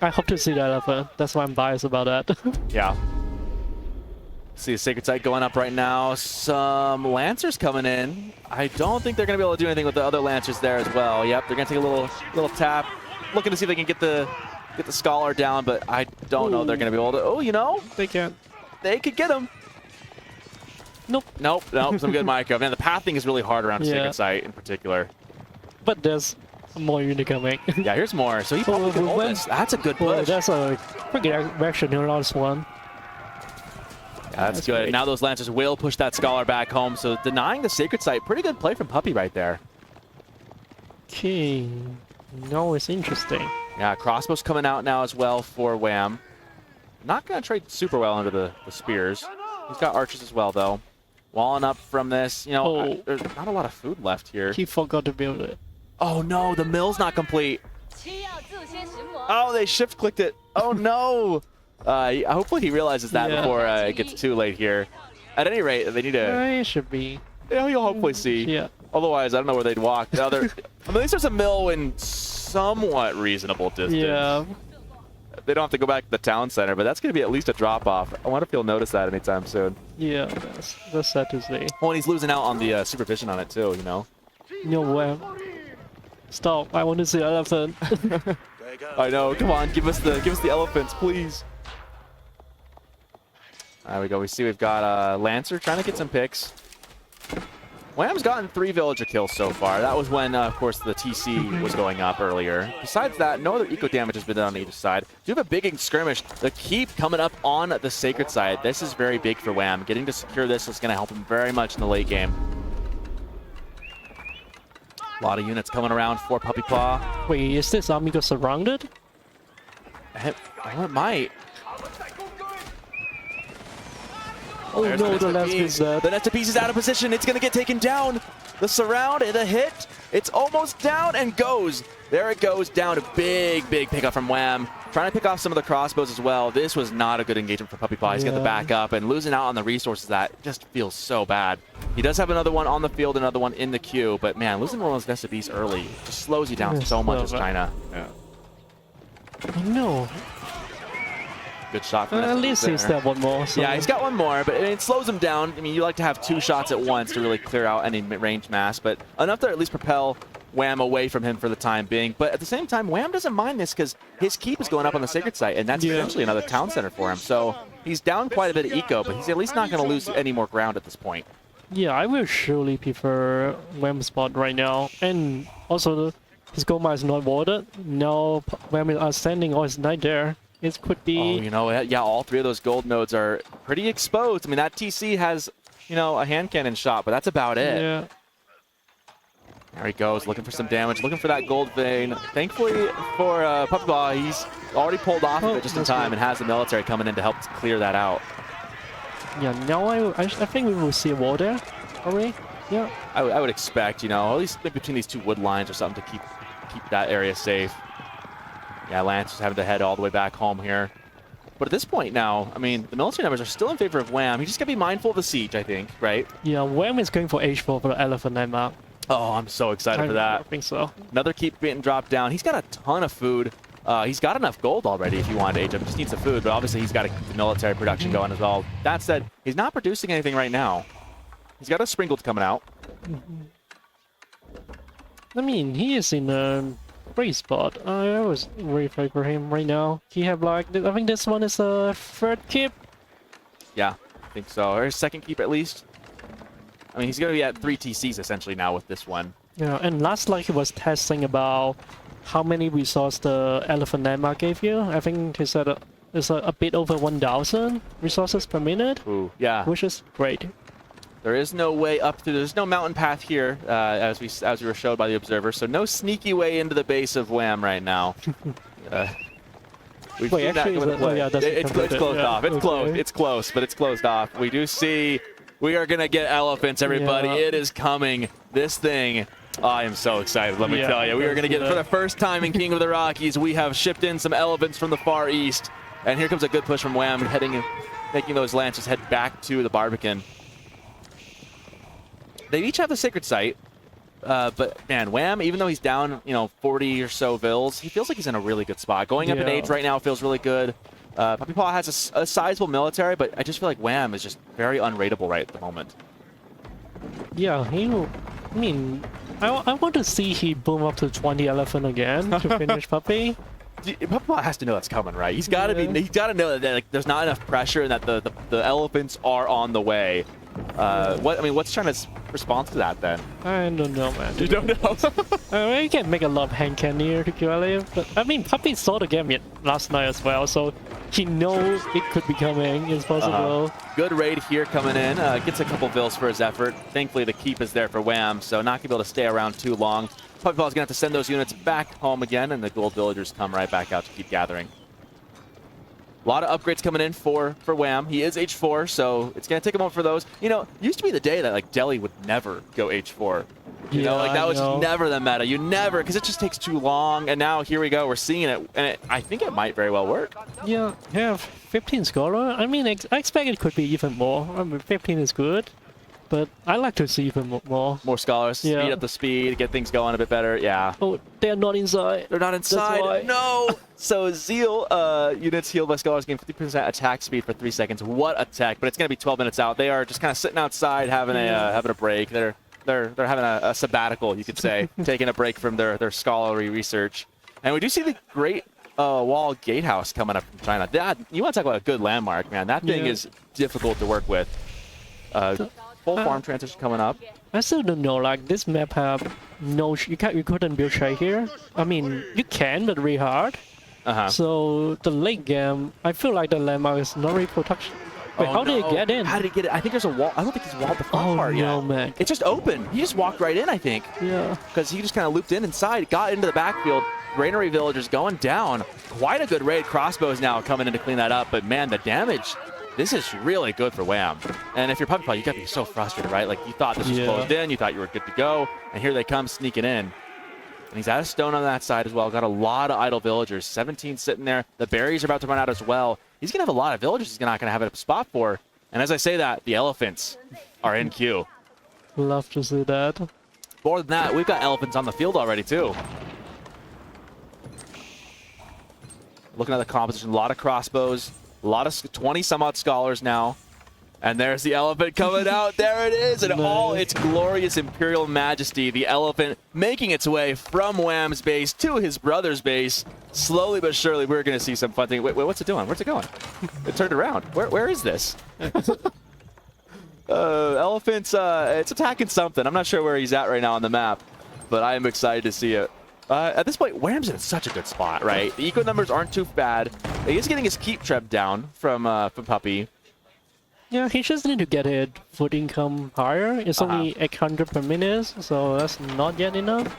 I hope to see that elephant. That's why I'm biased about that. Yeah. See the Sacred Site going up right now. Some Lancers coming in. I don't think they're going to be able to do anything with the other Lancers there as well. Yep, they're going to take a little tap. Looking to see if they can get the Scholar down, but I don't know they're going to be able to. Oh, you know? They can't. They could get him. Nope. Some good micro. Man, the pathing is really hard around the Sacred Site in particular. But there's more unit coming. Yeah, here's more. So he probably can hold this. That's a good push. That's a quick reaction in the last one. Yeah, that's good. Great. Now those Lancers will push that Scholar back home, so denying the Sacred Site. Pretty good play from Puppy right there. Okay. No, it's interesting. Yeah, crossbows coming out now as well for Wam. Not going to trade super well into the spears. He's got archers as well, though. Walling up from this. You know, there's not a lot of food left here. He forgot to build it. Oh, no. The mill's not complete. Oh, they shift-clicked it. Oh, no. Hopefully he realizes that before it gets too late here. At any rate, they need to... It should be. Yeah, you'll hopefully see. Yeah. Otherwise, I don't know where they'd walk. I mean, at least there's a mill in somewhat reasonable distance. Yeah. They don't have to go back to the town center, but that's going to be at least a drop-off. I wonder if he'll notice that anytime soon. Yeah, that's sad to see. Well, and he's losing out on the supervision on it, too, you know? No way. Stop. I want to see an elephant. I know. Come on, give us the elephants, please. There we go. We see we've got Lancer trying to get some picks. Wham's gotten 3 villager kills so far. That was when, of course, the TC was going up earlier. Besides that, no other eco damage has been done on either side. Do have a big skirmish. The keep coming up on the Sacred side. This is very big for Wam. Getting to secure this is going to help him very much in the late game. A lot of units coming around for 1puppypaw. Wait, is this army got surrounded? It might. Oh no, the last piece dead. The Nesta piece is out of position. It's going to get taken down. The surround and the hit. It's almost down and goes. There it goes down. A big pickup from Wam. Trying to pick off some of the crossbows as well. This was not a good engagement for 1puppypaw. He's got the back up and losing out on the resources. That just feels so bad. He does have another one on the field, another one in the queue, but man, losing one of those SBs early just slows you down so much as China. Yeah. No. Good shot from At least he's got one more. So. Yeah, he's got one more, but it slows him down. I mean, you like to have 2 shots at once to really clear out any range mass, but enough to at least propel Wam away from him for the time being. But at the same time, Wam doesn't mind this because his keep is going up on the Sacred Site, and that's essentially another town center for him. So he's down quite a bit of eco, but he's at least not going to lose any more ground at this point. Yeah, I will surely prefer Wam's spot right now. And also, his gold mine is not watered. Now Wam is standing on his knight there. It could be... Oh, you know, yeah, all 3 of those gold nodes are pretty exposed. I mean, that TC has, you know, a hand cannon shot, but that's about it. Yeah. There he goes, looking for some damage, looking for that gold vein. Thankfully for 1puppypaw, he's already pulled off of it just in time and has the military coming in to help clear that out. Yeah, now I think we will see a wall there already. Yeah. I would expect, you know, at least maybe between these 2 wood lines or something to keep that area safe. Yeah, Lance is having to head all the way back home here. But at this point now, I mean, the military numbers are still in favor of Wam. He just got to be mindful of the siege, I think, right? Yeah, Wam is going for H4 for the elephant landmark. Oh, I'm so excited for that. I think so. Another keep getting dropped down. He's got a ton of food. He's got enough gold already if you wanted to age him. Just needs the food, but obviously he's got to keep the military production going as well. That said, he's not producing anything right now. He's got a sprinkled coming out. I mean, he is in a great spot. I was really afraid for him right now. He have like, I think this one is a 3rd keep. Yeah, I think so. Or his 2nd keep at least. I mean, he's going to be at 3 TCs essentially now with this one. Yeah, and last like he was testing about how many resources the elephant landmark gave you. I think he said it's a bit over 1,000 resources per minute. Ooh, yeah. Which is great. There is no way up through. There's no mountain path here, as we were showed by the observer. So no sneaky way into the base of Wam right now. We've Wait, seen actually, that oh, yeah, it's closed off. It's closed. It's close, but it's closed off. We do see. We are gonna get elephants, everybody. Yeah. It is coming. This thing. Oh, I am so excited. Let me tell you, we are gonna get for the first time in King of the Rockies. We have shipped in some elephants from the Far East, and here comes a good push from Wam, making those lances head back to the Barbican. They each have the Sacred Site, but man, Wam, even though he's down, you know, 40 or so vills, he feels like he's in a really good spot. Going up in age right now feels really good. 1puppypaw has a sizable military, but I just feel like Wam is just very unrateable right at the moment. Yeah, I mean, I want to see he boom up to 20 elephant again to finish Puppy. 1puppypaw has to know that's coming, right? He's got to be. He's got to know that like, there's not enough pressure and that the elephants are on the way. What's China's response to that then? I don't know, man. You don't know? I mean, you can make a lot of hand candy here to QLA, but I mean, Puppy saw the game last night as well, so he knows it could be coming. It's possible. Good raid here coming in. Gets a couple vills for his effort. Thankfully, the keep is there for Wam, so not gonna be able to stay around too long. 1puppypaw is gonna have to send those units back home again, and the gold villagers come right back out to keep gathering. A lot of upgrades coming in for Wam. He is H4, so it's going to take a moment for those. You know, used to be the day that, like, Delhi would never go H4. You know, like, that was just never the meta. You never, because it just takes too long. And now, here we go. We're seeing it. And I think it might very well work. Yeah, have 15 scholar. I mean, I expect it could be even more. I mean, 15 is good. But I like to see even more. More scholars, speed up the speed, get things going a bit better, yeah. Oh, they're not inside. They're not inside, no! So Zeal units healed by scholars gain 50% attack speed for 3 seconds. What a tech, but it's going to be 12 minutes out. They are just kind of sitting outside having a break. They're having a sabbatical, you could say, taking a break from their scholarly research. And we do see the great wall gatehouse coming up from China. You want to talk about a good landmark, man. That thing is difficult to work with. Full farm transition coming up. I still don't know, like, this map have no... You couldn't build trade here. I mean, you can, but really hard. So, the late game, I feel like the landmark is not really protection. Wait, how did it get in? How did it get in? I think there's a wall. I don't think he's walled the front part yet. Oh, no, man. It's just open. He just walked right in, I think. Yeah. Because he just kind of looped in inside, got into the backfield. Granary villagers going down. Quite a good raid. Crossbows now coming in to clean that up. But, man, the damage This is really good for Wham. And if you're puppypaw, you gotta be so frustrated, right? Like you thought this was closed in, you thought you were good to go, and here they come sneaking in. And he's out of stone on that side as well. Got a lot of idle villagers. 17 sitting there. The berries are about to run out as well. He's gonna have a lot of villagers he's not gonna have a spot for. And as I say that, the elephants are in queue. Love to see that. More than that, we've got elephants on the field already too. Looking at the composition, a lot of crossbows, a lot of 20 some odd scholars now. And there's the elephant coming out. There it is in all its glorious imperial majesty. The elephant making its way from Wham's base to his brother's base. Slowly but surely, we're going to see some fun things. Wait, what's it doing? Where's it going? It turned around. Where is this? Elephant's, it's attacking something. I'm not sure where he's at right now on the map, but I am excited to see it. At this point, Wham's in such a good spot, right? The eco numbers aren't too bad. He is getting his keep treb down from Puppy. Yeah, he just need to get his food income higher. It's only 800 per minute, so that's not yet enough.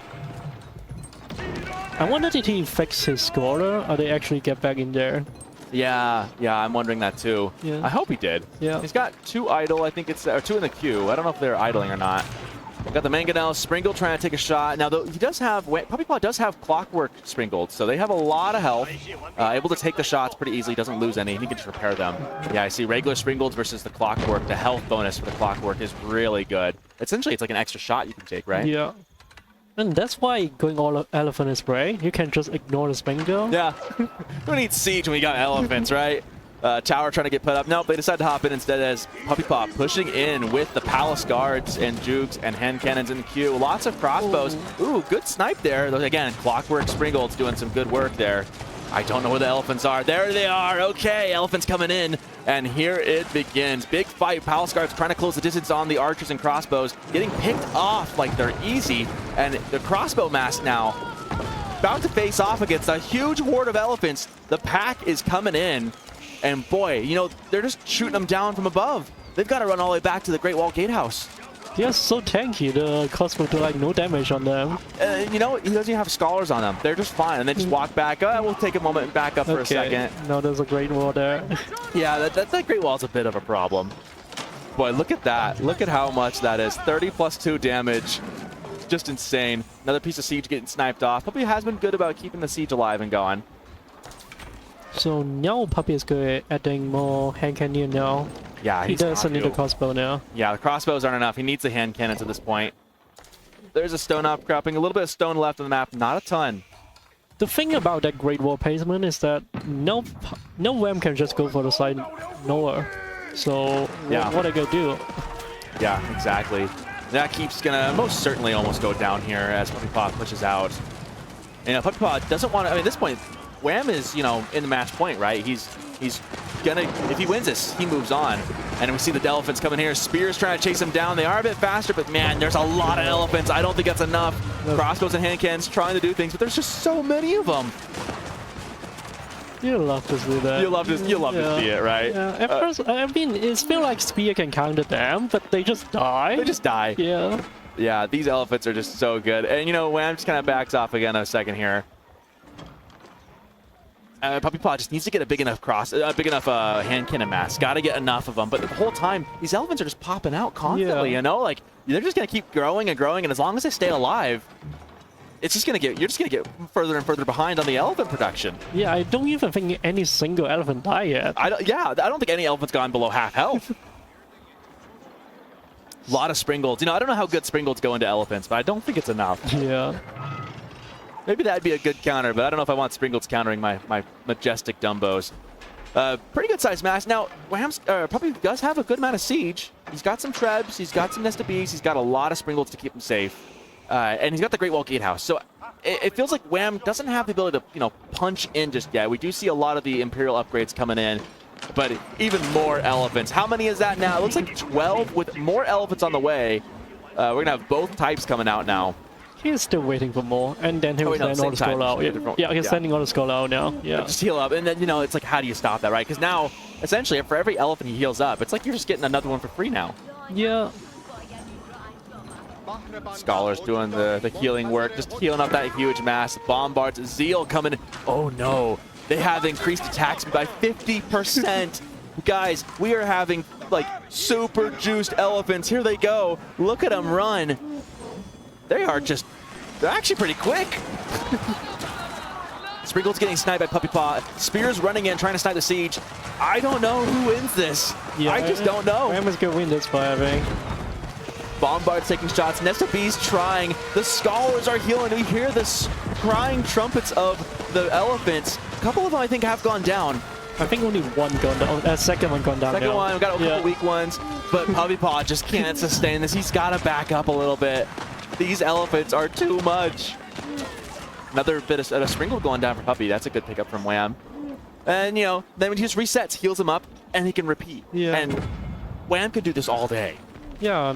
I wonder did he fix his scholar, or they actually get back in there? Yeah, I'm wondering that too. Yeah. I hope he did. Yeah. He's got 2 idle, I think it's, or 2 in the queue. I don't know if they're idling or not. Got the Mangonel, Springle trying to take a shot. Now, though, he does have, puppypaw does have Clockwork Springled, so they have a lot of health. Able to take the shots pretty easily, doesn't lose any, and he can just repair them. Yeah, I see regular Springled versus the Clockwork. The health bonus for the Clockwork is really good. Essentially, it's like an extra shot you can take, right? Yeah. And that's why going all elephant is great. You can just ignore the Springle. Yeah. Who needs siege when we got elephants, right? Tower trying to get put up. Nope, they decide to hop in instead as puppypaw pushing in with the palace guards and jukes and hand cannons in the queue. Lots of crossbows. Ooh, good snipe there. Again, Clockwork Springled's doing some good work there. I don't know where the elephants are. There they are. Okay, elephants coming in. And here it begins. Big fight. Palace guards trying to close the distance on the archers and crossbows. Getting picked off like they're easy. And the crossbow mass now about to face off against a huge horde of elephants. The pack is coming in. And boy, you know, they're just shooting them down from above. They've got to run all the way back to the Great Wall Gatehouse. They're so tanky, the crossbow do like no damage on them. You know, he doesn't even have scholars on them. They're just fine. And they just walk back. We'll take a moment and back up for a second. No, there's a Great Wall there. Yeah, that Great Wall's a bit of a problem. Boy, look at that. Look at how much that is. 30 plus 2 damage. Just insane. Another piece of siege getting sniped off. Puppy has been good about keeping the siege alive and going. So now Puppy is good at adding more hand cannon now. Yeah, he doesn't need a crossbow now. Yeah, the crossbows aren't enough. He needs the hand cannons at this point. There's a stone outcropping. A little bit of stone left on the map. Not a ton. The thing about that Great Wall placement is that no Wham can just go for the side nowhere. So yeah, what are they gonna do? Yeah, exactly. That keeps gonna most certainly almost go down here as puppypaw pushes out. You know, puppypaw doesn't want to. I mean, at this point, Wham is, you know, in the match point, right? He's gonna, if he wins this, he moves on. And we see the elephants coming here. Spears trying to chase him down. They are a bit faster, but man, there's a lot of elephants. I don't think that's enough. Crossbows and hand cannons trying to do things, but there's just so many of them. You love to see that. You love to see it, right? Yeah. At first, I mean, it feels like Spear can counter them, but they just die. They just die. Yeah. Yeah, these elephants are just so good. And you know, Wham just kind of backs off again a second here. Puppypaw just needs to get a big enough hand cannon mass. Got to get enough of them. But the whole time, these elephants are just popping out constantly. You know, like they're just gonna keep growing and growing. And as long as they stay alive, it's just gonna get you're just gonna get further and further behind on the elephant production. Yeah, I don't even think any single elephant died yet. I don't think any elephant's gone below half health. A lot of Springolds. You know, I don't know how good Springolds go into elephants, but I don't think it's enough. Yeah. Maybe that'd be a good counter, but I don't know if I want Springolds countering my majestic Dumbos. Pretty good sized mass. Now, Wham's Puppy does have a good amount of siege. He's got some Trebs, he's got some Nesta Bees, he's got a lot of Springolds to keep him safe. And he's got the Great Wall Gatehouse. So it feels like Wham doesn't have the ability to, you know, punch in just yet. We do see a lot of the Imperial upgrades coming in, but even more elephants. How many is that now? It looks like 12 with more elephants on the way. We're going to have both types coming out now. He's still waiting for more, and then he'll send all the skull out. Yeah, he's sending all the skull out now. Yeah. Just heal up, and then, you know, it's like, how do you stop that, right? Because now, essentially, for every elephant he heals up, it's like you're just getting another one for free now. Yeah. Scholars doing the healing work, just healing up that huge mass. Bombards, Zeal coming in. Oh no, they have increased attack speed by 50%. Guys, we are having like super juiced elephants. Here they go. Look at them run. They are just, they're actually pretty quick. Sprinkles getting sniped by puppypaw. Spears running in, trying to snipe the siege. I don't know who wins this. Yeah, I just don't know. Wham is gonna win this fight, I think. Bombard's taking shots. Nesta B's trying. The Scholars are healing. We hear the crying trumpets of the elephants. A couple of them, I think, have gone down. I think only one gone down. Second one gone down. Second one, we've got a couple weak ones. But puppypaw just can't sustain this. He's got to back up a little bit. These elephants are too much. Another bit of a sprinkle going down for Puppy. That's a good pickup from Wham. And, you know, then when he just resets, heals him up, and he can repeat. Yeah. And Wham could do this all day. Yeah.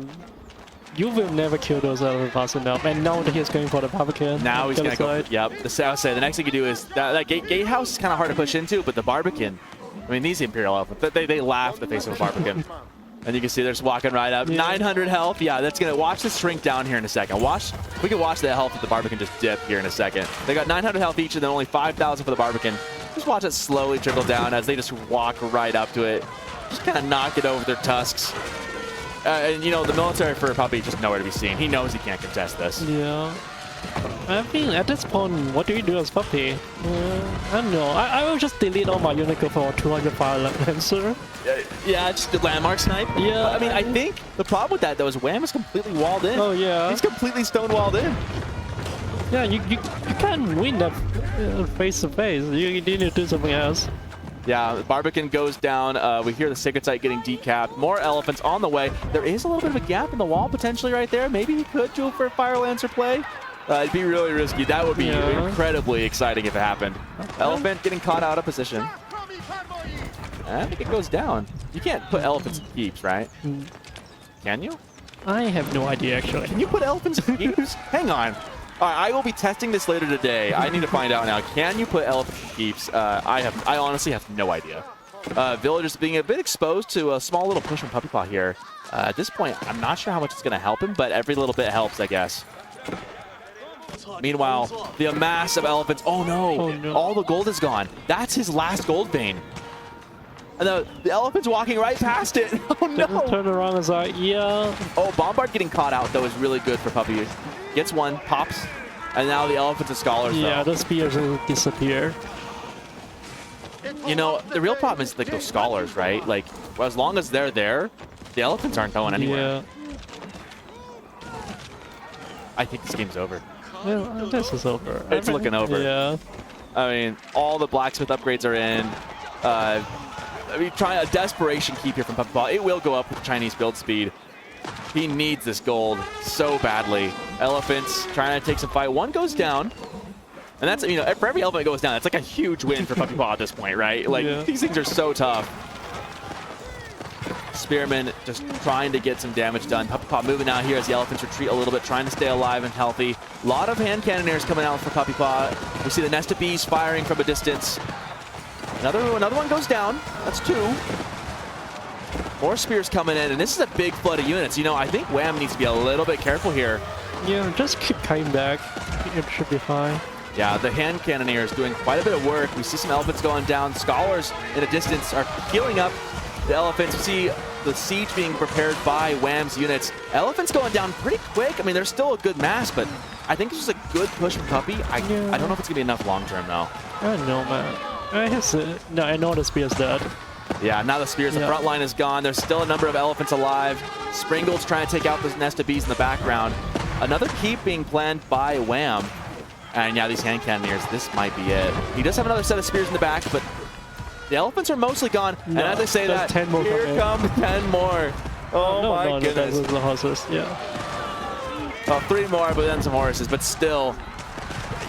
You will never kill those elephants fast enough. And now that he's going for the Barbican. Now he's going to go. Yep. The South say the next thing you do is that gatehouse is kind of hard to push into, but the Barbican, I mean, these Imperial elephants, they laugh in the face of a Barbican. And you can see they're just walking right up. 900 health. Yeah, that's going to watch this shrink down here in a second. We can watch the health of the Barbican just dip here in a second. They got 900 health each and then only 5,000 for the Barbican. Just watch it slowly trickle down as they just walk right up to it. Just kind of knock it over their tusks. And, you know, the military for Puppy just nowhere to be seen. He knows he can't contest this. Yeah. I think at this point, what do you do as Puppy? I don't know. I will just delete all my unit for 205 Lancer. Yeah, just the landmark snipe. Yeah. I mean, I think the problem with that, though, is Wham is completely walled in. Oh, yeah. He's completely stonewalled in. Yeah, you can't win that face-to-face. You need to do something else. Yeah, the Barbican goes down. We hear the Sacred Site getting decapped. More elephants on the way. There is a little bit of a gap in the wall potentially right there. Maybe he could do it for a Fire Lancer play. It'd be really risky. That would be incredibly exciting if it happened. Elephant getting caught out of position. I think it goes down. You can't put elephants in keeps, right? Can you? I have no idea, actually. Can you put elephants in keeps? Hang on. All right, I will be testing this later today. I need to find out now. Can you put elephants in keeps? I honestly have no idea. Villagers being a bit exposed to a small little push from puppypaw here. At this point, I'm not sure how much it's going to help him, but every little bit helps, I guess. Meanwhile, the mass of elephants. Oh no. All the gold is gone. That's his last gold vein. And the elephant's walking right past it. Oh no. Turn around and like, yeah. Oh, Bombard getting caught out, though, is really good for Puppy. Gets one, pops, and now the elephants and Scholars, yeah, the spears will disappear. You know, the real problem is like those Scholars, right? Like, well, as long as they're there, the elephants aren't going anywhere. Yeah. I think this game's over. Well, this is over. It's looking over. Yeah. I mean, all the blacksmith upgrades are in. I mean, trying a desperation keep here from puppypaw. It will go up with Chinese build speed. He needs this gold so badly. Elephants trying to take some fight. One goes down. And that's, you know, for every elephant that goes down, it's like a huge win for puppypaw at this point, right? Like, these things are so tough. Spearman just trying to get some damage done. Puppypaw moving out here as the elephants retreat a little bit, trying to stay alive and healthy. A lot of hand cannoneers coming out for puppypaw. We see the Nesta Bees firing from a distance. Another one goes down. That's two. More spears coming in, and this is a big flood of units. You know, I think Wham needs to be a little bit careful here. Yeah, just keep coming back. It should be fine. Yeah, the hand cannoneers doing quite a bit of work. We see some elephants going down. Scholars in a distance are healing up the elephants. We see the siege being prepared by Wham's units. Elephants going down pretty quick. I mean, there's still a good mass, but I think this is a good push from Puppy. I don't know if it's going to be enough long term, though. I don't know, man. I know the spear's dead. Yeah, now the spears, the front line is gone. There's still a number of elephants alive. Springle's trying to take out this nest of bees in the background. Another keep being planned by Wham. And yeah, these hand cannoneers, this might be it. He does have another set of spears in the back, but the elephants are mostly gone. And as I say that, 10 more here come 10 more. Oh my goodness. No, the horses, yeah. Well, 3 more, but then some horses, but still.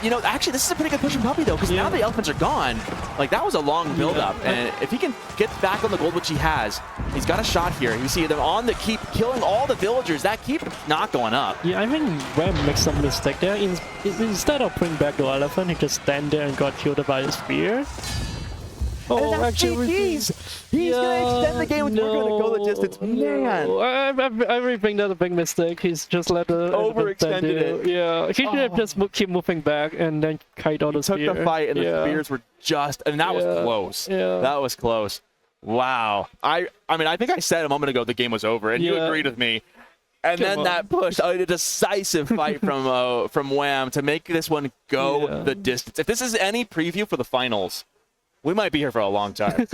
You know, actually, this is a pretty good push from Puppy, though, because now the elephants are gone. Like, that was a long build-up, and if he can get back on the gold, which he has, he's got a shot here. You see them on the keep, killing all the villagers. That keep not going up. Yeah, I think Wham makes some mistake there. Instead of putting back the elephant, he just stand there and got killed by a spear. Oh, and actually, he's going to extend the game. We're going to go the distance. Man. I really think that's a big mistake. He's just let the overextended it. Yeah, he should have just keep moving back and then kite all the spear. Took the fight, and the spears were just, and that was close. Yeah. That was close. Wow. I mean, I think I said a moment ago the game was over, and you agreed with me. And then that push, a decisive fight from Wam to make this one go the distance. If this is any preview for the finals, we might be here for a long time.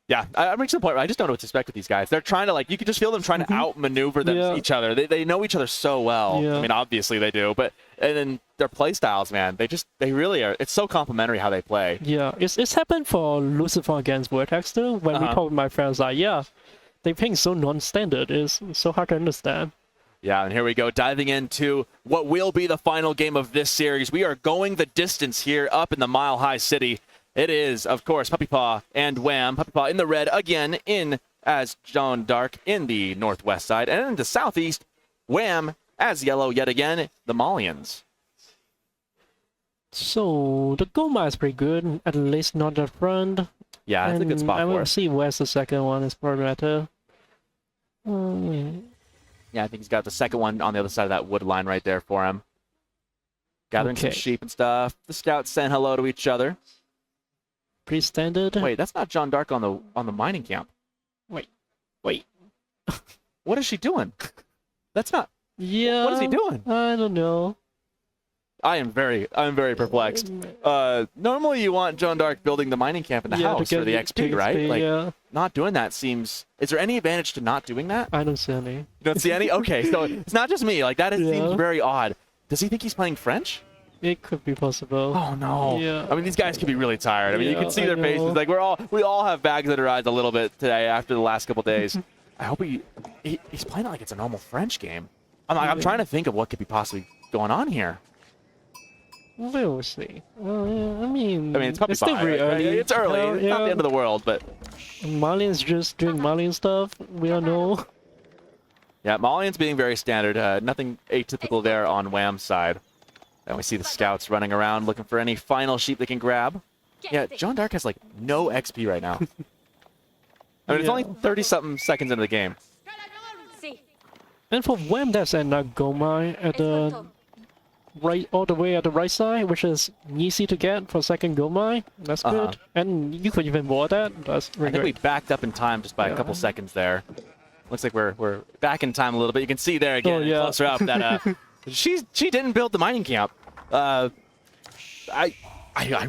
Yeah, I'm reaching the point where I just don't know what to expect with these guys. They're trying to, like, you can just feel them trying to outmaneuver each other. They know each other so well. I mean, obviously they do, but and then their play styles, man, they really are. It's so complimentary how they play. Yeah, it's happened for Lucifer against Vertex too. When we talk with my friends, like, they ping so non-standard. It's so hard to understand. Yeah, and here we go, diving into what will be the final game of this series. We are going the distance here up in the Mile High City. It is, of course, 1puppypaw and Wam. 1puppypaw in the red again, in as Jeanne Dark in the northwest side. And in the southeast, Wam as yellow yet again, the Malians. So the gold mine is pretty good, at least not the front. Yeah, it's a good spot I for want it. to see where's the second one is probably better. Yeah, I think he's got the second one on the other side of that wood line right there for him. Gathering some sheep and stuff. The scouts saying hello to each other. Pretty standard. Wait, that's not Jeanne Dark on the mining camp. Wait. What is she doing? That's not. Yeah. What is he doing? I don't know. I'm very perplexed. Normally you want Jeanne Dark building the mining camp in the house for the XP, right? Like, not doing that seems. Is there any advantage to not doing that? I don't see any. You don't see any? Okay, so it's not just me. Like, that seems very odd. Does he think he's playing French? It could be possible. Oh no! Yeah. I mean, these guys could be really tired. I mean, you can see their faces. Like, we all have bags under our eyes a little bit today after the last couple days. I hope he's playing it like it's a normal French game. I'm trying to think of what could be possibly going on here. We'll see. I mean, it's probably still very early. It's early. It's not the end of the world, but Malians just doing Malian stuff. We don't know. Yeah, Malians being very standard. Nothing atypical there on Wam's side. And we see the scouts running around looking for any final sheep they can grab. Yeah, Jeanne Dark has like no XP right now. I mean, it's only 30-something seconds into the game. And for Wam, there's an gold mine at the right, all the way at the right side, which is easy to get for second gold mine. That's good. And you could even ward that. That's really I think we backed up in time just by a couple seconds there. Looks like we're back in time a little bit. You can see there again, closer up, that she didn't build the mining camp. I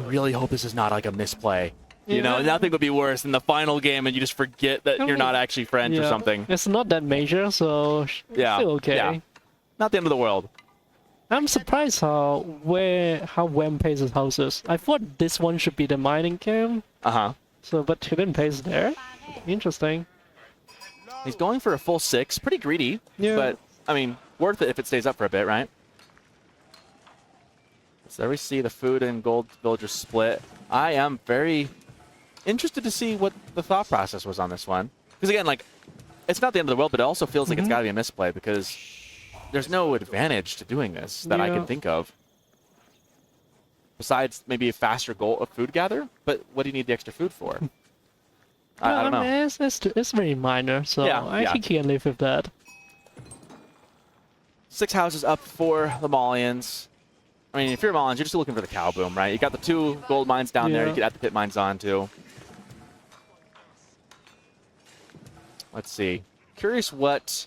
really hope this is not like a misplay. You know, nothing would be worse than the final game and you just forget that you're not actually French or something. It's not that major, so still okay. Yeah. Not the end of the world. I'm surprised how Wam pays his houses. I thought this one should be the mining camp. So, but he didn't pays there. Interesting. He's going for a full 6. Pretty greedy. Yeah. But, I mean, worth it if it stays up for a bit, right? So there we see the food and gold villagers split. I am very interested to see what the thought process was on this one. Because again, like, it's not the end of the world, but it also feels like it's got to be a misplay because there's no advantage to doing this that I can think of. Besides maybe a faster food gather, but what do you need the extra food for? I don't know. It's very minor, so I think he can live with that. 6 houses up for the Malians. I mean, if you're Malians, you're just looking for the cow boom, right? You got the 2 gold mines down there. You could add the pit mines on too. Let's see. I'm curious what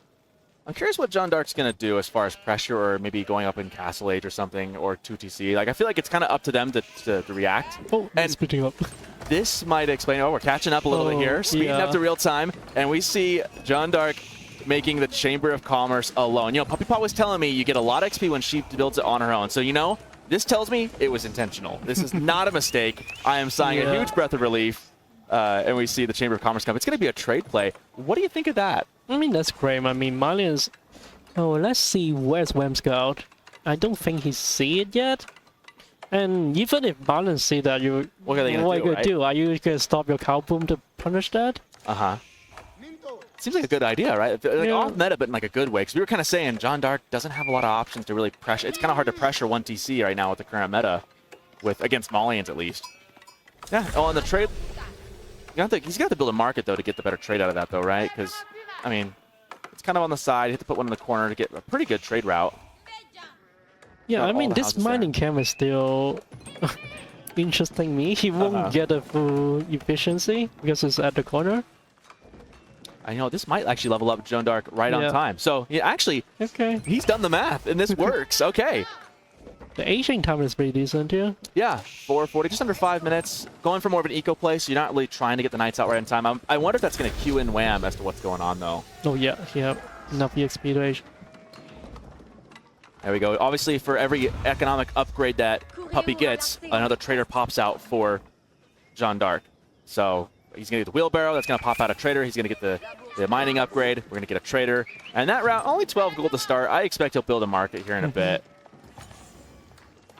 Jeanne Dark's gonna do as far as pressure, or maybe going up in Castle Age or something, or 2TC. Like, I feel like it's kind of up to them to react. Oh, and speeding up. This might explain. Oh, we're catching up a little bit here, speeding up to real time, and we see Jeanne Dark making the Chamber of Commerce alone. You know, 1puppypaw was telling me you get a lot of XP when she builds it on her own. So, you know, this tells me it was intentional. This is not a mistake. I am sighing a huge breath of relief. And we see the Chamber of Commerce come. It's going to be a trade play. What do you think of that? I mean, that's great. I mean, Malians... Oh, let's see where's Wam Scout. I don't think he see it yet. And even if Malians see that, what are you going to do? Are you going to stop your cow boom to punish that? Seems like a good idea, right? Like off meta, but in like a good way. Because we were kind of saying Jeanne Dark doesn't have a lot of options to really pressure. It's kind of hard to pressure 1TC right now with the current meta, against Malians at least. Yeah. Oh, and the trade. He's got to build a market though to get the better trade out of that though, right? Because I mean, it's kind of on the side. You have to put one in the corner to get a pretty good trade route. Yeah, I mean, this mining camp is still interesting me. He won't get a full efficiency because it's at the corner. I know this might actually level up Jeanne d'Arc right on time. So yeah, actually, okay, he's done the math and this works. Okay. The aging time is pretty decent too. Yeah, 4:40, just under 5 minutes. Going for more of an eco play, so you're not really trying to get the Knights out right in time. I wonder if that's going to cue in Wam as to what's going on though. Oh yeah, enough EXP to age. There we go. Obviously, for every economic upgrade that Puppy gets, another trader pops out for Jeanne d'Arc. So he's going to get the wheelbarrow. That's going to pop out a trader. He's going to get the mining upgrade. We're going to get a trader. And that round, only 12 gold to start. I expect he'll build a market here in a bit.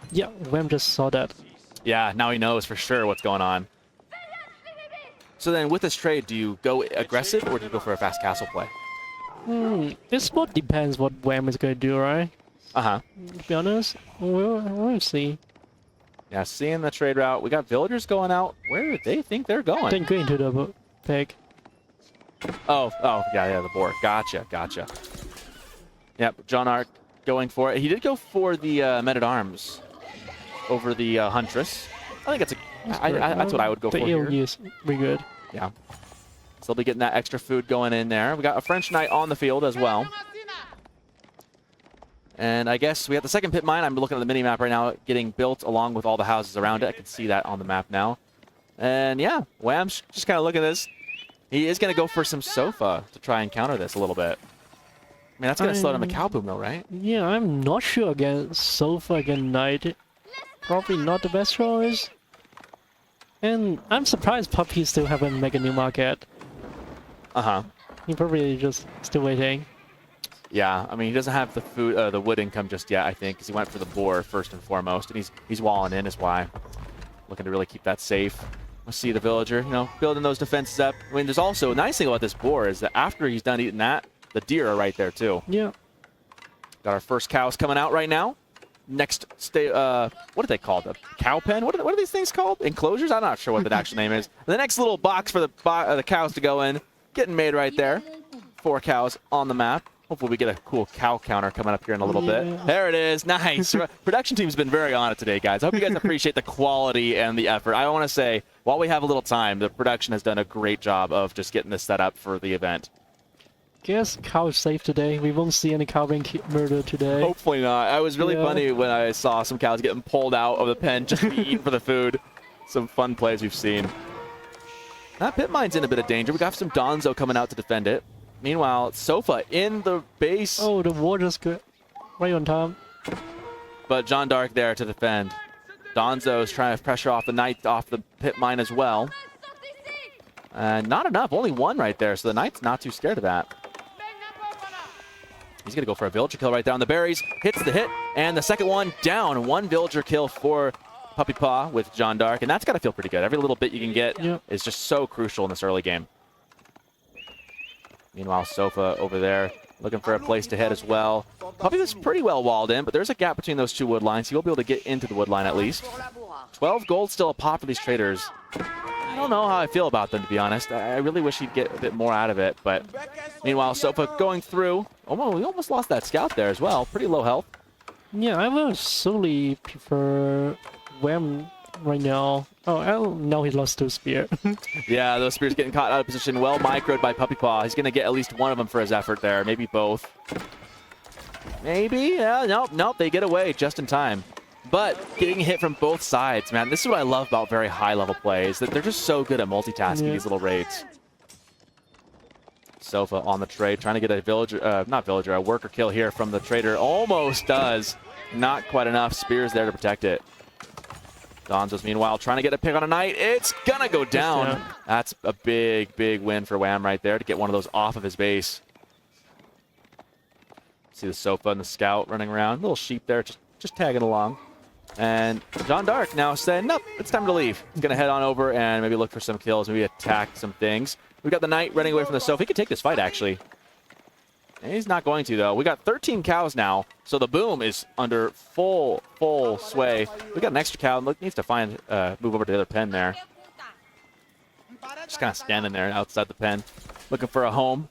Yeah, Wam just saw that. Yeah, now he knows for sure what's going on. So then with this trade, do you go aggressive or do you go for a fast castle play? This what depends what Wam is going to do, right? Uh-huh. To be honest, we'll see. Yeah, seeing the trade route. We got villagers going out. Where do they think they're going? Then go into the pig. Oh, yeah, the boar. Gotcha. Yep, Jeanne d'Arc going for it. He did go for the men-at-arms over the Huntress. I think that's what I would go for here. The eel is pretty good. Yeah. So they'll be getting that extra food going in there. We got a French Knight on the field as well. And I guess we have the second pit mine. I'm looking at the mini-map right now, getting built along with all the houses around it. I can see that on the map now. And yeah, Wam's just kind of looking at this. He is going to go for some Sofa to try and counter this a little bit. I mean, that's going to slow down the cow boom though, right? Yeah, I'm not sure against Sofa against Knight. Probably not the best choice. And I'm surprised Puppy still haven't made a new market. Uh-huh. He probably just still waiting. Yeah, I mean, he doesn't have the food, the wood income just yet, I think, because he went for the boar first and foremost, and he's walling in is why. Looking to really keep that safe. Let's see the villager, building those defenses up. I mean, there's also a nice thing about this boar is that after he's done eating that, the deer are right there too. Yeah. Got our first cows coming out right now. Next, what are they called? A cow pen? What are these things called? Enclosures? I'm not sure what the actual name is. The next little box for the cows to go in, getting made right there. 4 cows on the map. Hopefully we get a cool cow counter coming up here in a little bit. There it is. Nice. Production team's been very on it today, guys. I hope you guys appreciate the quality and the effort. I want to say, while we have a little time, the production has done a great job of just getting this set up for the event. Guess cow is safe today. We won't see any cow being murdered today. Hopefully not. I was really funny when I saw some cows getting pulled out of the pen just to be eaten for the food. Some fun plays we've seen. That pit mine's in a bit of danger. We got some Donzo coming out to defend it. Meanwhile, Sofa in the base. Oh, the wall just good. Right on time. But Jeanne d'Arc there to defend. Donzo's trying to pressure off the Knight off the pit mine as well. And not enough. Only 1 right there. So the Knight's not too scared of that. He's going to go for a villager kill right there on the berries. Hits the hit. And the second one down. 1 villager kill for 1puppypaw with Jeanne d'Arc. And that's got to feel pretty good. Every little bit you can get is just so crucial in this early game. Meanwhile, Sofa over there looking for a place to hit as well. Puppy was pretty well walled in, but there's a gap between those 2 wood lines. He will be able to get into the wood line at least. 12 gold still a pop for these traders. I don't know how I feel about them, to be honest. I really wish he'd get a bit more out of it, but meanwhile, Sofa going through. Oh, we almost lost that scout there as well. Pretty low health. Yeah, I would solely prefer Wam right now. Oh, now he lost to Spear. Yeah, those spears getting caught out of position. Well microed by 1puppypaw. He's going to get at least 1 of them for his effort there. Maybe both. Maybe. Yeah, nope. They get away just in time. But getting hit from both sides, man. This is what I love about very high-level plays. That they're just so good at multitasking these little raids. Sofa on the trade, trying to get a villager, a worker kill here from the trader. Almost does. Not quite enough. Spears there to protect it. Donzo's meanwhile trying to get a pick on a Knight. It's gonna go down. That's a big, big win for Wam right there to get one of those off of his base. See the Sofa and the Scout running around. Little sheep there just tagging along. And Jeanne d'Arc now saying, nope, it's time to leave. He's gonna head on over and maybe look for some kills, maybe attack some things. We've got the Knight running away from the Sofa. He could take this fight, actually. And he's not going to, though. We got 13 cows now, so the boom is under full sway. We got an extra cow. Needs to find, move over to the other pen there. Just kind of standing there outside the pen, looking for a home.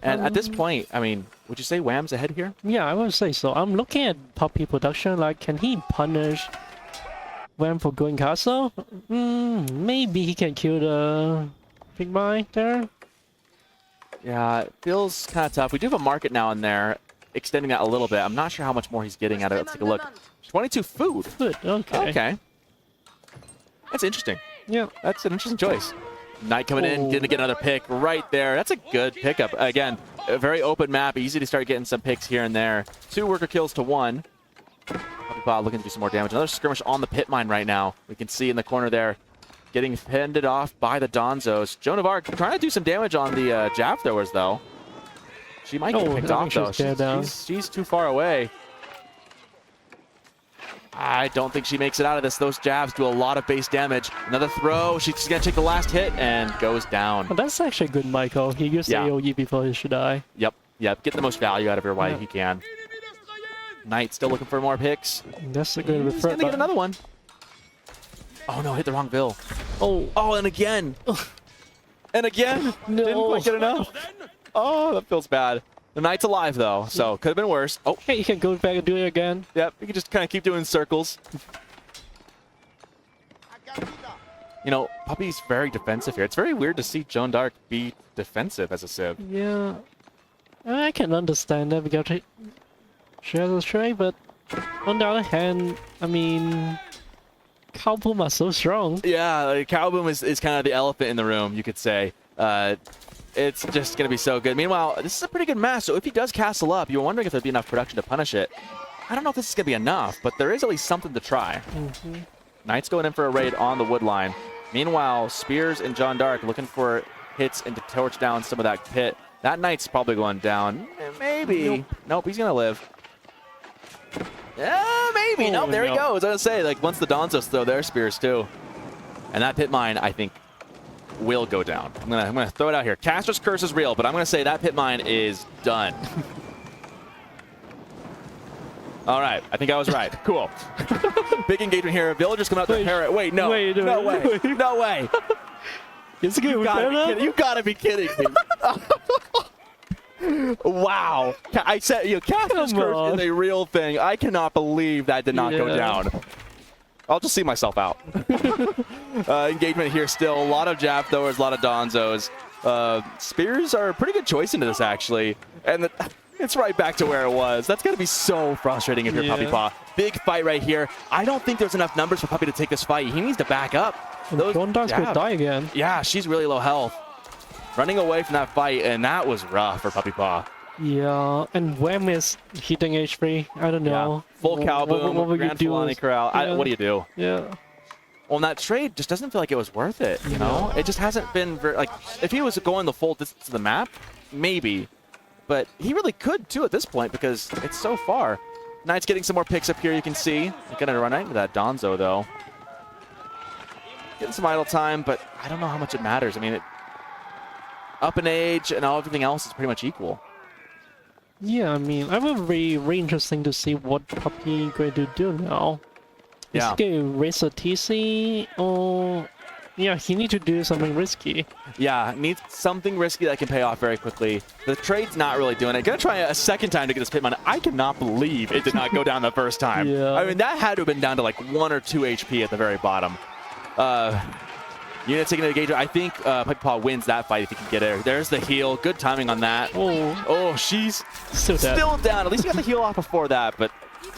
And at this point, I mean, would you say Wam's ahead here? Yeah, I would say so. I'm looking at Puppy production. Like, can he punish Wam for going castle. Maybe he can kill the big mine there. Yeah, it feels kind of tough. We do have a market now and there, extending that a little bit. I'm not sure how much more he's getting out of it. Let's take a look. 22 food. Good. Okay. Okay. That's interesting. Yeah. That's an interesting choice. Knight coming in, going to get another pick right there. That's a good pickup. Again, a very open map, easy to start getting some picks here and there. 2 worker kills to 1. puppypaw looking to do some more damage. Another skirmish on the pit mine right now. We can see in the corner there, getting fended off by the Donzos. Joan of Arc trying to do some damage on the jab throwers, though. She might get picked off, though. She's too far away. I don't think she makes it out of this. Those jabs do a lot of base damage. Another throw. She's going to take the last hit and goes down. Oh, that's actually good, Michael. He used AoE before he should die. Yep. Get the most value out of her while he can. Knight still looking for more picks. That's a good He's going to get another one. Oh, no. Hit the wrong bill. Oh, and again. And again. No. Didn't quite get enough. Oh, that feels bad. The Knight's alive, though, so could have been worse. Oh, hey, you can go back and do it again. Yep, you can just kind of keep doing circles. You know, Puppy's very defensive here. It's very weird to see Joan d'Arc be defensive as a Civ. Yeah, I can understand that because she has a trait, but on the other hand, I mean, Cow Boom are so strong. Yeah, like, Cow Boom is kind of the elephant in the room, you could say. It's just going to be so good. Meanwhile, this is a pretty good match, so if he does castle up, you were wondering if there'd be enough production to punish it. I don't know if this is going to be enough, but there is at least something to try. Knight's going in for a raid on the wood line. Meanwhile, Spears and Jeanne d'Arc looking for hits and to torch down some of that pit. That Knight's probably going down. Maybe. Nope, he's going to live. Yeah, maybe. Nope, there he goes. I was going to say, like, once the Donzos throw their spears, too. And that pit mine, I think, will go down. I'm gonna throw it out here. Caster's Curse is real, but I'm gonna say that pit mine is done. All right, I think I was right. Cool. Big engagement here. Villagers come out to parrot. Wait, no. No way. No way. It's good. You gotta be kidding me. Wow. I said, Caster's Curse is a real thing. I cannot believe that did not go down. I'll just see myself out. Engagement here still. A lot of jab throwers, a lot of Donzos. Spears are a pretty good choice into this, actually. And it's right back to where it was. That's going to be so frustrating if you're puppypaw. Big fight right here. I don't think there's enough numbers for Puppy to take this fight. He needs to back up. Jeanne d'Arc could die again. Yeah, she's really low health. Running away from that fight, and that was rough for puppypaw. Yeah, and Wam is hitting H3. I don't know. Yeah. Full Cow Boom, what Grand Fulani Corral. Yeah. What do you do? Yeah. Well, that trade just doesn't feel like it was worth it, you know? It just hasn't been very, like, if he was going the full distance of the map, maybe. But he really could, too, at this point, because it's so far. Knight's getting some more picks up here, you can see. He's going to run right into that Donzo, though. Getting some idle time, but I don't know how much it matters. I mean, up in age and everything else is pretty much equal. Yeah, I mean, I will be really interesting to see what Puppy going to do now. Is he going to raise a TC or... Yeah, he needs to do something risky. Yeah, needs something risky that can pay off very quickly. The trade's not really doing it. Gonna try a second time to get this pit mine. I cannot believe it did not go down the first time. I mean, that had to have been down to like 1 or 2 HP at the very bottom. Unit taking the engagement. I think puppypaw wins that fight if he can get it. There's the heal. Good timing on that. Oh, she's still down. At least he got the heal off before that. But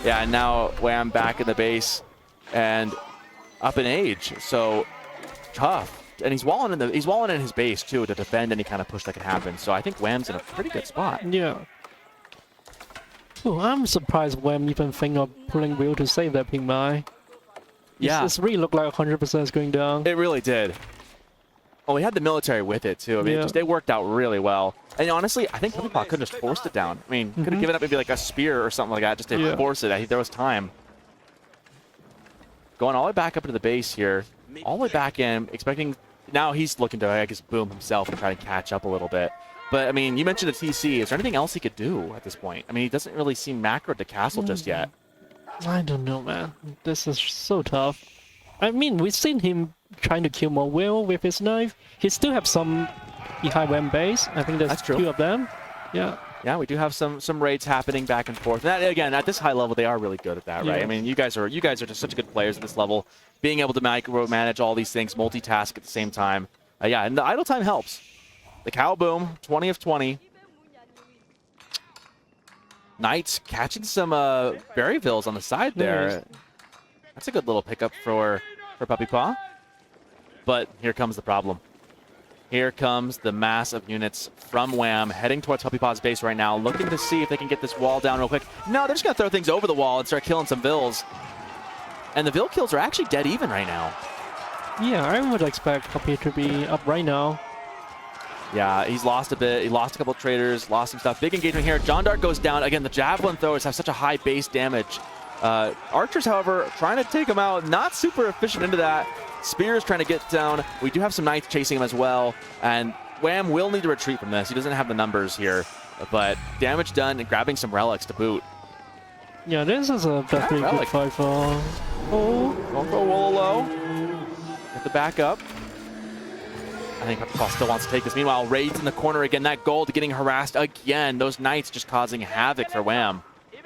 yeah, now Wam back in the base and up in age. So tough. And he's walling in his base too to defend any kind of push that could happen. So I think Wam's in a pretty good spot. Yeah. Oh, I'm surprised Wam even think of pulling wheel to save that ping mine. Yeah. It's really looked like 100% is going down. It really did. Oh, he had the military with it, too. I mean, it worked out really well. And honestly, I think puppypaw could have just forced it down. I mean, could have given up maybe like a spear or something like that just to force it. I think there was time. Going all the way back up into the base here. All the way back in, expecting... Now he's looking to, I guess, boom himself and try to catch up a little bit. But, I mean, you mentioned a TC. Is there anything else he could do at this point? I mean, he doesn't really seem macroed to castle just yet. I don't know, man. This is so tough. I mean, we've seen him trying to kill more whale with his knife. He still have some behind Wam base. I think there's 2 of them. Yeah. Yeah, we do have some raids happening back and forth. And that, again, at this high level, they are really good at that, right? Yeah. I mean, you guys are just such good players at this level. Being able to micromanage all these things, multitask at the same time. Yeah, and the idle time helps. The cow boom, 20 of 20. Knights catching some Berryvilles on the side there. Nice. That's a good little pickup for 1puppypaw. But here comes the problem. Here comes the mass of units from Wam heading towards 1puppypaw's base right now, looking to see if they can get this wall down real quick. No, they're just going to throw things over the wall and start killing some Vills. And the Vill kills are actually dead even right now. Yeah, I would expect Puppy to be up right now. Yeah, he's lost a bit. He lost a couple of traders, lost some stuff. Big engagement here. Jeanne d'Arc goes down. Again, the javelin throwers have such a high base damage. Archers, however, trying to take him out. Not super efficient into that. Spears trying to get down. We do have some Knights chasing him as well. And Wam will need to retreat from this. He doesn't have the numbers here. But damage done and grabbing some relics to boot. Yeah, this is a definitely good fight for... Oh. Don't go low. Get the back up. I think 1puppypaw still wants to take this. Meanwhile, raids in the corner again. That gold getting harassed again. Those Knights just causing havoc for Wam.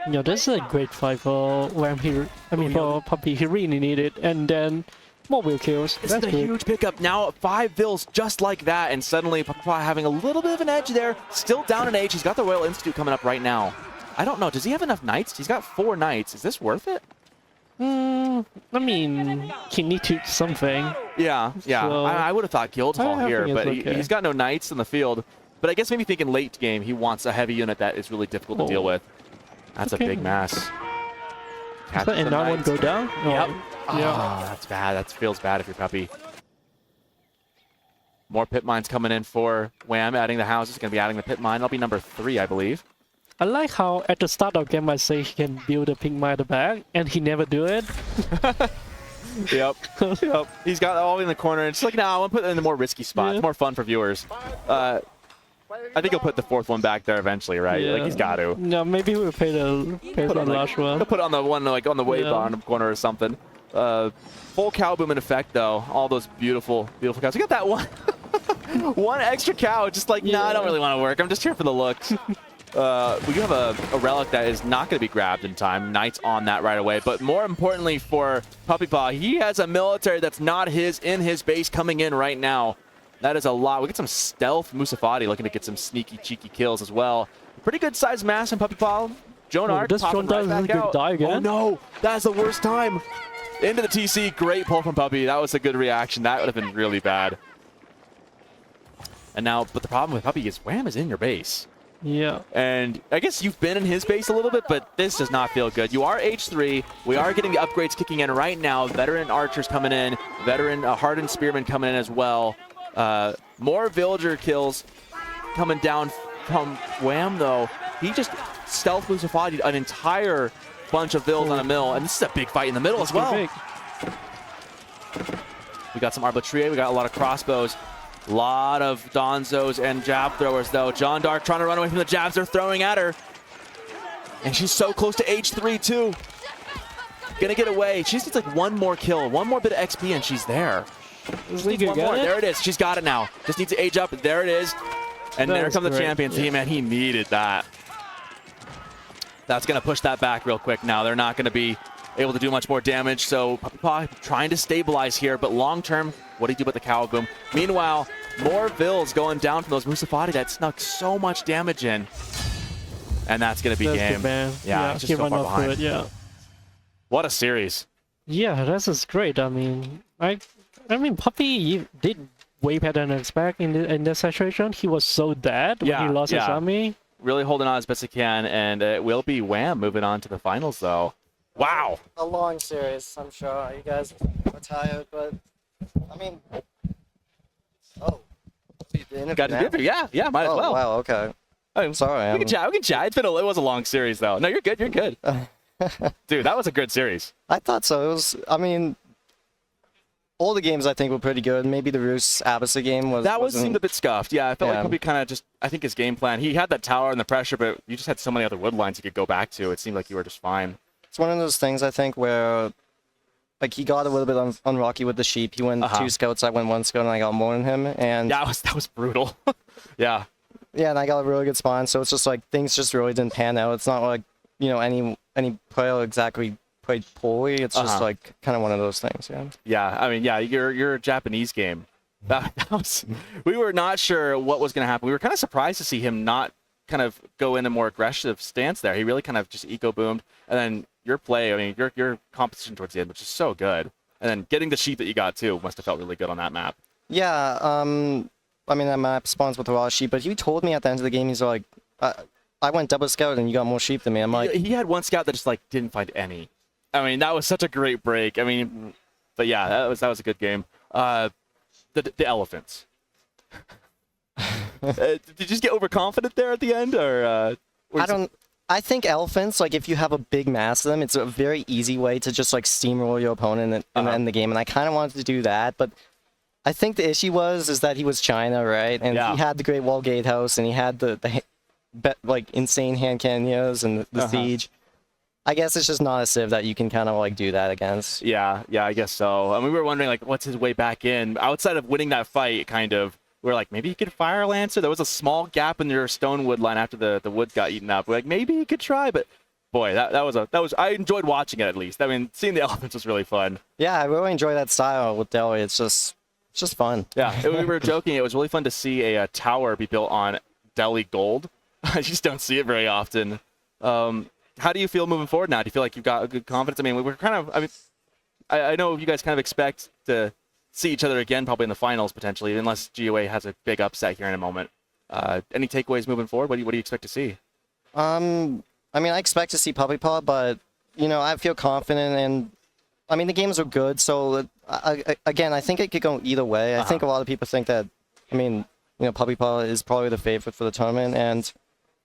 Yeah, this is a great fight for Wam here. I mean, for Puppy, he really needed it. And then more wheel kills. This is a huge pickup. Now 5 Vills just like that. And suddenly 1puppypaw having a little bit of an edge there. Still down in age. He's got the Royal Institute coming up right now. I don't know. Does he have enough Knights? He's got 4 Knights. Is this worth it? I mean, he needs to something. Yeah. So I would have thought Guildhall here, but he's got no Knights in the field. But I guess maybe thinking late game, he wants a heavy unit that is really difficult to deal with. That's a big mass. And that one go down? Yep. Yeah. Oh, that's bad. That feels bad if you're Puppy. More pit mines coming in for Wam, adding the houses. Going to be adding the pit mine. That'll be number 3, I believe. I like how at the start of game I say he can build a pink mine at the back, and he never do it. Yep. He's got all in the corner. It's like, no, I want to put it in the more risky spot. It's more fun for viewers. I think he'll put the 4th one back there eventually, right? Yeah. Like, he's got to. No, maybe we'll pay the last one. He'll put it on the one, like, on the way bottom corner or something. Full cow boom in effect, though. All those beautiful, beautiful cows. We got that one. One extra cow. Just like, nah, I don't really want to work. I'm just here for the looks. We do have a relic that is not going to be grabbed in time. Knights on that right away. But more importantly for 1puppypaw, he has a military that's not his in his base coming in right now. That is a lot. We get some stealth Musafati looking to get some sneaky, cheeky kills as well. Pretty good sized mass in 1puppypaw. Jeanne d'Arc popping right back out. Die again. Oh no, that's the worst time. Into the TC, great pull from Puppy. That was a good reaction. That would have been really bad. And now, but the problem with Puppy is Wam is in your base. Yeah. And I guess you've been in his base a little bit, but this does not feel good. You are H3. We are getting the upgrades kicking in right now. Veteran archers coming in. Veteran hardened spearmen coming in as well. More villager kills coming down from Wam, though. He just stealth Musafati an entire bunch of Vills on a mill, and this is a big fight in the middle as well. We got some Arbitrier. We got a lot of crossbows. A lot of Donzos and jab throwers, though. Jeanne d'Arc trying to run away from the jabs they're throwing at her. And she's so close to H3, too. Gonna get away. She just needs like one more kill, one more bit of XP, and she's there. One more. There it is. She's got it now. Just needs to age up. There it is. And there comes the champion team, and he needed that. That's gonna push that back real quick now. They're not gonna be able to do much more damage, so 1puppypaw trying to stabilize here, but long term, what do you do about the cow boom? Meanwhile, more Vills going down from those Musafati that snuck so much damage in. And that's going to be game. Yeah, just so far behind. What a series. Yeah, this is great. I mean, Puppy did way better than expect in this situation. He was so dead when he lost his army. Really holding on as best he can, and it will be Wam moving on to the finals, though. Wow. A long series, I'm sure. You guys are tired, but I mean, got to do it. Yeah, might as well. Wow, okay. I'm sorry. We can chat. It was a long series, though. No, you're good. You're good. Dude, that was a good series. I thought so. It was. I mean, all the games I think were pretty good. Maybe the Roos Abbasid game seemed a bit scuffed. Yeah, I felt like Puppy kind of just. I think his game plan. He had that tower and the pressure, but you just had so many other wood lines you could go back to. It seemed like you were just fine. It's one of those things I think where, like, he got a little bit on Rocky with the sheep. He went 2 scouts. I went 1 scout, and I got more than him. And yeah, that was brutal. Yeah. Yeah, and I got a really good spawn, so it's just like things just really didn't pan out. It's not like, you know, any player exactly played poorly. It's just like kind of one of those things, yeah. Yeah, I mean, yeah, your Japanese game. That was, we were not sure what was going to happen. We were kind of surprised to see him not kind of go in a more aggressive stance there. He really kind of just eco boomed, and then your play, I mean, your competition towards the end, which is so good, and then getting the sheep that you got too must have felt really good on that map. Yeah, I mean, that map spawns with a lot of sheep, but he told me at the end of the game, he's like, I went double scout and you got more sheep than me. I'm like... He had one scout that just, like, didn't find any. I mean, that was such a great break. I mean, but yeah, that was a good game. The elephants. Did you just get overconfident there at the end, or I think elephants, like, if you have a big mass of them, it's a very easy way to just, like, steamroll your opponent and end the game, and I kind of wanted to do that, but... I think the issue is that he was China, right? And he had the Great Wall Gatehouse, and he had the like insane hand cannons and the siege. I guess it's just not a civ that you can kind of like do that against. Yeah, I guess so. I mean, we were wondering like, what's his way back in? Outside of winning that fight, kind of, we were like, maybe he could fire Lancer. There was a small gap in your stone wood line after the woods got eaten up. We're like, maybe he could try, but boy, that was I enjoyed watching it at least. I mean, seeing the elephants was really fun. Yeah, I really enjoy that style with Delhi. It's just fun. Yeah, we were joking. It was really fun to see a tower be built on Delhi gold. I just don't see it very often. How do you feel moving forward now? Do you feel like you've got a good confidence? I mean, we're kind of. I mean, I know you guys kind of expect to see each other again, probably in the finals potentially, unless GOA has a big upset here in a moment. Any takeaways moving forward? What do you expect to see? I mean, I expect to see 1puppypaw, but you know, I feel confident and. I mean, the games are good, so again, I think it could go either way. I think a lot of people think that, I mean, you know, 1puppypaw is probably the favorite for the tournament, and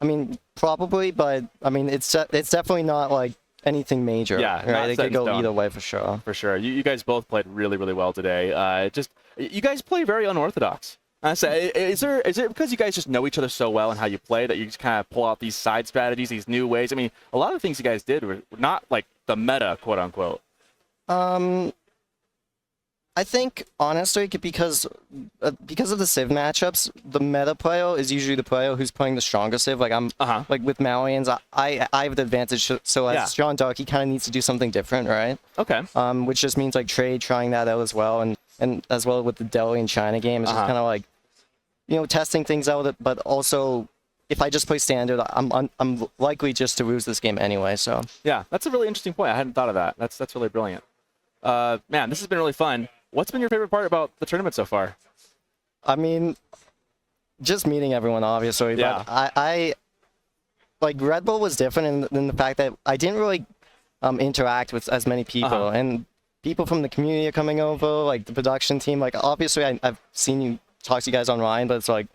I mean, probably, but I mean, it's definitely not like anything major. Yeah, right. It could go either way for sure. For sure, you guys both played really, really well today. Just you guys play very unorthodox. I say, is it because you guys just know each other so well and how you play that you just kind of pull out these side strategies, these new ways? I mean, a lot of the things you guys did were not like the meta, quote unquote. I think honestly because of the civ matchups, the meta player is usually the player who's playing the stronger civ. Like like with Malians, I have the advantage. So as John Dark, he kind of needs to do something different, right? Okay. Which just means like trying that out as well, and as well with the Delhi and China game, it's just kind of like, you know, testing things out. But also, if I just play standard, I'm likely just to lose this game anyway. So yeah, that's a really interesting point. I hadn't thought of that. That's really brilliant. Man, this has been really fun. What's been your favorite part about the tournament so far? I mean, just meeting everyone, obviously. Yeah. But I like Red Bull was different in the fact that I didn't really interact with as many people, and people from the community are coming over, like the production team. Like obviously, I've seen you talk to you guys online, but it's like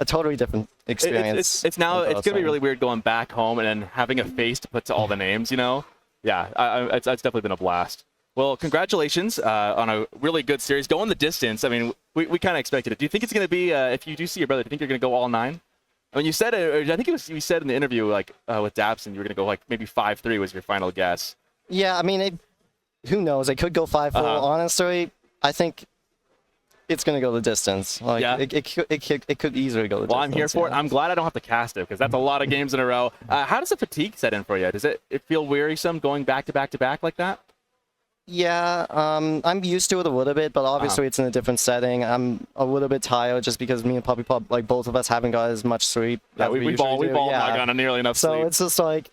a totally different experience. It's gonna be really weird going back home and then having a face to put to all the names. You know? Yeah, it's definitely been a blast. Well, congratulations on a really good series. Going the distance. I mean, we kind of expected it. Do you think it's going to be, if you do see your brother, do you think you're going to go all 9? I mean, you said, I think you said in the interview, like, with Dabson, you were going to go, like, maybe 5-3 was your final guess. Yeah, I mean, who knows? It could go 5-4. Honestly, I think it's going to go the distance. Like, yeah. It could easily go the distance. Well, I'm here for it. I'm glad I don't have to cast it, because that's a lot of games in a row. How does the fatigue set in for you? Does it feel wearisome going back to back to back like that? Yeah, I'm used to it a little bit, but obviously it's in a different setting. I'm a little bit tired just because me and 1puppypaw, like both of us, haven't got as much sleep. Yeah, we ball not gotten nearly enough sleep. So it's just like,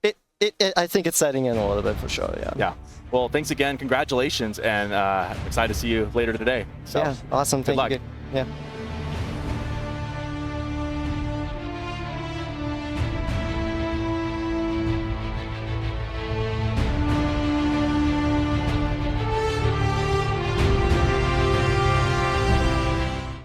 I think it's setting in a little bit for sure. Yeah. Yeah. Well, thanks again. Congratulations, and excited to see you later today. So, yeah, awesome. Good luck. Yeah.